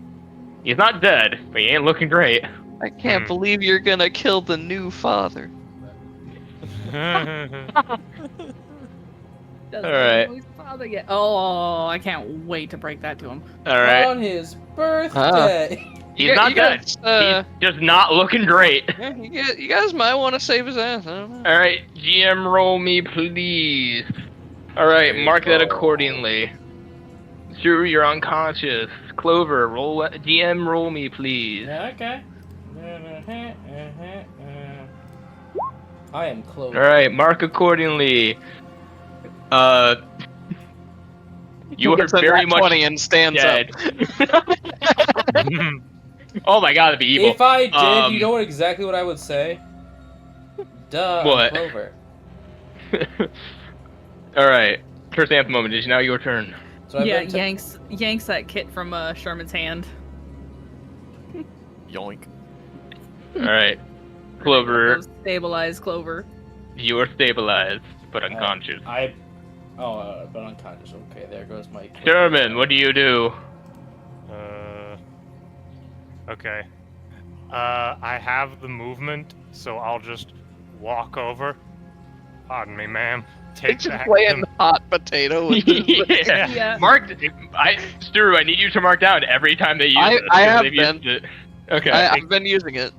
he's not dead, but he ain't looking great. I can't believe you're gonna kill the new father. Doesn't Alright. know his father yet. Oh, I can't wait to break that to him. All right, On his birthday. he's not dead. Guys, He's just not looking great. yeah, you guys might want to save his ass. I don't know. All right, GM, roll me, please. All right, mark that go. accordingly. Sure, you're unconscious. Clover, GM, roll me, please. Yeah, okay. I am close. All right, mark accordingly. You are Gets a very nat much 20 and stands dead. up. Oh my god, that'd be evil. If I did, you Um, know exactly what I would say? Duh, What? Clover. All right. Chrysanthemum, it is now your turn. So I've Yeah, been yanks that kit from Sherman's hand. Yoink. Alright. Clover, Stabilize Clover. you are stabilized, but unconscious. but unconscious. Okay, there goes my. Sherman, what do you do? Okay. I have the movement, so I'll just walk over. Pardon me, ma'am. Take It's just back playing the... hot potato. With his- Yeah. Mark, Stu, I need you to mark down every time they use it. I 'cause have they've used been. it. Okay. I've been using it.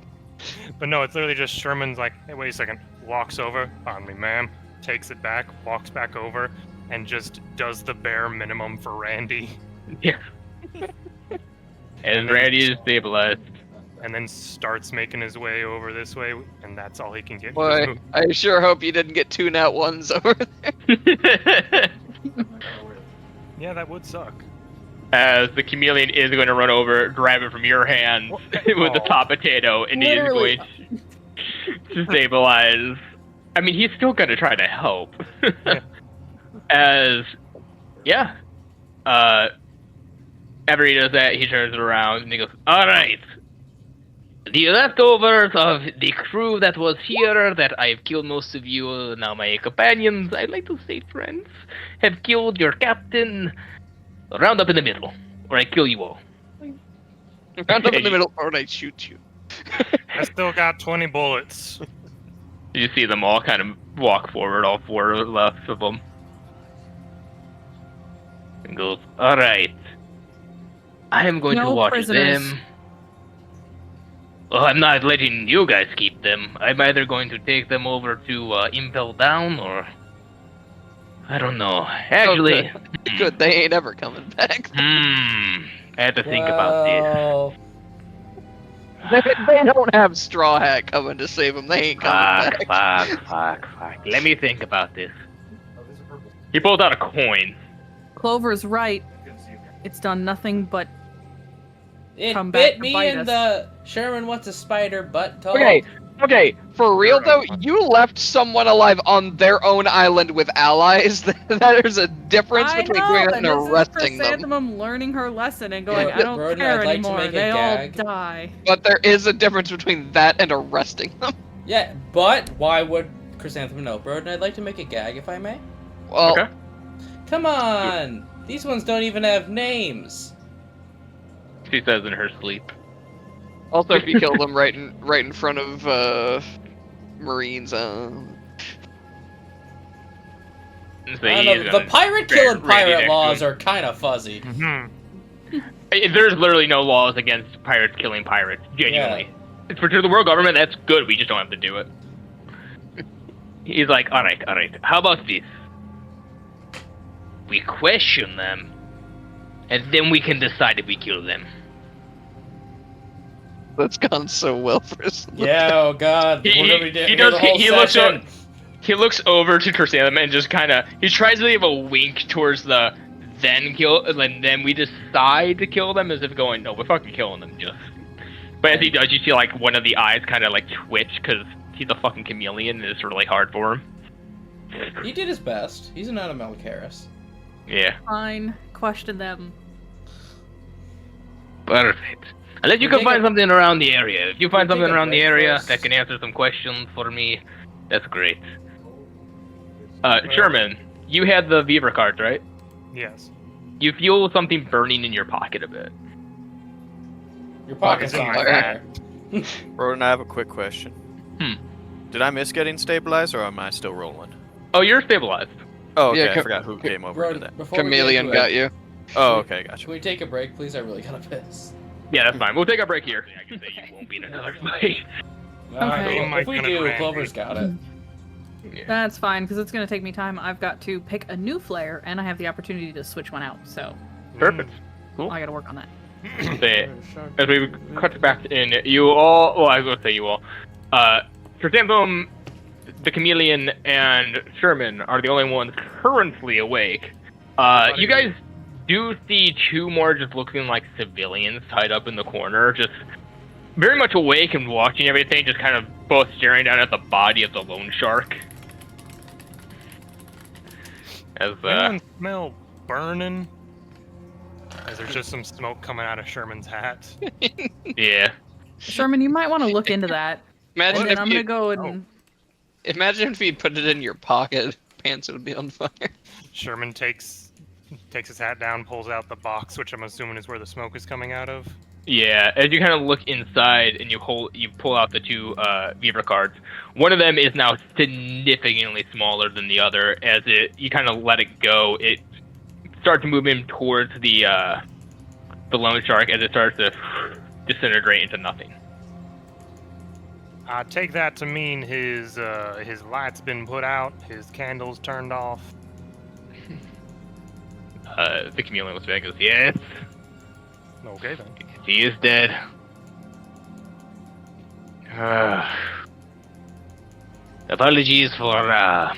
But no, it's literally just Sherman's like, hey, wait a second. Walks over. Pardon me, ma'am. Takes it back. Walks back over. And just does the bare minimum for Randy. Yeah. And Randy is stabilized. And then starts making his way over this way. And that's all he can get. Boy, I sure hope you didn't get 2 nat 1s over there. Yeah, that would suck. As the chameleon is going to run over, grab it from your hand with the top potato, and Literally. he is going to stabilize. I mean, he's still going to try to help. As, yeah. After he does that, he turns it around and he goes, "Alright. The leftovers of the crew that was here, that I've killed most of you, now my companions, I'd like to say friends, have killed your captain. Round up in the middle, or I kill you all." Round up in the middle, or I shoot you. I still got 20 bullets. You see them all kind of walk forward, all 4 left of them. And goes, "Alright. I am going to No watch prisoners. them. Well, I'm not letting you guys keep them. I'm either going to take them over to Impel Down, or... I don't know. Actually... Good, they ain't ever coming back. I had to think about this. They don't have Straw Hat coming to save them. They ain't coming back. Fuck. Let me think about this. He pulls out a coin. Clover's right. It's done nothing but It come bit back to me bite in us. the Sherman what's a spider butt told. Okay, for real though, you left someone alive on their own island with allies. There's a difference I between know, doing that and and this is arresting them. Chrysanthemum learning her lesson and going, Yeah, I don't Broden, care I'd like to anymore. make a They all gag. die. But there is a difference between that and arresting them. Yeah, but why would Chrysanthemum know? Broden, I'd like to make a gag if I may. Well, Okay. Come on! These ones don't even have names. She says in her sleep. also if you kill them right in front of Marines, So I he's don't know, the gonna pirate grab killing Randy pirate next to laws him. are kind of fuzzy. There's literally no laws against pirates killing pirates. Genuinely. It's for to the world government, that's good. We just don't have to do it. He's like, alright. How about this? We question them, and then we can decide if we kill them. that's gone so well for us. Yeah, oh god. He- We're gonna be he doing does- the whole he looks session. He looks over to Chrysanthemum and just kind of, he tries to give a wink towards the then kill, and then we decide to kill them, as if going, no, we're fucking killing them, just. But as he does, you see like one of the eyes kind of like twitch, because he's a fucking chameleon and it's really hard for him. He did his best. He's an Animalcaris. Yeah, Fine. Question them. perfect. Unless you We can take find a- something around the area. If you find We take something a around the break area first. that can answer some questions for me, that's great. Sherman, you had the Beaver cards, right? Yes. You feel something burning in your pocket a bit. Your pocket's in on my fire. Broden, I have a quick question. Hmm. Did I miss getting stabilized, or am I still rolling? Oh, you're stabilized. Oh, okay. Yeah, I forgot who came over to that. Before we get Chameleon into it, got you. Oh, okay, gotcha. Can we take a break, please? I really gotta piss. Yeah, that's fine. We'll take a break here. I can say you won't be in another fight. Alright, Okay. well, if we do, Randy. Clover's got it. That's fine, because it's going to take me time. I've got to pick a new flare, and I have the opportunity to switch one out, so Perfect. Cool. I got to work on that. Say, as we cut back in, you all, well, I was going to say you all, Chrysanthemum, the Chameleon, and Sherman are the only ones currently awake. You guys do see 2 more just looking like civilians tied up in the corner, just very much awake and watching everything, just kind of both staring down at the body of the loan shark. As Anyone smell burning? As there's just some smoke coming out of Sherman's hat. yeah. Sherman, you might want to look into that. Imagine And then if I'm you, gonna go and imagine if you put it in your pocket. Pants would be on fire. Sherman takes his hat down, pulls out the box, which I'm assuming is where the smoke is coming out of. Yeah, as you kind of look inside and you pull out the two Viva cards. One of them is now significantly smaller than the other. As you kind of let it go, it starts to move in towards the loan shark as it starts to disintegrate into nothing. I take that to mean his light's been put out, his candles turned off. The chameleon looks back and goes, yes, Okay then. he is dead. Apologies for,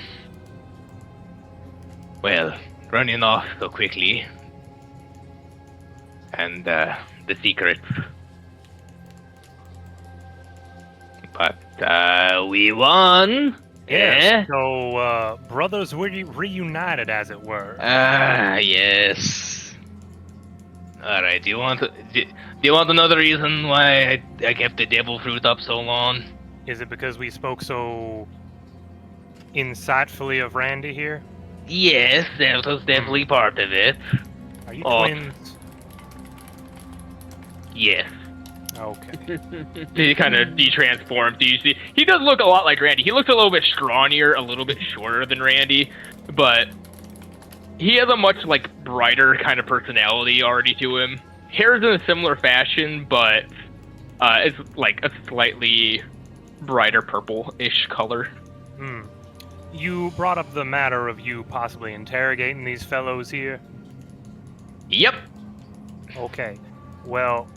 well, running off so quickly. And, the secrets. But, we won! Yes. So, brothers reunited, as it were. Yes. Alright, do you want another reason why I kept the devil fruit up so long? Is it because we spoke so insightfully of Randy here? Yes, that was definitely part of it. Are you Oh. twins? Yes. Okay. He kind of de-transforms. You see, he does look a lot like Randy. He looks a little bit scrawnier, a little bit shorter than Randy, but he has a much brighter kind of personality already to him. Hair's in a similar fashion, but it's like a slightly brighter purple-ish color. You brought up the matter of you possibly interrogating these fellows here. Yep. Okay. Well,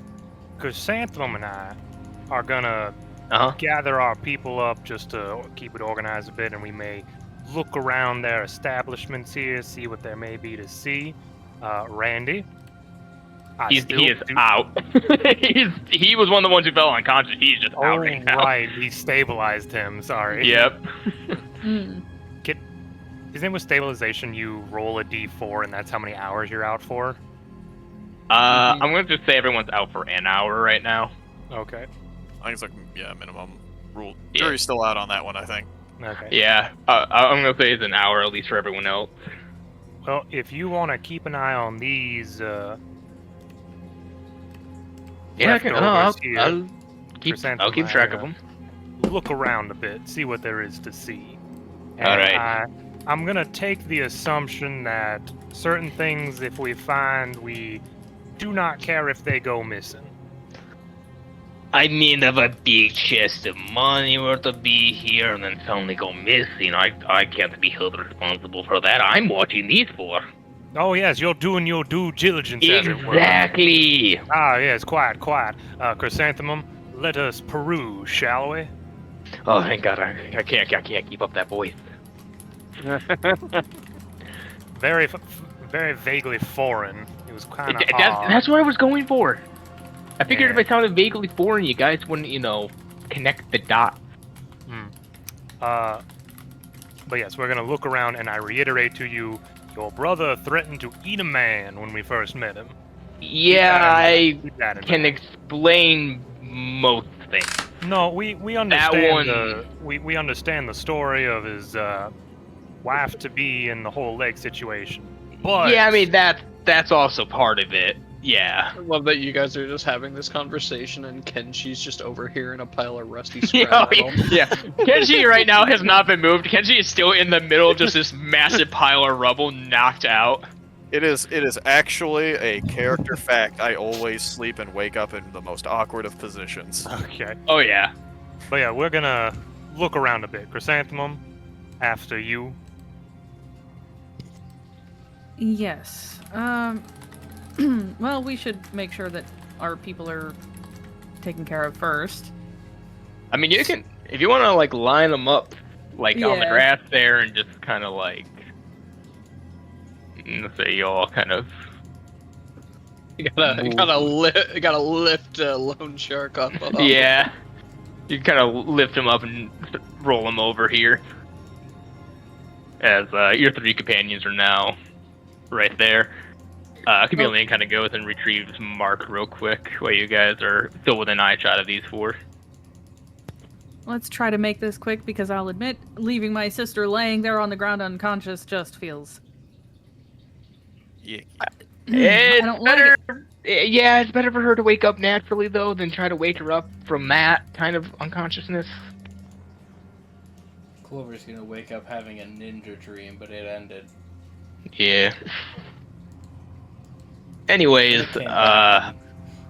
Chrysanthemum and I are gonna Uh-huh. gather our people up just to keep it organized a bit, and we may look around their establishments here, see what there may be to see. Randy, He is out. He was one of the ones who fell unconscious. He's just out right now. Right, we stabilized him. Sorry. Yep. His name was stabilization. You roll a d4, and that's how many hours you're out for. I'm gonna just say everyone's out for an hour right now. Okay. I think it's minimum rule. Yeah. Jury's still out on that one, I think. Okay. Yeah, I'm gonna say it's an hour at least for everyone else. Well, if you want to keep an eye on these, leftovers here, I'll keep Chrysanthemum, track of them. look around a bit, see what there is to see. All right. I'm gonna take the assumption that certain things, if we find, we do not care if they go missing. I mean, if a big chest of money were to be here and then suddenly go missing, I can't be held responsible for that. I'm watching these for. Oh yes, you're doing your due diligence, as it were. Exactly. Ah yes, quiet. Chrysanthemum, let us peruse, shall we? Oh, thank God, I can't keep up that voice. Very vaguely foreign. It was kind of odd. That's what I was going for. I figured Yeah. if I sounded vaguely foreign, you guys wouldn't, connect the dots. But yes, we're gonna look around, and I reiterate to you, your brother threatened to eat a man when we first met him. Yeah, I Keep that in can mind. explain most things. No, we understand one- we understand the story of his wife to be and the whole leg situation. But Yeah, I mean that's also part of it. Yeah. I love that you guys are just having this conversation and Kenshi's just over here in a pile of rusty Yeah, scrap metal. yeah. Kenshi right now has not been moved. Kenshi is still in the middle of just this massive pile of rubble, knocked out. It is actually a character fact. I always sleep and wake up in the most awkward of positions. okay. Oh yeah. But yeah, we're gonna look around a bit. Chrysanthemum, after you. Yes. Well, we should make sure that our people are taken care of first. I mean, you can if you want to line them up on the Yeah. grass there and just kind of let's say y'all kind of. You gotta lift Lone Shark up. Yeah. You kind of lift him up and roll him over here. as your 3 companions are now right there. Chameleon kind of goes and retrieves Mark real quick while you guys are still within eye shot of these 4. Let's try to make this quick because I'll admit, leaving my sister laying there on the ground unconscious just feels... Yeah. It's don't better. like Yeah, it's better for her to wake up naturally though than try to wake her up from that kind of unconsciousness. Clover's gonna wake up having a ninja dream, but it ended. Yeah. Anyways, It came back.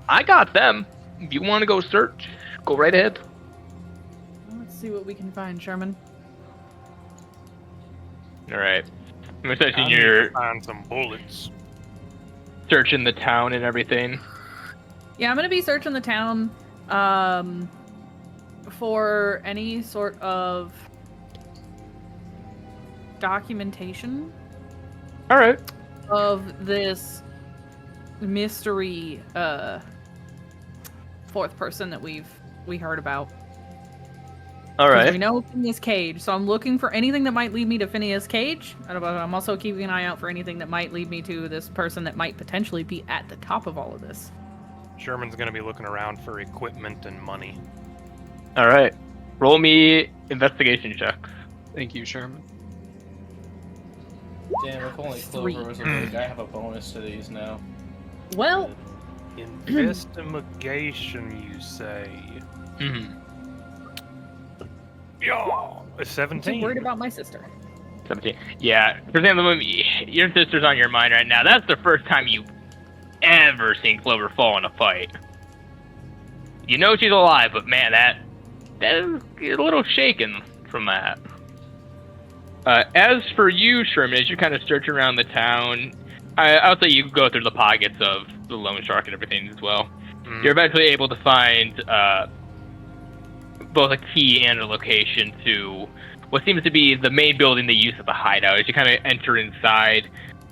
I got them. If you want to go search, go right ahead. Let's see what we can find, Sherman. All right. I'm assessing I need to you're find some bullets. searching the town and everything. Yeah, I'm gonna be searching the town for any sort of documentation All right. of this mystery 4th person that we heard about. All 'Cause right. We know Phineas Cage, so I'm looking for anything that might lead me to Phineas Cage. I'm also keeping an eye out for anything that might lead me to this person that might potentially be at the top of all of this. Sherman's gonna be looking around for equipment and money. All right. Roll me investigation checks. Thank you, Sherman. Damn, if only 3. Clover was awake, I have a bonus to these now. Well, Investigation, you say? Mm-hmm. Yeah, a I'm too 17. worried about my sister. 17. Yeah. For example, your sister's on your mind right now. That's the first time you've ever seen Clover fall in a fight. You know she's alive, but man, that is a little shaken from that. As for you, Sherman, as you kind of search around the town, I would say you go through the pockets of the loan shark and everything as well. Mm. You're eventually able to find both a key and a location to what seems to be the main building they use as a hideout. As you kind of enter inside,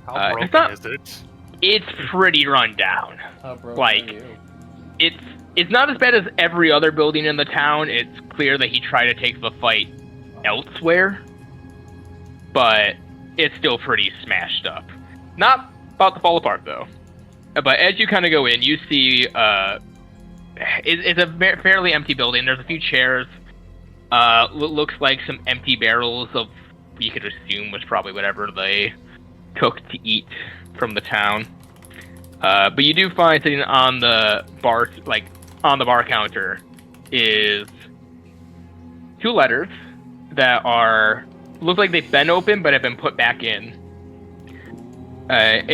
How it's broken not- is it? it's pretty run down. How broken Like- are you? It's not as bad as every other building in the town. It's clear that he tried to take the fight elsewhere, but it's still pretty smashed up. Not about to fall apart though. But as you kind of go in, you see it's a fairly empty building. There's a few chairs. Looks like some empty barrels of you could assume was probably whatever they took to eat from the town. But you do find sitting on the bar, on the bar counter, is 2 letters that look like they've been opened but have been put back in. Well,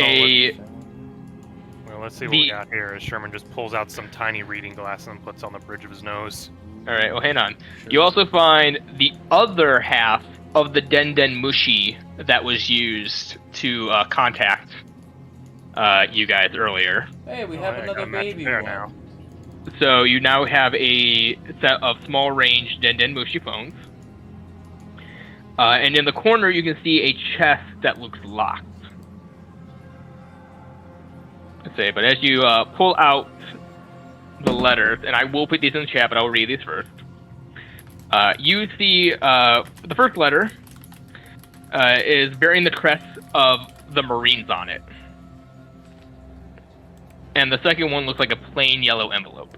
let's see what we got here. As Sherman just pulls out some tiny reading glasses and puts on the bridge of his nose. All right, well, hang on. You also find the other half of the Den Mushi that was used to contact you guys earlier. Hey, we Oh, have I got another a match baby there one. now. So you now have a set of small-range Den Mushi phones. And in the corner, you can see a chest that looks locked. Let's say, but as you pull out the letters, and I will put these in the chat, but I'll read these first. You see the first letter is bearing the crest of the Marines on it. And the second one looks like a plain yellow envelope.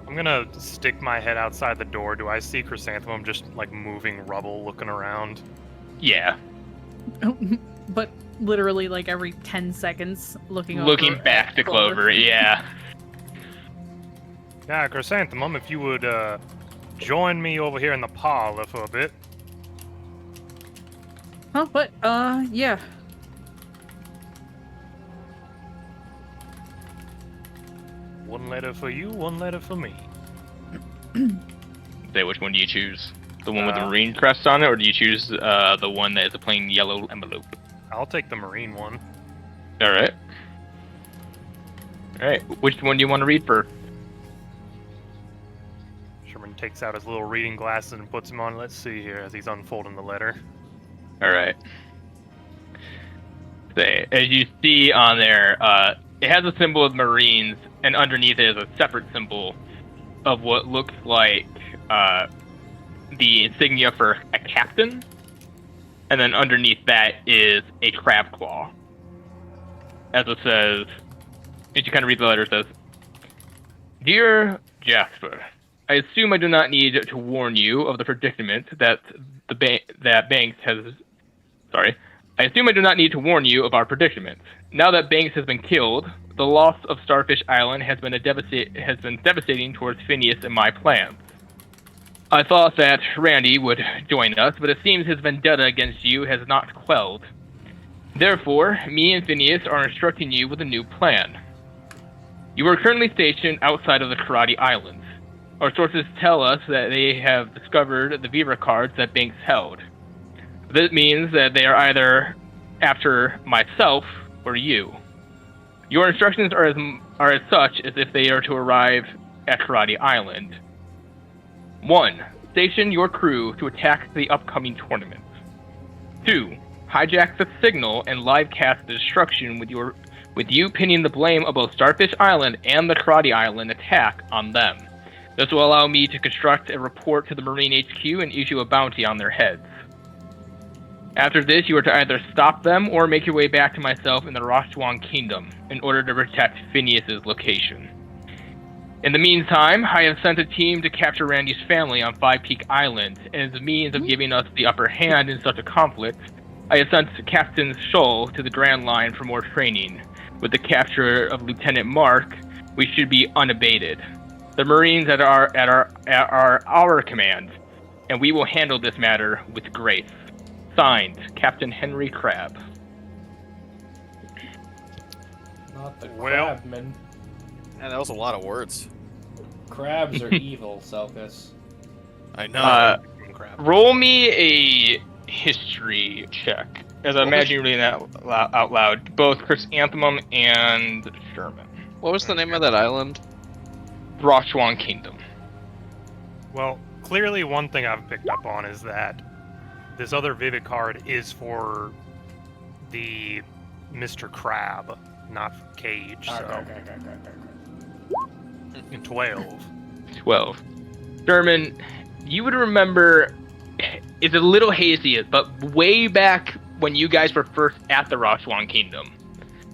I'm gonna stick my head outside the door. Do I see Chrysanthemum just like moving rubble, looking around? Yeah, But literally like every 10 seconds looking looking back to Clover. Yeah. Yeah, Chrysanthemum, if you would join me over here in the parlor for a bit. Huh, but yeah. One letter for you, one letter for me. Say, which one do you choose? The one with the Marine crest on it, or do you choose the one that is a plain yellow envelope? I'll take the Marine one. All right. All right. Which one do you want to read first? Sherman takes out his little reading glasses and puts them on. Let's see here as he's unfolding the letter. All right. Say, as you see on there, it has a symbol of Marines, and underneath it is a separate symbol of what looks like the insignia for a captain, and then underneath that is a crab claw. As it says, as you kind of read the letter, it says, "Dear Jasper, I assume I do not need to warn you of the predicament that Banks has. Sorry, I assume I do not need to warn you of our predicament. Now that Banks has been killed, the loss of Starfish Island has been devastating towards Phineas and my plans. I thought that Randy would join us, but it seems his vendetta against you has not quelled. Therefore, me and Phineas are instructing you with a new plan. You are currently stationed outside of the Karate Islands. Our sources tell us that they have discovered the Viva cards that Banks held. This means that they are either after myself or you. Your instructions are as such as if they are to arrive at Karate Island. 1. Station your crew to attack the upcoming tournament. 2. Hijack the signal and live cast the destruction with you pinning the blame of both Starfish Island and the Karate Island attack on them. This will allow me to construct a report to the Marine HQ and issue a bounty on their heads. After this, you are to either stop them or make your way back to myself in the Rashwan Kingdom in order to protect Phineas's location. In the meantime, I have sent a team to capture Randy's family on Five Peak Island, and as a means of giving us the upper hand in such a conflict, I have sent Captain Scholl to the Grand Line for more training. With the capture of Lieutenant Mark, we should be unabated. The Marines are our command, and we will handle this matter with grace. Signed, Captain Henry Crab." Not the Well- crabman. Man, that was a lot of words. Crabs are evil, Selkus. I know. Crap. Roll me a history check, as I imagine you reading that out loud. Both Chrysanthemum and Sherman. What was the name of that island? Rashwan Kingdom. Well, clearly one thing I've picked up on is that this other Vivid card is for the Mr. Crab, not for Cage, so... In 12. 12. Sherman, you would remember, it's a little hazy, but way back when you guys were first at the Rashwan Kingdom,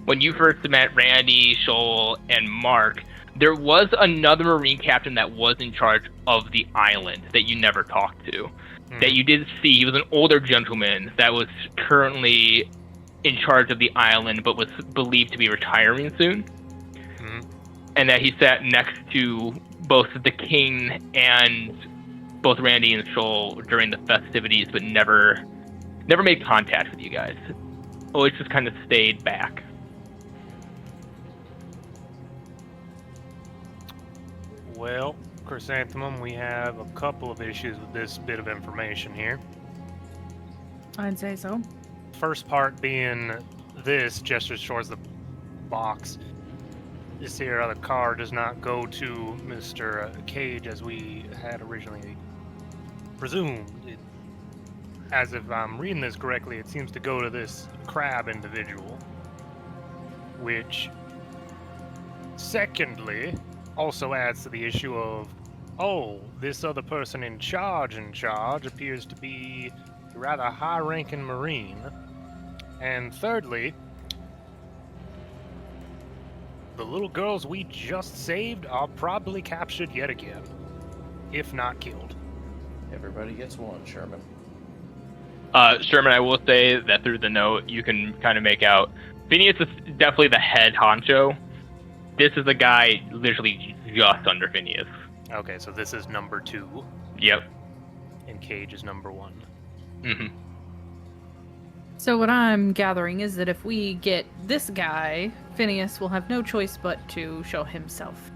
when you first met Randy, Scholl, and Mark, there was another Marine captain that was in charge of the island that you never talked to. That you did see. He was an older gentleman that was currently in charge of the island, but was believed to be retiring soon. And that he sat next to both the king and both Randy and Scholl during the festivities, but never made contact with you guys. Always just kind of stayed back. Well, Chrysanthemum, we have a couple of issues with this bit of information here. I'd say so. First part being this, gestures towards the box. This here other card does not go to Mr. Cage as we had originally presumed. As if I'm reading this correctly, it seems to go to this crab individual. Which, secondly, also adds to the issue of, oh, this other person in charge appears to be a rather high-ranking Marine. And thirdly, the little girls we just saved are probably captured yet again, if not killed. Everybody gets one, Sherman. Sherman, I will say that through the note, you can kind of make out Phineas is definitely the head honcho. This is the guy literally just under Phineas. Okay, so this is number 2, Yep. and Cage is number 1. Mm-hmm. So what I'm gathering is that if we get this guy, Phineas will have no choice but to show himself.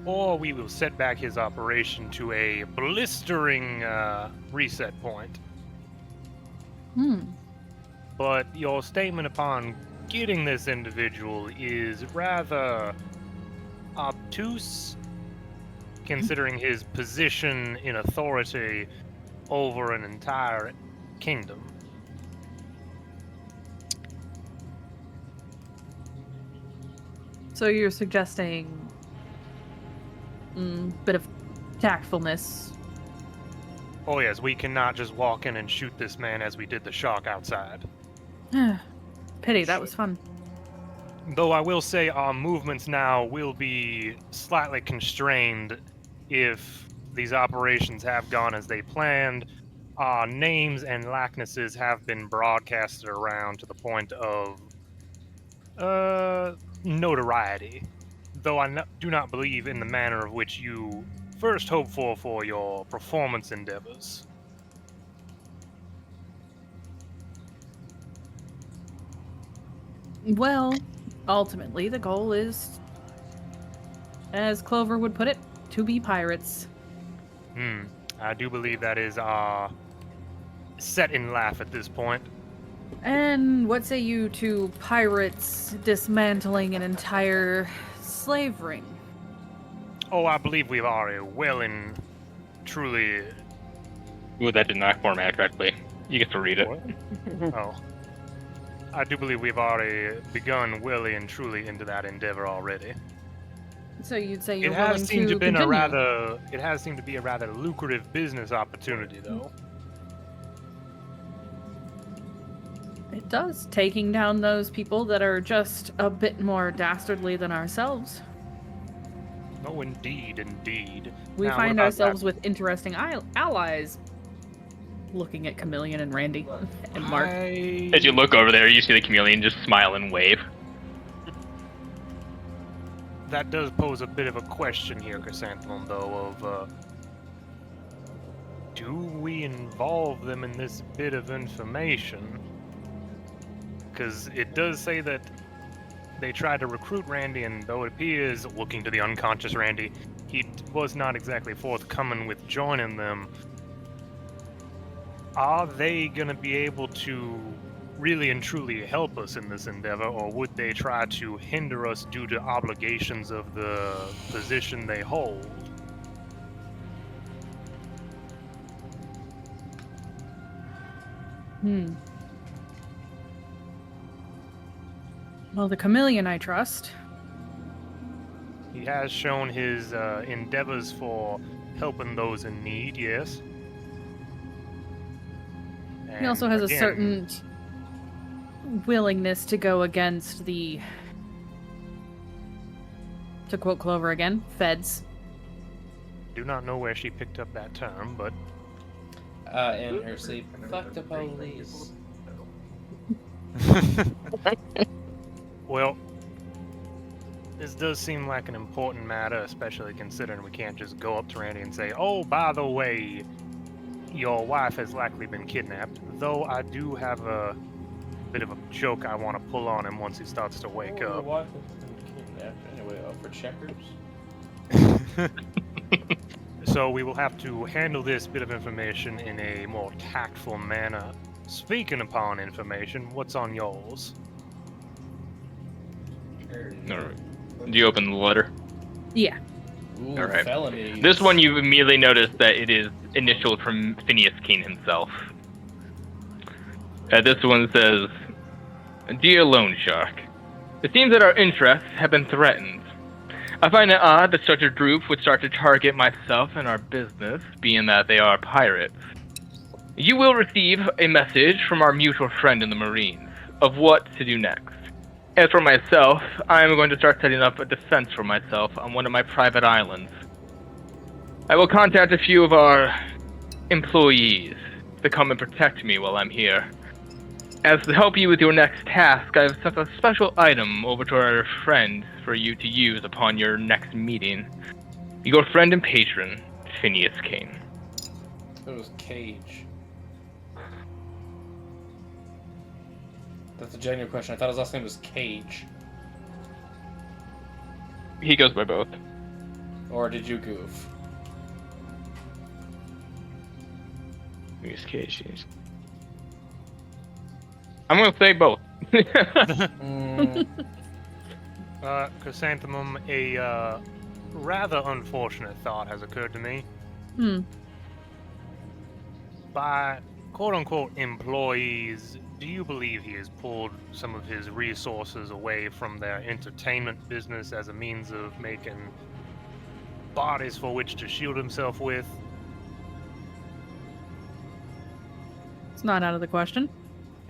Or we will set back his operation to a blistering reset point. But your statement upon getting this individual is rather obtuse, considering his position in authority over an entire kingdom. So you're suggesting bit of tactfulness Oh yes, we cannot just walk in and shoot this man as we did the shark outside. Pity, that was fun. Though I will say our movements now will be slightly constrained if these operations have gone as they planned. Our names and likenesses have been broadcasted around to the point of notoriety. Though I do not believe in the manner of which you first hope for your performance endeavors. Well, ultimately, the goal is, as Clover would put it, to be pirates. I do believe that is our set in life at this point. And what say you to pirates dismantling an entire slave ring? Oh, I believe we've already well and truly. Ooh, that did not format correctly. You get to read it. What? Oh. I do believe we've already begun well and truly into that endeavor already. So you'd say you're It willing has seemed to to been continue? it has seemed to be a rather lucrative business opportunity, though. It does, taking down those people that are just a bit more dastardly than ourselves. Oh, indeed, indeed. We Now, what find about ourselves with interesting allies. Looking at Chameleon and Randy and Mark. As you look over there, you see the chameleon just smile and wave. That does pose a bit of a question here, Chrysanthemum, though, of, do we involve them in this bit of information? Because it does say that they tried to recruit Randy, and though it appears, looking to the unconscious Randy, he was not exactly forthcoming with joining them. Are they going to be able to really and truly help us in this endeavor, or would they try to hinder us due to obligations of the position they hold? Well, the Chameleon I trust. He has shown his endeavors for helping those in need, yes. He also And has a again, certain willingness to go against the, to quote Clover again, feds. Do not know where she picked up that term, but In her sleep. Fuck the police. well, this does seem like an important matter, especially considering we can't just go up to Randy and say, "Oh, by the way, your wife has likely been kidnapped." Though I do have a bit of a joke I want to pull on him once he starts to wake up. What kidnapped anyway? For checkers. So we will have to handle this bit of information in a more tactful manner. Speaking upon information, what's on yours? Alright. Do you open the letter? Yeah. Ooh, Alright. felonies. This one you immediately notice that it is initialed from Phineas Keen himself. This one says, "Dear Loan Shark, it seems that our interests have been threatened. I find it odd that such a group would start to target myself and our business, being that they are pirates. You will receive a message from our mutual friend in the Marines of what to do next. As for myself, I am going to start setting up a defense for myself on one of my private islands. I will contact a few of our employees to come and protect me while I'm here. As to help you with your next task, I have sent a special item over to our friend for you to use upon your next meeting. Your friend and patron, Phineas Kane." It was Cage. That's a genuine question. I thought his last name was Cage. He goes by both. Or did you goof? Phineas Cage, yes. I'm gonna say both. Chrysanthemum, a rather unfortunate thought has occurred to me. By quote-unquote employees, do you believe he has pulled some of his resources away from their entertainment business as a means of making bodies for which to shield himself with? It's not out of the question.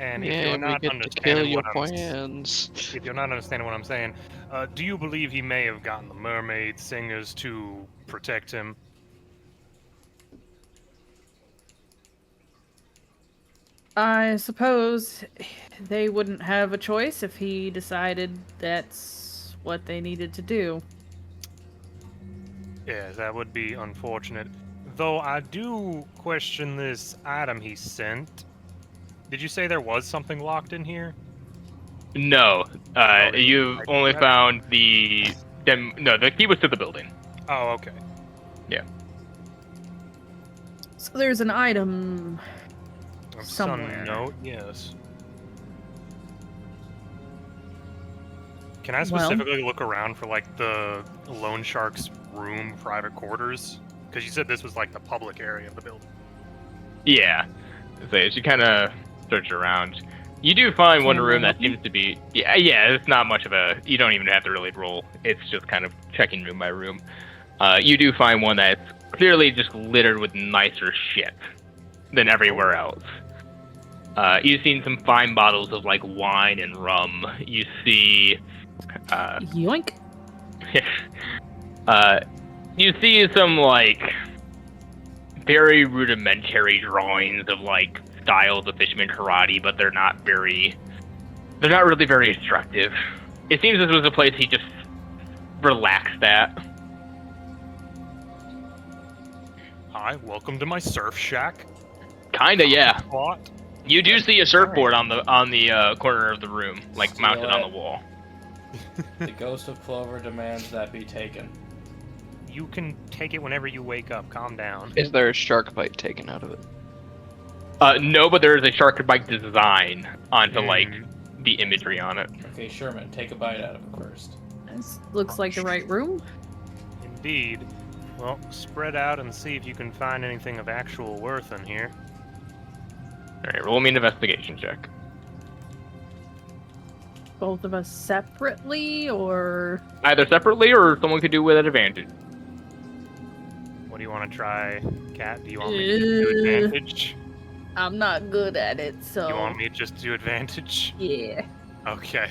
And if Yeah, you're we not get to kill understanding your what plans. if you're not understanding what I'm saying, do you believe he may have gotten the mermaid singers to protect him? I suppose they wouldn't have a choice if he decided that's what they needed to do. Yes, that would be unfortunate. Though I do question this item he sent. Did you say there was something locked in here? No, Oh, you've only found the key was to the building. Oh, okay. So there's an item Of somewhere. some note, yes. Can I Well- specifically look around for like the loan shark's room, private quarters? Because you said this was like the public area of the building. Yeah, so as you kind of search around, you do find one Can I room that help you? seems to be yeah. It's not much of a. You don't even have to really roll. It's just kind of checking room by room. You do find one that's clearly just littered with nicer shit than everywhere else. You've seen some fine bottles of like wine and rum. You see, Yoink. you see some like very rudimentary drawings of like styles of fisherman karate, but they're not really very instructive. It seems this was a place he just relaxed at. Hi, welcome to my surf shack. Kinda, yeah. Spot. You do see a surfboard on the corner of the room, like Steal mounted on it. the wall. The ghost of Clover demands that be taken. You can take it whenever you wake up. Calm down. Is there a shark bite taken out of it? No, but there is a shark bite design onto like Mm. the imagery on it. Okay, Sherman, take a bite out of it first. This looks like the right room. Indeed. Well, spread out and see if you can find anything of actual worth in here. All right, roll me an investigation check. Both of us separately, or Either separately or someone could do with an advantage. What do you want to try, Kat? Do you want me to just do advantage? I'm not good at it, so You want me to just do advantage? yeah. Okay.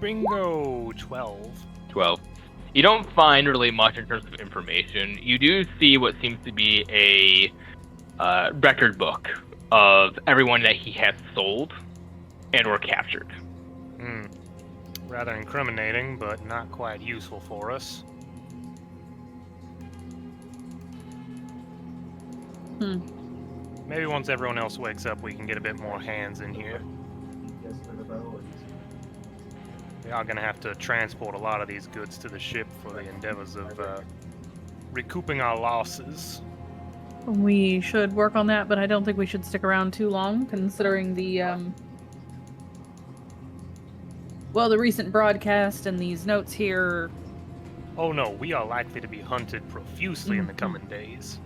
Bingo 12. 12. You don't find really much in terms of information. You do see what seems to be a record book of everyone that he has sold and or captured. Hmm. Rather incriminating, but not quite useful for us. Maybe once everyone else wakes up, we can get a bit more hands in here. We are gonna have to transport a lot of these goods to the ship for the endeavors of recouping our losses. We should work on that, but I don't think we should stick around too long, considering the the recent broadcast and these notes here. Oh no, we are likely to be hunted profusely in the coming days.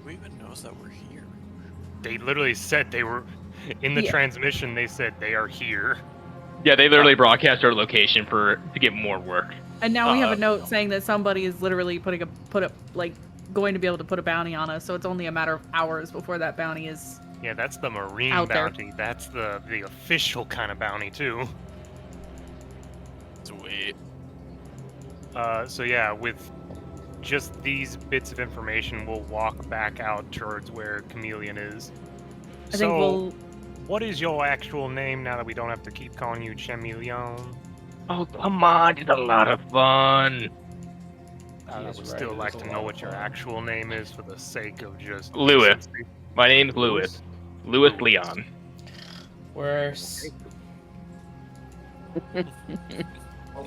Who even knows that we're here? They literally said they were in the Yeah. transmission. They said they are here. Yeah, they literally broadcast our location to get more work. And now we have a note saying that somebody is literally going to be able to put a bounty on us, so it's only a matter of hours before that bounty is. Yeah, that's the marine Out there. bounty. That's the official kind of bounty too. Sweet. So yeah, with just these bits of information, we'll walk back out towards where Chameleon is. I think we'll. What is your actual name now that we don't have to keep calling you Chameleon? Oh, come on, it's a lot of fun. I He is would right, still it like is a to lot know of what your fun. actual name is for the sake of just Lewis. decency. My name's Lewis. Lewis Leon. We're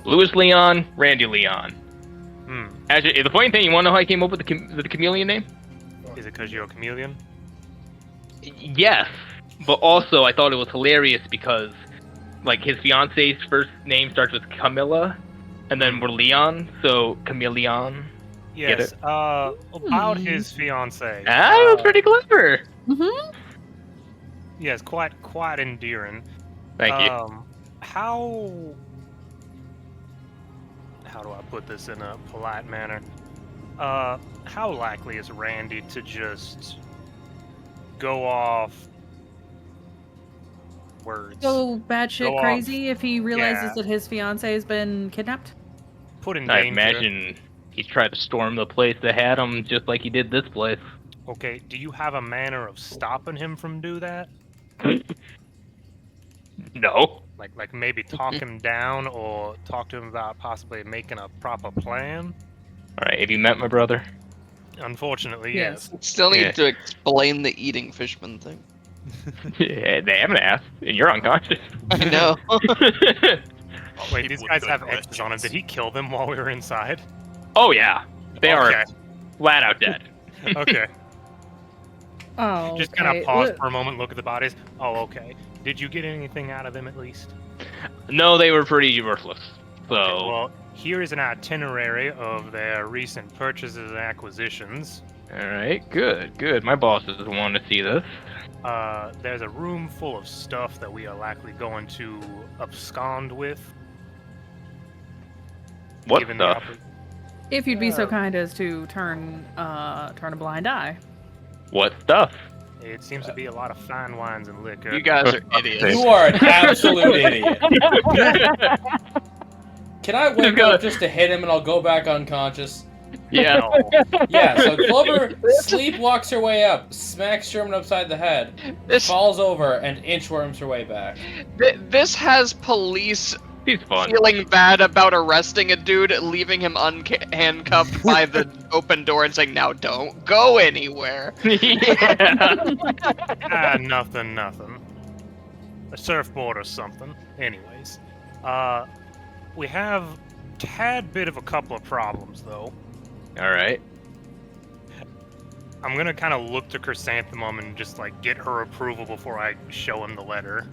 Lewis Leon, Randy Leon. Hmm. Actually, the funny thing, you want to know how I came up with the chameleon name? Is it because you're a chameleon? Yes, but also I thought it was hilarious because, like, his fiance's first name starts with Camilla, and then we're Leon, so Chameleon. Get Yes. it? About his fiance. Ah, that was pretty clever. Mm-hmm. Yes, quite endearing. Thank you. How do I put this in a polite manner? How likely is Randy to just go off words. Go batshit Go off. crazy if he realizes Yeah. that his fiance has been kidnapped? Put in I danger. imagine he tried to storm the place that had him, just like he did this place. Okay, do you have a manner of stopping him from do that? No. Like maybe talk him down or talk to him about possibly making a proper plan? Alright, have you met my brother? Unfortunately, Yes. yes. Still need Yeah. to explain the eating fishman thing. Yeah, they haven't asked, and you're unconscious. I know. Wait, People these with guys good have X's on him. questions. Did he kill them while we were inside? Oh yeah, they Okay. are flat out dead. Okay. Oh, Just kind okay. of pause Look- for a moment, look at the bodies. Oh, okay. Did you get anything out of them at least? No, they were pretty worthless. So, Okay, well, here is an itinerary of their recent purchases and acquisitions. alright, good. My bosses want to see this. There's a room full of stuff that we are likely going to abscond with. What given the stuff? If you'd be so Uh, kind as to turn a blind eye. What stuff? It seems to be a lot of fine wines and liquor. You guys are idiots. You are an absolute idiot. Can I wake gotta- up just to hit him and I'll go back unconscious? Yeah. No. Yeah, so Clover sleepwalks her way up, smacks Sherman upside the head, This falls over, and inchworms her way back. this has police He's fun. feeling bad about arresting a dude, leaving him handcuffed by the open door, and saying, "Now don't go anywhere." Yeah. Nothing. A surfboard or something. Anyways. We have tad bit of a couple of problems, though. Alright. I'm gonna kind of look to Chrysanthemum and just, like, get her approval before I show him the letter.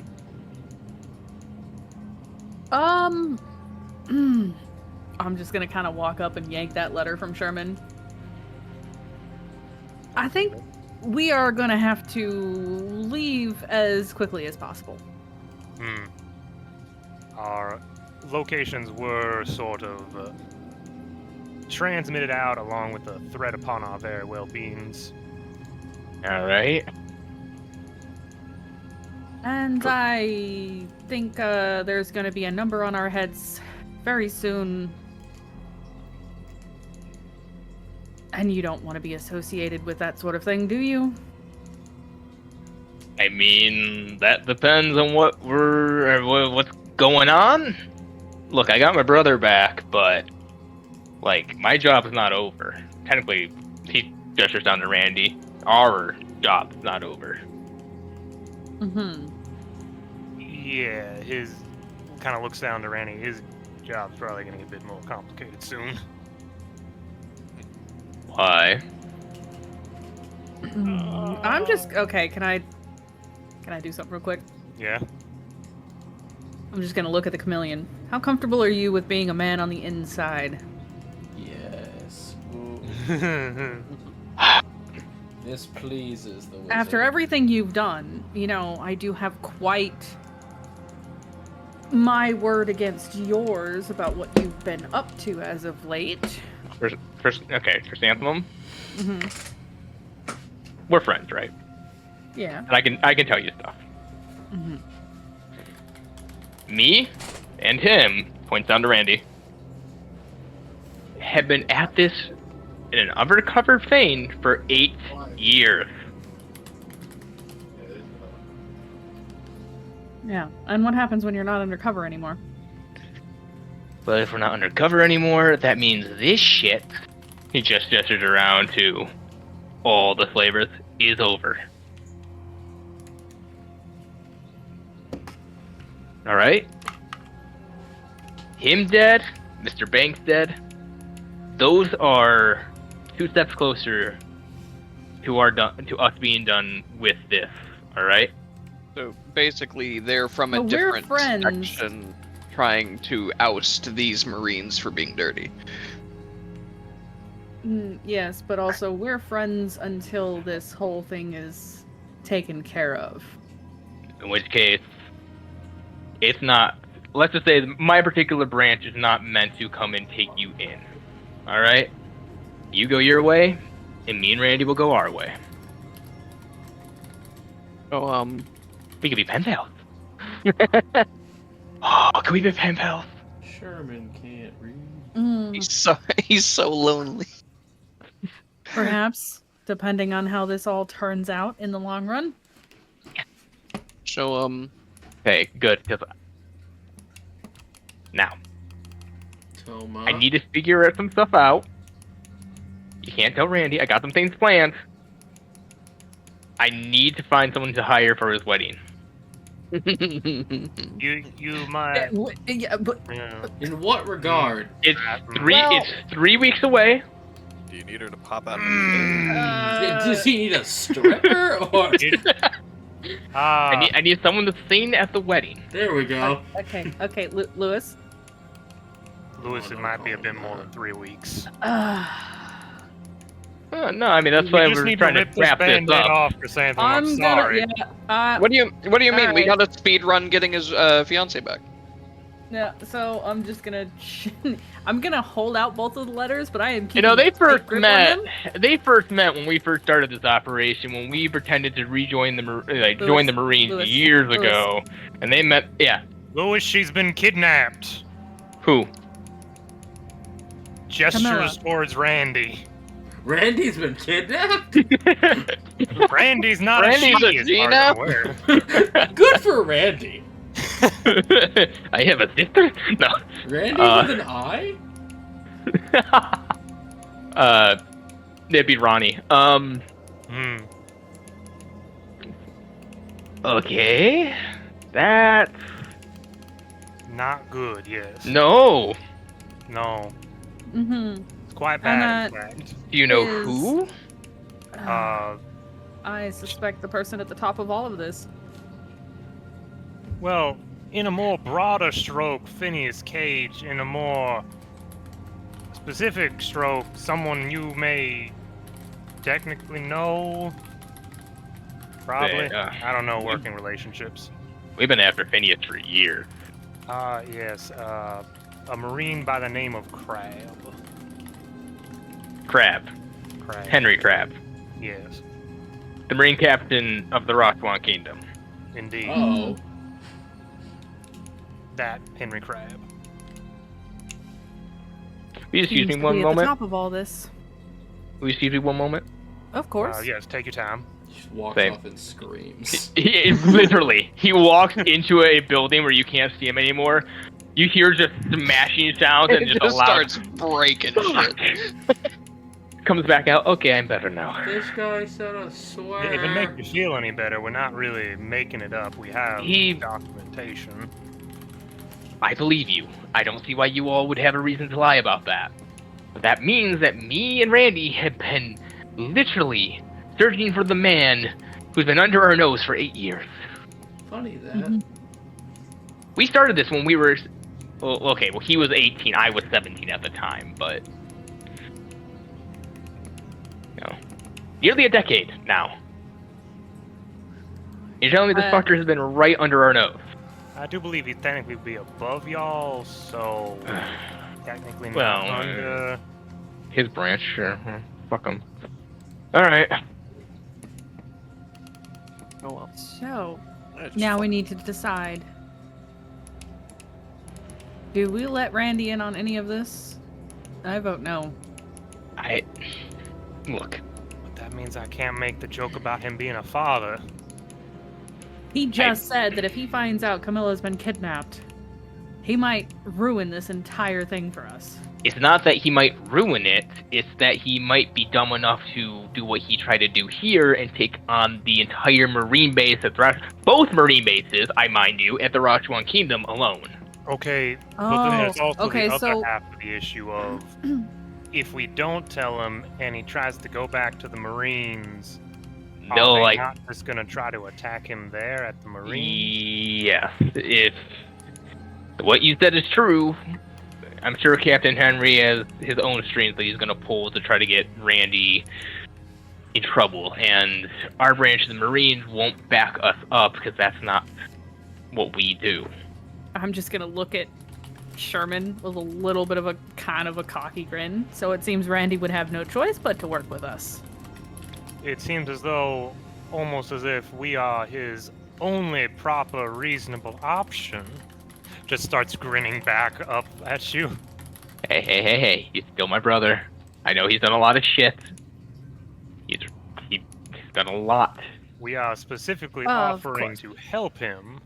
I'm just gonna kind of walk up and yank that letter from Sherman. I think we are gonna have to leave as quickly as possible. Our locations were sort of transmitted out along with a threat upon our very well-beings. Alright. And I think there's gonna be a number on our heads very soon. And you don't want to be associated with that sort of thing, do you? I mean, that depends on what's going on. Look, I got my brother back, but like my job's not over. Technically, he gestures down to Randy. Our job's not over. Mm-hmm. Yeah, his kind of looks down to Randy. His job's probably gonna get a bit more complicated soon. Why? I'm just okay. Can I do something real quick? Yeah. I'm just gonna look at the chameleon. How comfortable are you with being a man on the inside? Yes. Ooh, this pleases the wizard. After everything you've done, you know, I do have quite my word against yours about what you've been up to as of late. Okay, Chrysanthemum, Mm-hmm. we're friends, right? Yeah. And I can tell you stuff. Mm-hmm. Me and him, points down to Randy, have been at this in an undercover vein for 8 years. Yeah. And what happens when you're not undercover anymore? But if we're not undercover anymore, that means this shit, he just gestures around to all the flavors, is over. Alright? Him dead, Mr. Banks dead. Those are 2 steps closer to us being done with this. Alright? So basically, they're from a But we're different friends. section, trying to oust these Marines for being dirty. Yes, but also we're friends until this whole thing is taken care of. In which case, it's not. Let's just say my particular branch is not meant to come and take you in. Alright? You go your way, and me and Randy will go our way. Oh, We could be pen pals. Oh, can we be pen pals? Sherman can't read. he's so lonely. Perhaps, depending on how this all turns out in the long run. So, Okay, good. Because now Toma. I need to figure some stuff out. You can't tell Randy. I got some things planned. I need to find someone to hire for his wedding. You might. Yeah, but Yeah. In what regard? It's Well- It's 3 weeks away. Do you need her to pop out? Does he need a stripper or? I need someone to sing at the wedding. There we go. okay, Lewis. Lewis, it might be a bit more than 3 weeks. No, I mean that's why we just we're need trying to to rip this wrap this band-aid up. off for saying I'm I'm sorry. gonna. Yeah. what do you mean? We Alright. got a speed run getting his fiance back. Yeah. So I'm just gonna. I'm gonna hold out both of the letters, but I am. You know, they keeping a first grip on met. them. They first met when we first started this operation. When we pretended to rejoin the join the Marines Lewis, years Lewis. ago, and they met. Yeah, Louis, she's been kidnapped. who? Gestures Camilla. towards Randy. Randy's been kidnapped. Randy's not Randy's a a she, as G far now? as I'm aware. Good for Randy. I have a sister. No. Randy with an eye. It'd be Ronnie. Okay. That's Not good, yes. no. No. Mm-hmm. It's quite bad, And, in fact. Do you know Is- who? I suspect the person at the top of all of this. Well, in a more broader stroke, Phineas Cage. In a more specific stroke, someone you may technically know. Probably. Yeah. I don't know working relationships. We've been after Phineas for years. Yes. A Marine by the name of Crab. Crab. Henry Crab. Yes, The Marine Captain of the Rockwan Kingdom. indeed. Oh. That Henry Crab. Will you excuse Seems me to one be at the moment? top of all this. Will you excuse me one moment? Of course. Yes, take your time. Just walks Same. off and screams. Literally, he walks into a building where you can't see him anymore. You hear just smashing sounds and It just just a loud starts breaking shit. comes back out. Okay, I'm better now. This guy said a swear. If it makes you feel any better, we're not really making it up. We have He- documentation. I believe you. I don't see why you all would have a reason to lie about that. But that means that me and Randy have been literally searching for the man who's been under our nose for 8 years. Funny that. Mhm. We started this when we were... Well, okay, well, he was 18. I was 17 at the time, but... No. Nearly a decade now. You're telling me this fucker has been right under our nose. I do believe he'd technically be above y'all, so technically Well, not under. His branch, sure. Fuck him. Alright. Oh well. So, now we need to decide. Do we let Randy in on any of this? I vote no. Look. But that means I can't make the joke about him being a father. He just said that if he finds out Camilla's been kidnapped, he might ruin this entire thing for us. It's not that he might ruin it, it's that he might be dumb enough to do what he tried to do here and take on the entire Marine base at both Marine bases, I mind you, at the Rochwan Kingdom alone. Okay, but then there's also okay, the other so- half of the issue of if we don't tell him and he tries to go back to the Marines, No, are they like, not just gonna try to attack him there at the Marines? yes, if what you said is true, I'm sure Captain Henry has his own strings that he's gonna pull to try to get Randy in trouble, and our branch of the Marines won't back us up because that's not what we do. I'm just gonna look at Sherman with a little bit of a kind of a cocky grin. So it seems Randy would have no choice but to work with us. It seems as though almost as if we are his only proper, reasonable option, just starts grinning back up at you. Hey, he's still my brother. I know he's done a lot of shit. He's done a lot. We are specifically Of offering course. to help him.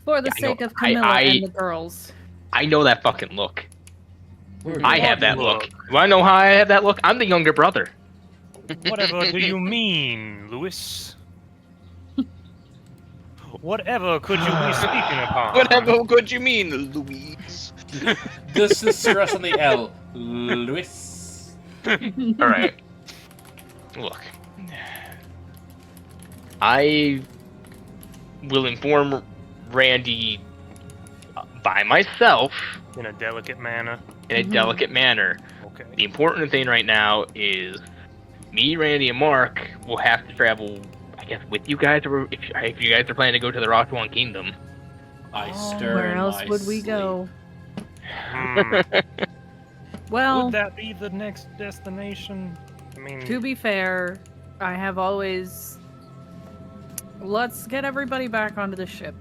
For the Yeah, I know. sake of Camilla and the girls. I know that fucking look. We're I good. have that look. Do I know how I have that look? I'm the younger brother. Whatever do you mean, Louis? Whatever could you be speaking upon? Whatever could you mean, Louise? This is stress on the L. Louis. All right. Look, I will inform Randy by myself In a delicate manner. in a delicate manner. Okay. The important thing right now is me, Randy, and Mark will have to travel, I guess, with you guys, or if you guys are planning to go to the Rockwan Kingdom. I stir Where in else my would we sleep. go? Hmm. Well, Would that be the next destination? I mean, to be fair, I have always... Let's get everybody back onto the ship.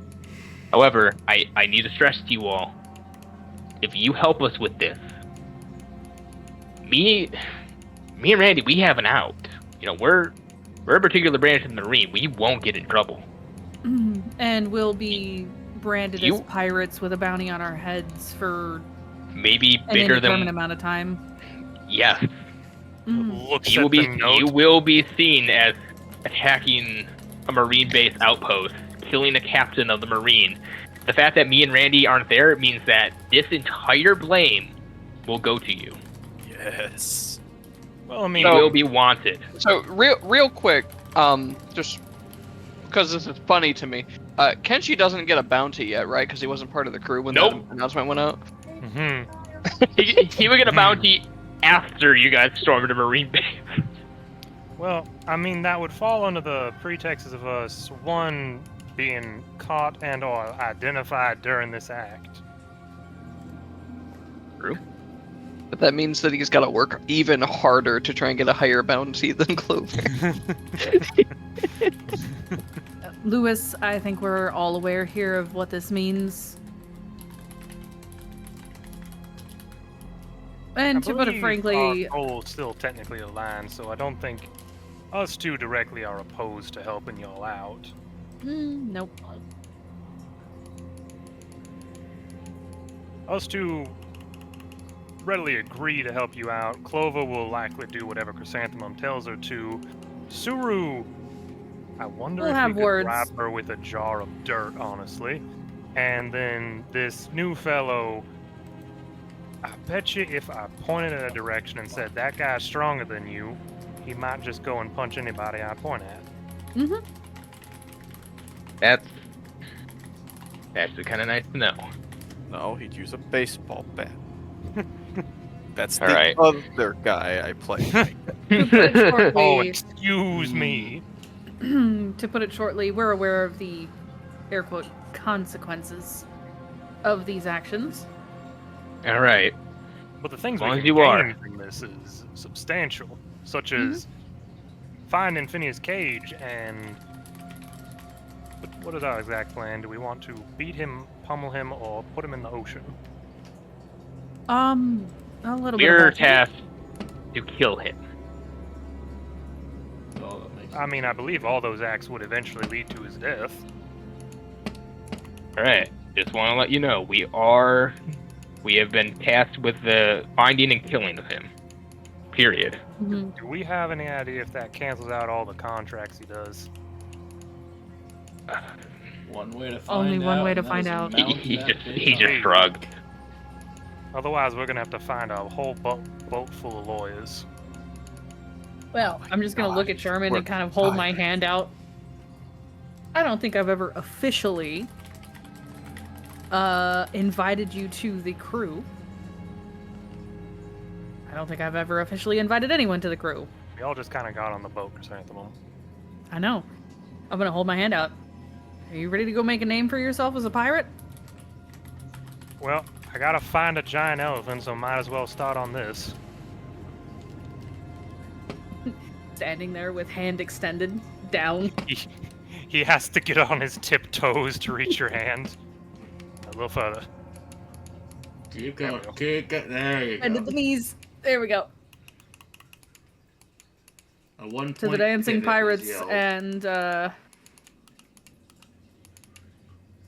However, I need to stress to you all, if you help us with this, me and Randy, we have an out. You know, we're a particular branch of the Marine. We won't get in trouble. And we'll be branded You- as pirates with a bounty on our heads for Maybe an bigger indeterminate than amount of time. yes. looks You will at be the note. you will be seen as attacking a Marine base outpost, killing the captain of the Marine. The fact that me and Randy aren't there means that this entire blame will go to you. Yes. Well, I mean, You will be wanted. So real quick, just because this is funny to me, Kenshi doesn't get a bounty yet, right? Because he wasn't part of the crew when Nope. that announcement went out. mhm. He will get a bounty after you guys stormed a Marine base. Well, I mean, that would fall under the pretexts of us, one, being caught and or identified during this act. True. But that means that he's got to work even harder to try and get a higher bounty than Clover. Lewis, I think we're all aware here of what this means. And I to put it believe frankly, our goals still technically align, so I don't think us two directly are opposed to helping y'all out. nope. Us two readily agree to help you out. Clover will likely do whatever Chrysanthemum tells her to. Suru, I wonder We'll if have we could words. bribe her with a jar of dirt, honestly. And then this new fellow, I bet you if I pointed in a direction and said, that guy's stronger than you, he might just go and punch anybody I point at. That's actually kind of nice to know. No, he'd use a baseball bat. That's All the right. other guy I played. To put it shortly, Oh, excuse me. to put it shortly, we're aware of the air quote consequences of these actions. All right. But the things As long we as can you gain are. from this is substantial, such Mm-hmm. as finding Phineas Cage and. But what is our exact plan? Do we want to beat him, pummel him, or put him in the ocean? A little bit. We're of both. tasked to kill him. Oh, that makes I mean, I believe all those acts would eventually lead to his death. All right. Just want to let you know we have been tasked with the finding and killing of him. Period. Mhm. Do we have any idea if that cancels out all the contracts he does? one way to find Only one out, way to and that find is out. mount He that just bitch he on. just shrugged. Otherwise, we're gonna have to find a whole boat full of lawyers. Well, I'm just gonna look at Sherman We're and kind of hold my tired. hand out. I don't think I've ever officially invited you to the crew. I don't think I've ever officially invited anyone to the crew. We all just kind of got on the boat, Chrysanthemum. I know. I'm gonna hold my hand out. Are you ready to go make a name for yourself as a pirate? Well, I gotta find a giant elephant, so might as well start on this. standing there with hand extended down. He has to get on his tiptoes to reach your hand. A little further. Keep going. Keep going. There you And go. to the knees. There we go. A 1 To the point dancing pivot was pirates yelled. and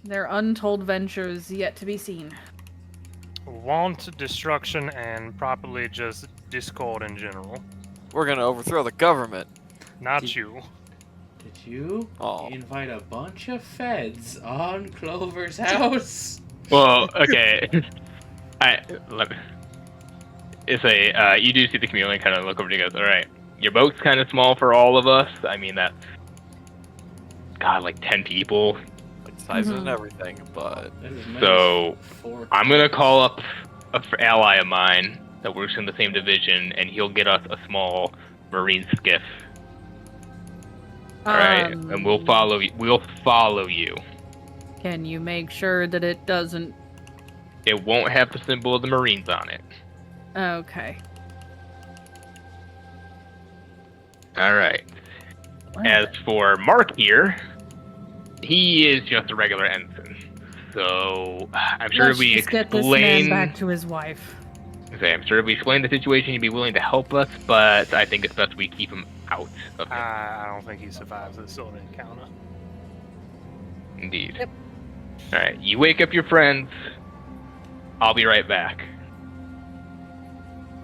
their untold ventures yet to be seen. Want destruction and probably just discord in general. We're gonna overthrow the government. Not you. Did you Oh. invite a bunch of feds on Clover's house? Well, okay. Let me. It's you do see the chameleon kind of look over and he goes, all right, your boat's kind of small for all of us. I mean, that's, God, like 10 people. Like sizes and everything, but That is minus So, 4. I'm going to call up a ally of mine that works in the same division, and he'll get us a small marine skiff. All right, and we'll follow you. We'll follow you. Can you make sure that it doesn't? It won't have the symbol of the Marines on it. Okay. All right. As for Mark here, he is just a regular ensign. So I'm sure Let's if we just get this man explain, back to his wife. I'm sure if we explain the situation, he'd be willing to help us. But I think it's best we keep him out of it. I don't think he survives this sort of encounter. Indeed. Yep. All right. You wake up your friends. I'll be right back.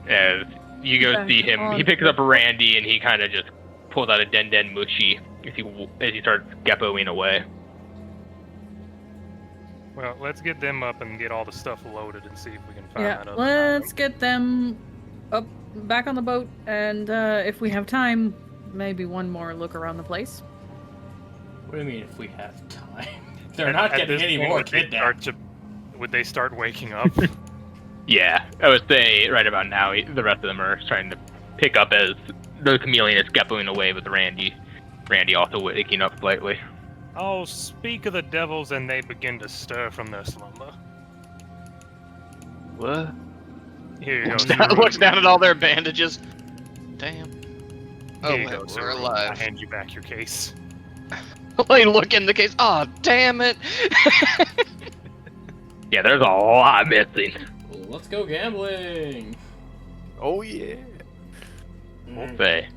As you go Back see him, he on. picks up Randy and he kind of just pulls out a Den Mushy as he starts geppoing away. Well, let's get them up and get all the stuff loaded and see if we can find Yeah, that other let's item. get them up, back on the boat, and if we have time, maybe one more look around the place. What do you mean if we have time? They're not At getting this any point, more would they kidnapped. would they start waking up? Yeah, I would say right about now the rest of them are starting to pick up as the chameleon is geppoing away with Randy. Randy also waking up slightly. Oh, speak of the devils, and they begin to stir from their slumber. What? Here you go. Looks down at all their bandages. Damn. Oh, Here you wait, go, we're sir. I alive. hand you back your case. I look in the case. Oh, damn it. Yeah, there's a lot missing. Well, let's go gambling. oh yeah. We'll say.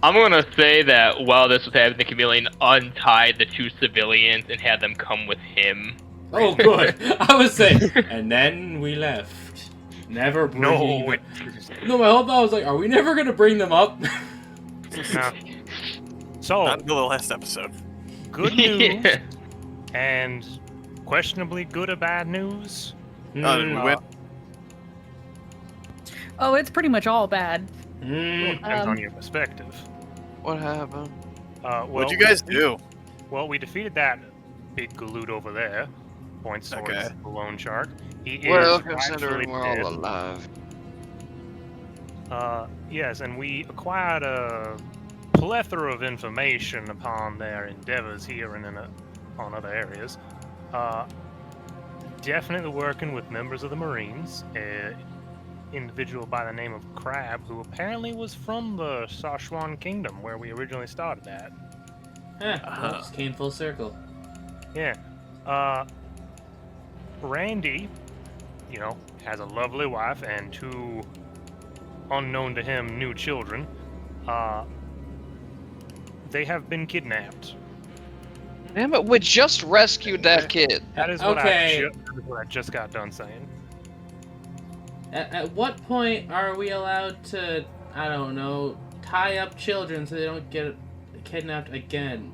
I'm gonna say that while this was happening, the chameleon untied the 2 civilians and had them come with him. Oh, good. I was saying, and then we left. Never bringing No, them. No, my whole thought was like, are we never gonna bring them up? no. So, Not until the last episode. good news Yeah. and questionably good or bad news. We Mm, went. Oh, it's pretty much all bad. Mm. Depends on your perspective. What happened? Well, What'd you guys do? Well, we defeated that big galoot over there. Points towards Okay. the loan shark. He Well, is considering rightfully we're all dead. alive. Yes, and we acquired a plethora of information upon their endeavors here and on other areas. Definitely working with members of the Marines. Individual by the name of Crab, who apparently was from the Sichuan Kingdom, where we originally started at. Well, just came full circle. Yeah. Randy, has a lovely wife and 2 unknown to him new children. They have been kidnapped. Damn it, we just rescued that kid. That is what, Okay. that is what I just got done saying. At what point are we allowed to, I don't know, tie up children so they don't get kidnapped again?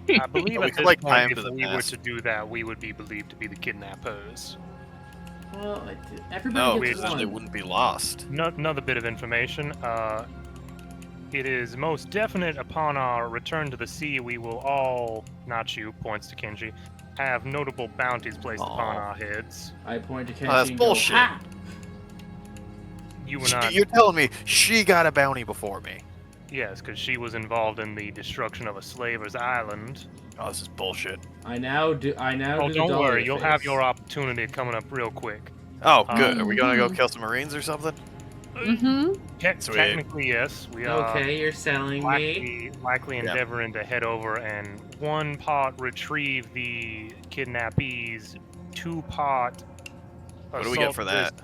I believe We at could, this like, point, tie him if to the we were mast. to do that, we would be believed to be the kidnappers. Well, No, everybody we gets they one. wouldn't be lost. Another bit of information. It is most definite upon our return to the sea, we will all, not you, points to Kenji, have notable bounties placed upon Aw. our heads. I point to Kenji that's and go, bullshit. "Ha!" You and I, You're telling me she got a bounty before me? yes, because she was involved in the destruction of a slaver's island. Oh, this is bullshit. I now do. Oh, the don't Dahlia worry, you'll have face. your opportunity coming up real quick. Oh, good. Are we gonna go Mhm. kill some Marines or something? Mm-hmm. Sweet. Technically, yes. We are Okay, you're selling me. likely endeavoring to head over and one part retrieve the kidnappees, two part. What do we get for that?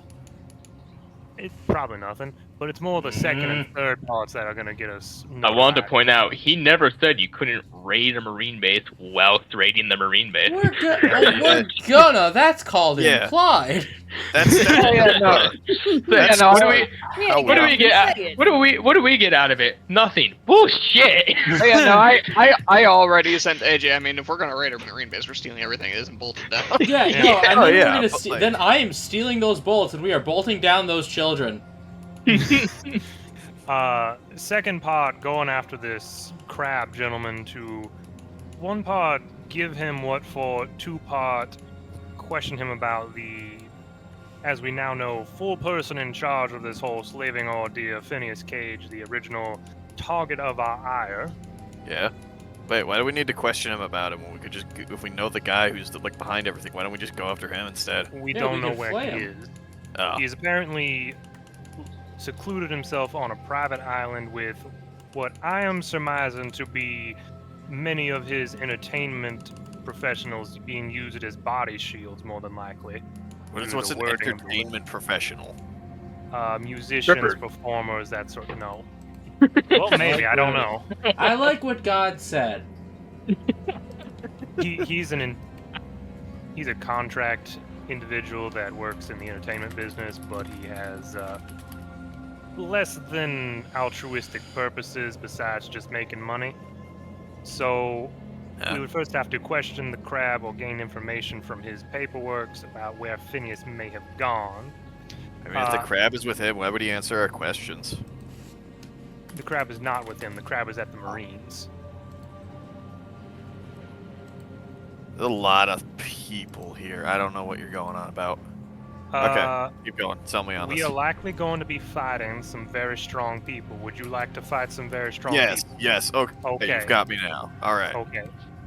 It's probably nothing, but it's more the second and third parts that are gonna get us. I wanted to notoriety. point out, he never said you couldn't raid a marine base whilst raiding the marine base. We're gonna. That's called Yeah. implied. That's Yeah, no. That's no, what what do we get? What do we get out of it? Nothing. Bullshit. Yeah, no, I already sent AJ. I mean, if we're gonna raid a marine base, we're stealing everything. It isn't bolted down. Yeah, Yeah. no, and Oh, then, yeah, we're gonna but, like- then I am stealing those bullets, and we are bolting down those children. Second part, going after this crab gentleman to one part give him what for, two part question him about the, as we now know, full person in charge of this whole slaving ordeal, Phineas Cage, the original target of our ire. Yeah. Wait, why do we need to question him about him when we could just, if we know the guy who's like behind everything, why don't we just go after him instead? We Yeah, don't we know could where flay he him. is. Oh. He's apparently secluded himself on a private island with what I am surmising to be many of his entertainment professionals being used as body shields, more than likely. What's Due an to the wording of the entertainment professional? musicians, Strippers. performers, that sort of no. Well, maybe I don't know. I like what God said. He's a contract individual that works in the entertainment business, but he has less than altruistic purposes besides just making money. So Yeah. we would first have to question the crab or gain information from his paperwork about where Phineas may have gone. I mean, if the crab is with him, why would he answer our questions? The crab is not with him. The crab is at the Marines. There's a lot of people here. I don't know what you're going on about. Keep going. Tell me on We this. are likely going to be fighting some very strong people. Would you like to fight some very strong Yes, people? yes. Okay. Okay. You've got me now. All right. Okay.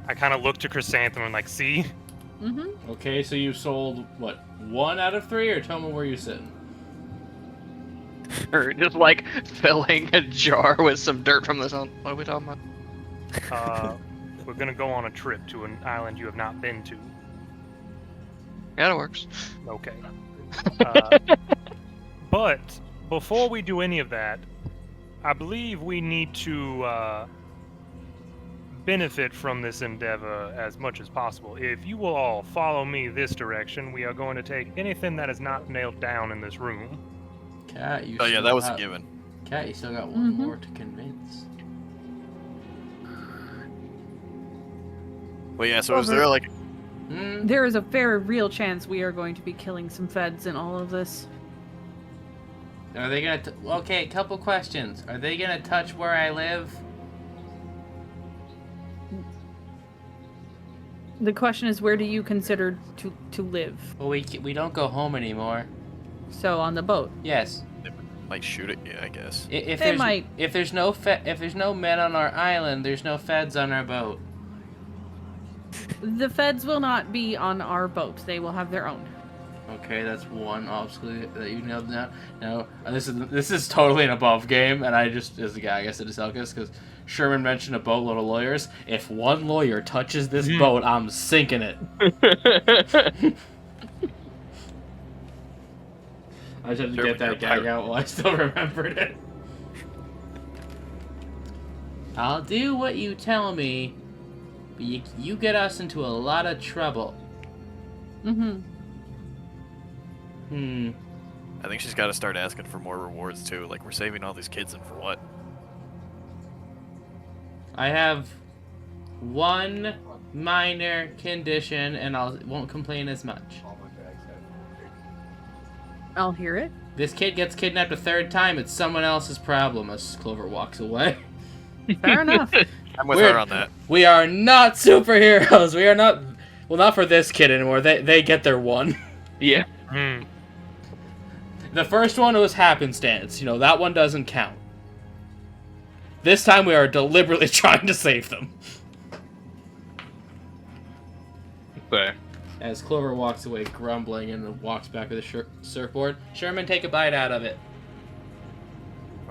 I kind of looked to Chrysanthemum and like, see? Mm-hmm. Okay, so you sold what, 1 out of 3, or tell me where you're sitting. Or just like filling a jar with some dirt from the sun. What are we talking about? We're gonna go on a trip to an island you have not been to. Yeah, that works. Okay. But before we do any of that, I believe we need to benefit from this endeavor as much as possible. If you will all follow me this direction, we are going to take anything that is not nailed down in this room. Cat, you Oh yeah, still that was a have- given. Cat, you still got one Mhm. more to convince. Well, yeah. So is Over. there like? Hmm? There is a very real chance we are going to be killing some feds in all of this. Are they gonna? Okay, couple questions. Are they gonna touch where I live? The question is, where do you consider to live? Well, we don't go home anymore. So on the boat. Yes. Might shoot it. Yeah, I guess. If They there's might. if there's no men on our island, there's no feds on our boat. The feds will not be on our boat. They will have their own. Okay, that's one obstacle that you nailed down. Now, this is totally an above game, and I just, as a guy, I guess it is Elkis, because Sherman mentioned a boatload of lawyers. If one lawyer touches this boat, I'm sinking it. I just had to Sherman, get that you're a gag pirate. out while I still remembered it. I'll do what you tell me, but you get us into a lot of trouble. Mm-hmm. I think she's got to start asking for more rewards too. Like we're saving all these kids, and for what? I have one minor condition, and I won't complain as much. I'll hear it. This kid gets kidnapped a 3rd time, it's someone else's problem as Clover walks away. Fair enough. I'm with We're- her on that. We are not superheroes. We are not... Well, not for this kid anymore. They get their one. Yeah. Hmm. The first one was happenstance. You know, that one doesn't count. This time we are deliberately trying to save them. Fair. As Clover walks away grumbling and walks back to the surfboard, Sherman, take a bite out of it.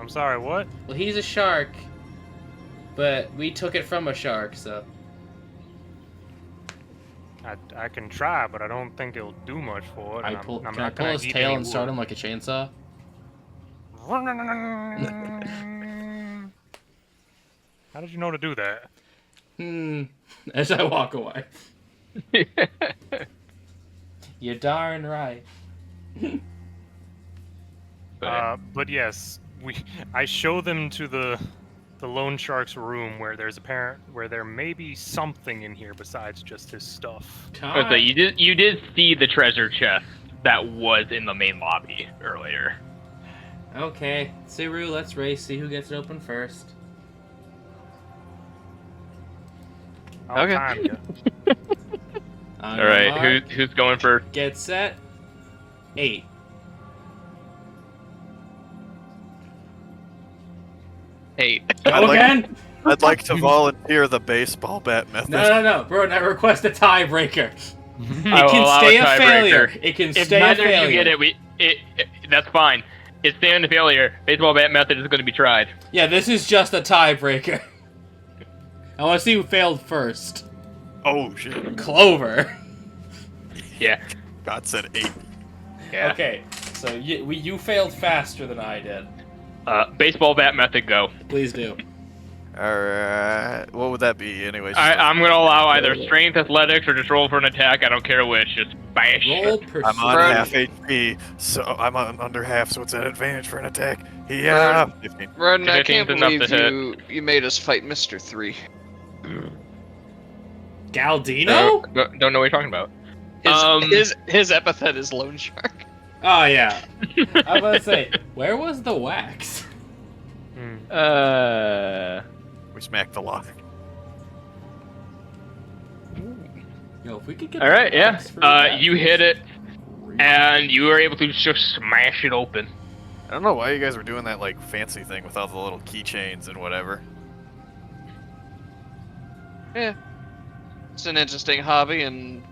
I'm sorry, what? Well, he's a shark, but we took it from a shark, so. I can try, but I don't think it'll do much for it. Can I pull his tail and start him like a chainsaw? How did you know to do that? As I walk away. You're darn right. But yes, I show them to the loan shark's room where there may be something in here besides just his stuff. So you did see the treasure chest that was in the main lobby earlier. Okay, Suru, let's race. See who gets it open first. I'll Okay. time you. On All your right, mark, who's going first? Get set. 8. Hey. Go again? I'd like to volunteer the baseball bat method. No, bro. I request a tiebreaker. It I will can allow stay a a failure. tiebreaker. It can If stay a neither of failure. you get it, that's fine. It's stand a failure. Baseball bat method is going to be tried. Yeah, this is just a tiebreaker. I want to see who failed first. Oh shit! Clover. Yeah. God said 8. Yeah. Okay, so you failed faster than I did. Baseball bat method, go. Please do. Alright, what would that be, anyways? I'm going to allow either strength, athletics, or just roll for an attack. I don't care which. Just bash. Roll pursuit. I'm on Run. half HP, so I'm on under half, so it's an advantage for an attack. Yeah, 15. Rodden, I 15's can't enough believe to you made us fight Mr. 3. Galdino? Don't know what you're talking about. His epithet is Lone Shark. Oh yeah. I was about to say, where was the wax? We smacked the lock. Yo, if we could get. All right, the yeah. wax for that, You hit it, and you were able to just smash it open. I don't know why you guys were doing that like fancy thing with all the little keychains and whatever. Yeah. It's an interesting hobby and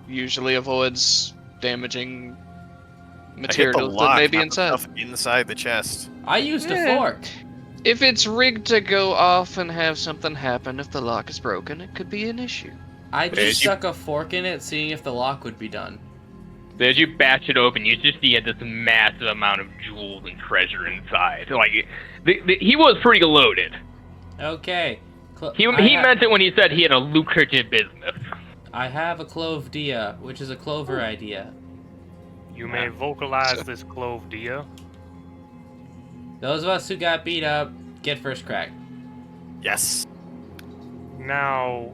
usually avoids damaging I hit the materials that lock, may be not the inside. stuff inside the chest. I used a Yeah. fork. If it's rigged to go off and have something happen if the lock is broken, it could be an issue. I Did just you- stuck a fork in it, seeing if the lock would be done. So as you batch it open, you just see this massive amount of jewels and treasure inside. Like, he was pretty loaded. Okay. He meant it when he said he had a lucrative business. I have a clove dia, which is a clover idea. You may vocalize this clove, dear. Those of us who got beat up get first crack. Yes. Now,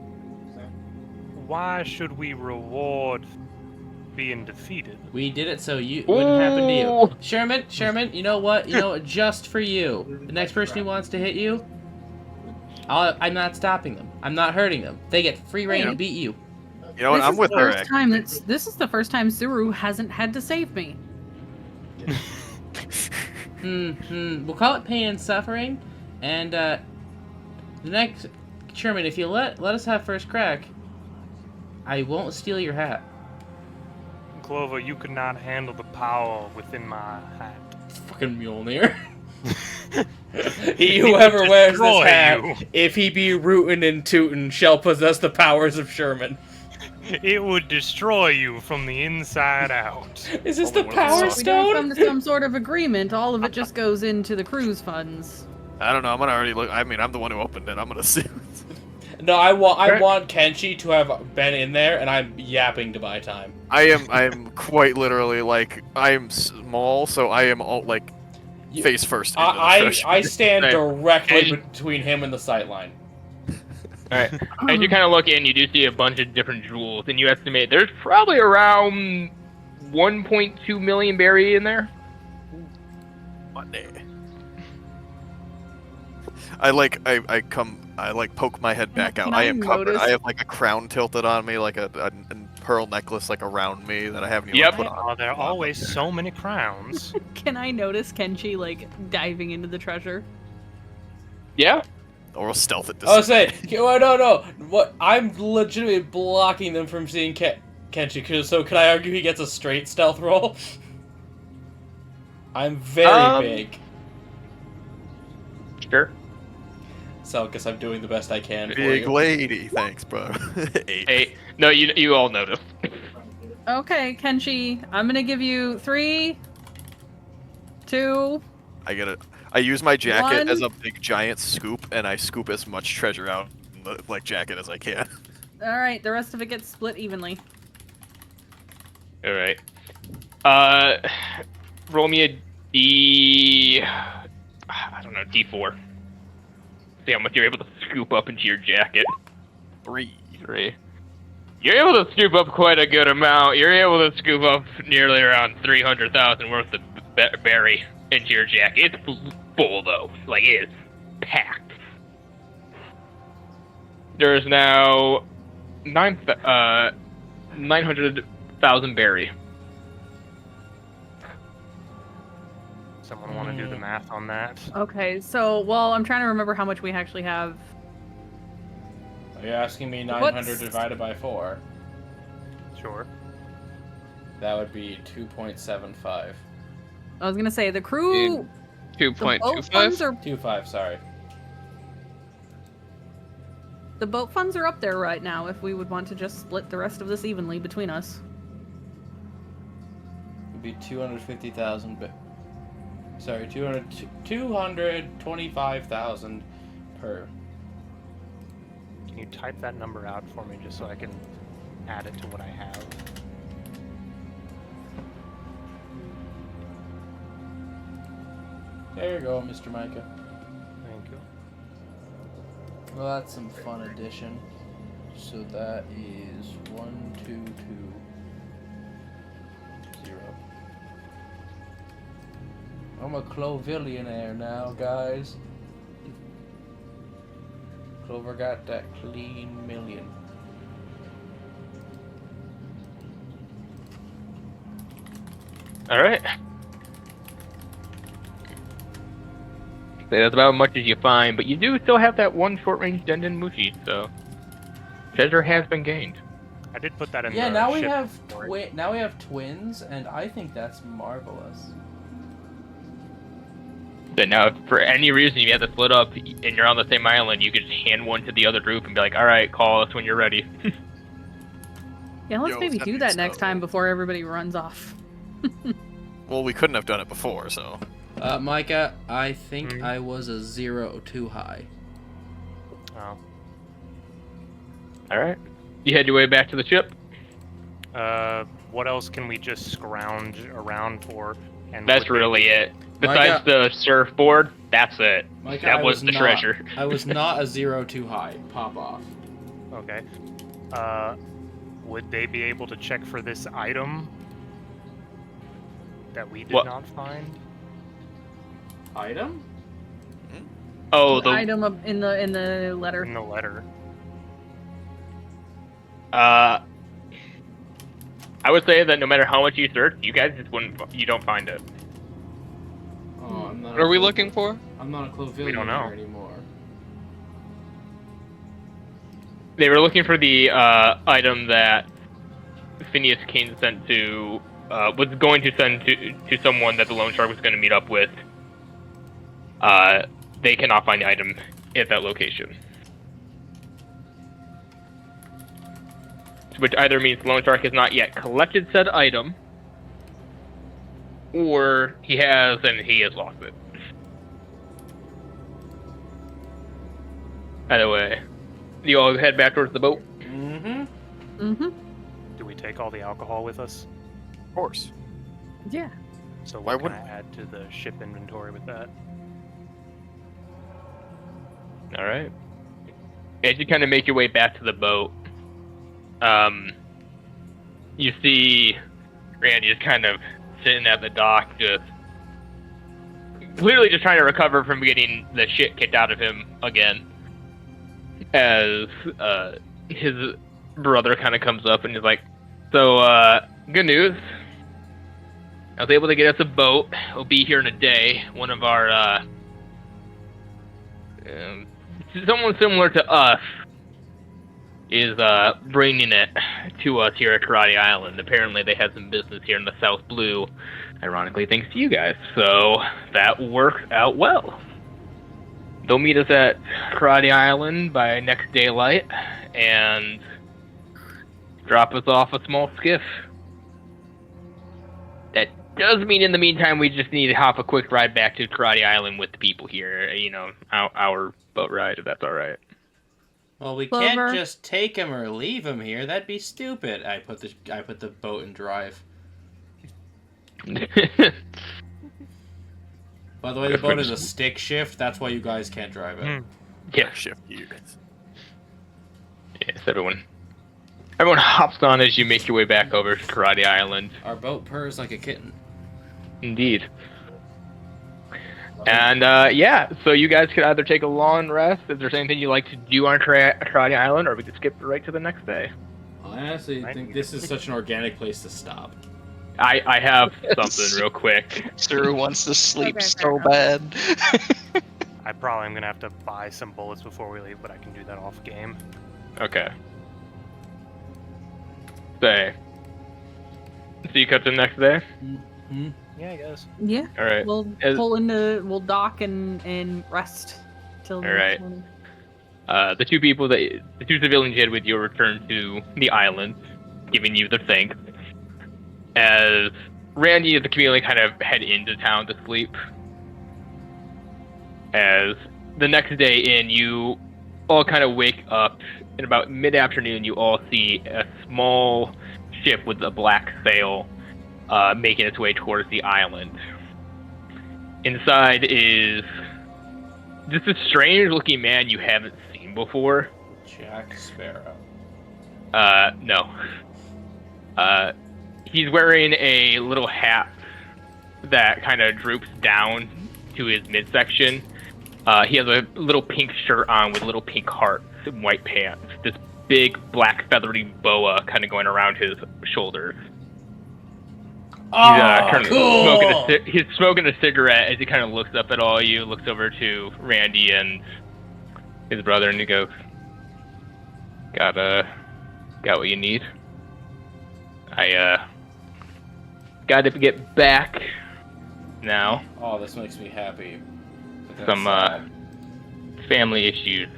why should we reward being defeated? We did it so you wouldn't happen to you. Ooh. Sherman, you know what? Just for you. The next person who wants to hit you, I'm not stopping them. I'm not hurting them. They get free reign to beat you. You know what? I'm with her. This is the first time Suru hasn't had to save me. We'll call it pain and suffering. And the next, Sherman, if you let us have first crack, I won't steal your hat. Clover, you could not handle the power within my hat. Fucking Mjolnir. Whoever wears this destroy hat, you. if he be rootin' and tootin', shall possess the powers of Sherman. It would destroy you from the inside out. Is this the Only one of Power those. We don't come Stone? to some sort of agreement. All of it just goes into the cruise funds. I don't know. I'm gonna already look. I mean, I'm the one who opened it. I'm gonna see. No, I want Kenshi to have been in there, and I'm yapping to buy time. I'm quite literally like I'm small, so I am all like You- face first. Into the I treasure. stand Right. directly And- between him and the sight line. Alright. As you kind of look in, you do see a bunch of different jewels, and you estimate there's probably around 1.2 million buried in there. Monday. I poke my head back out. Can I I am covered. notice- I have like a crown tilted on me, like a pearl necklace like around me that I haven't even Yep. put on. Oh, there are always so many crowns. Can I notice Kenshi like diving into the treasure? Yeah? Or we'll stealth it. I was saying, no. What? I'm legitimately blocking them from seeing Kenshi. So can I argue he gets a straight stealth roll? I'm very big. Sure. So I guess I'm doing the best I can for Big you. lady, thanks, bro. 8. Hey, no, you all noticed. Okay, Kenshi, I'm gonna give you 3, 2. I use my jacket as 1. a big giant scoop, and I scoop as much treasure out in the like jacket as I can. All right, the rest of it gets split evenly. All right. Roll me a D. I don't know, D4. See how much you're able to scoop up into your jacket. 3. 3. You're able to scoop up quite a good amount. You're able to scoop up nearly around 300,000 worth of berry into your jacket. It's full though, like it is packed. There is now 900,000 berry. Someone want to do the math on that? Okay, so, well, I'm trying to remember how much we actually have. Are you asking me 900 What's- divided by 4? Sure. That would be 2.75. I was gonna say, the crew... The boat funds 2.25? are 2.5, sorry. The boat funds are up there right now if we would want to just split the rest of this evenly between us. It'd be 250,000. Sorry, 225,000 per. Can you type that number out for me just so I can add it to what I have? There you go, Mr. Micah. Thank you. Well, that's some fun addition. So that is 1, 2, 2, 0. I'm a Clovillionaire now, guys. Clover got that clean million. All right. Say that's about as much as you find, but you do still have that one short-range Denden Mushi, so treasure has been gained. I did put that in Yeah, the now we ship have inventory. now we have twins, and I think that's marvelous. But now, if for any reason you have to split up and you're on the same island, you could just hand one to the other group and be like, "All right, call us when you're ready." Yeah, let's Yo, maybe that do makes that next sense. time before everybody runs off. Well, we couldn't have done it before, so. Micah, I think Hmm. I was a 0 too high. Oh. All right. You head your way back to the ship. What else can we just scrounge around for? And That's would they really be- it. Besides the surfboard, that's it. Micah, That I was the not- treasure. I was not a 0 too high. Pop off. Okay. Would they be able to check for this item that we did What? not find? Item? Oh, the item in the letter. In the letter. I would say that no matter how much you search, you guys just you don't find it. Oh, I'm not. What are we looking for? I'm not a Clovillionaire We don't know. anymore. They were looking for the item that Phineas Kane sent to was going to send to someone that the loan shark was going to meet up with. They cannot find the item at that location. Which either means the loan shark has not yet collected said item, or he has and he has lost it. Either way, you all head back towards the boat. Mm-hmm. Mm-hmm. Do we take all the alcohol with us? Of course. Yeah. So Why what can I wouldn't- add to the ship inventory with that? All right. As you kind of make your way back to the boat, you see Randy just kind of sitting at the dock, just clearly just trying to recover from getting the shit kicked out of him again. As his brother kind of comes up and he's like, "So, good news. I was able to get us a boat. It'll be here in a day. One of our, someone similar to us is bringing it to us here at Karate Island. Apparently they had some business here in the South Blue, ironically thanks to you guys, so that works out well." they'll meet us at Karate Island by next daylight and drop us off a small skiff. That does mean in the meantime we just need to hop a quick ride back to Karate Island with the people here. You know, our boat ride, if that's all right. Well, we Clover. can't just take him or leave him here. That'd be stupid. I put the boat in drive. By the way, the boat is a stick shift. That's why you guys can't drive it. Yeah. Shift gears. Yes, everyone hops on as you make your way back over to Karate Island. Our boat purrs like a kitten. Indeed. And, yeah, so you guys could either take a long rest, if there's anything you'd like to do on Karate Island, or we could skip right to the next day. I honestly think this is such an organic place to stop. I have something real quick. Sir wants to sleep Okay, so fair bad. I probably am gonna have to buy some bullets before we leave, but I can do that off game. Okay. So you cut to the next day? Mm-hmm. Yeah, I guess. Yeah. Alright. We'll dock and rest till the Alright. next morning. The two civilians you had with you return to the island, giving you the thanks. As Randy and the community kind of head into town to sleep. As the next day in, you all kind of wake up, and about mid-afternoon you all see a small ship with a black sail making its way towards the island. Inside is just a strange-looking man you haven't seen before. Jack Sparrow. No. He's wearing a little hat that kind of droops down to his midsection. He has a little pink shirt on with little pink hearts and white pants. This big black feathery boa kind of going around his shoulders. Oh, He's smoking a cigarette as he kind of looks up at all of you, looks over to Randy and his brother, and he goes, Got what you need? I got to get back now. Oh, this makes me happy. But that's Some sad. family issues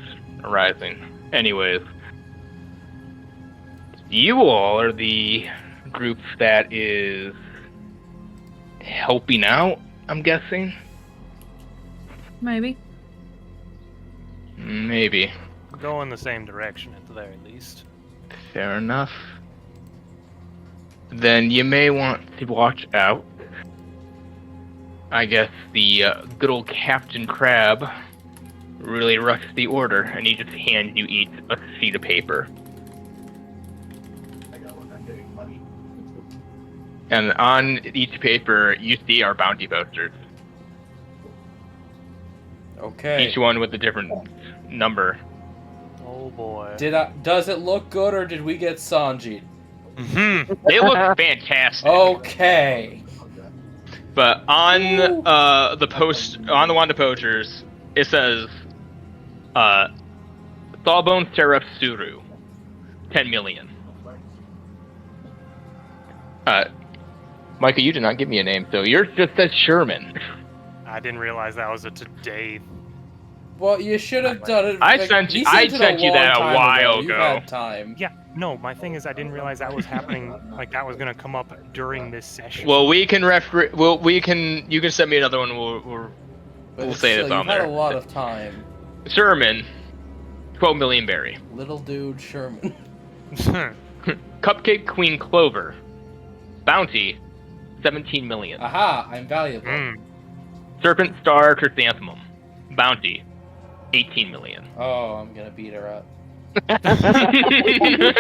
arising. Anyways, you all are the group that is helping out, I'm guessing? Maybe. Maybe. Go in the same direction at the very least. Fair enough. Then you may want to watch out. I guess the good old Captain Crab really rushed the order, and he just hands you each a sheet of paper. And on each paper, you see our bounty posters. Okay. Each one with a different number. Oh boy. Does it look good, or did we get Sanji? They look fantastic. Okay. But on on the Wanda posters, it says, Sawbone Seraph Suru, 10 million. Micah, you did not give me a name, so yours just says Sherman. I didn't realize that was a today. Well, you should have done it. I sent you that a while You ago. had time. Yeah, no, my thing is I didn't realize that was happening, like that was gonna come up during this session. Well, you can send me another one. We'll say this on You had there. a lot of time. Sherman, 12 million berry. Little dude Sherman. Cupcake Queen Clover, bounty, 17 million. Aha! I'm valuable. Serpent Star Chrysanthemum, bounty, 18 million. Oh, I'm gonna beat her up.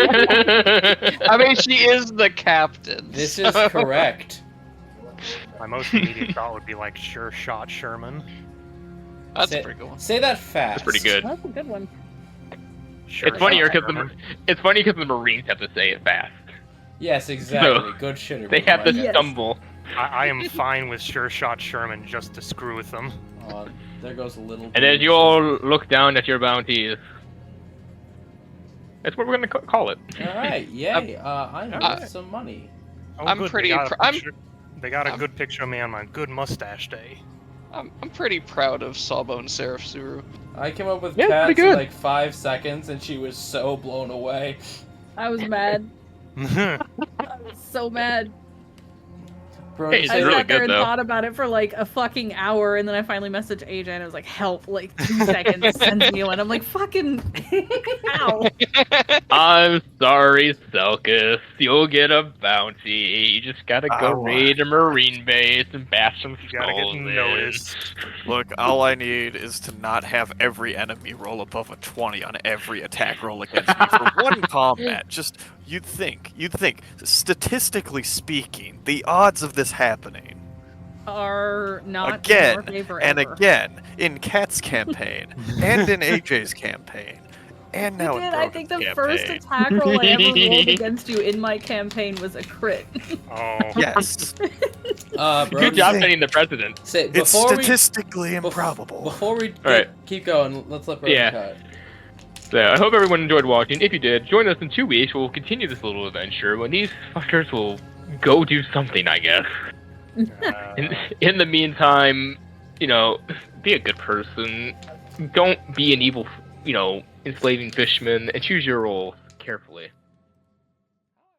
I mean, she is the captain. This is so- correct. My most immediate thought would be like Sure Shot Sherman. That's say, a pretty good one. Say that fast. That's pretty good. That's a good one. Sure It's funnier Shot because Sherman. the Marines have to say it fast. Yes, exactly. No. Good shitter. They have to Yes. stumble. I am fine with Sure Shot Sherman just to screw with them. Oh, there goes a little. And as you all look down at your bounties, that's what we're gonna call it. All right, yay! I need some money. Oh, I'm good, pretty They got, pr- I'm- they got a good picture of me on my good mustache day. I'm pretty proud of Sawbone Seraph Suru. I came up with Yeah, cats pretty in good. like 5 seconds, and she was so blown away. I was mad. I was so mad. Bro, Hey, you it's I say, really sat there good, and though. thought about it for like a fucking hour, and then I finally messaged AJ, and I was like, "Help!" Like 2 seconds, sends me one. I'm like, "Fucking, ow!" I'm sorry, Selkus. You'll get a bounty. You just gotta go Oh, raid a marine base and bash some You gotta skulls get in. noticed. Look, all I need is to not have every enemy roll above a 20 on every attack roll against me for one combat. Just, you'd think, statistically speaking, the odds of this happening, Are not in again our favor and ever. again, in Kat's campaign, and in AJ's campaign, and now You in did. I Brogan's think the campaign. first attack roll I ever rolled against you in my campaign was a crit. Oh. Yes, bro, Good job Thing. setting the precedent. say, it's before we statistically improbable. before we Alright. keep going, let's let Brogan Yeah. cut. So I hope everyone enjoyed watching. If you did, join us in 2 weeks. We'll continue this little adventure when these fuckers will go do something, I guess. In the meantime, you know, be a good person. Don't be an evil, enslaving fishman, and choose your role carefully.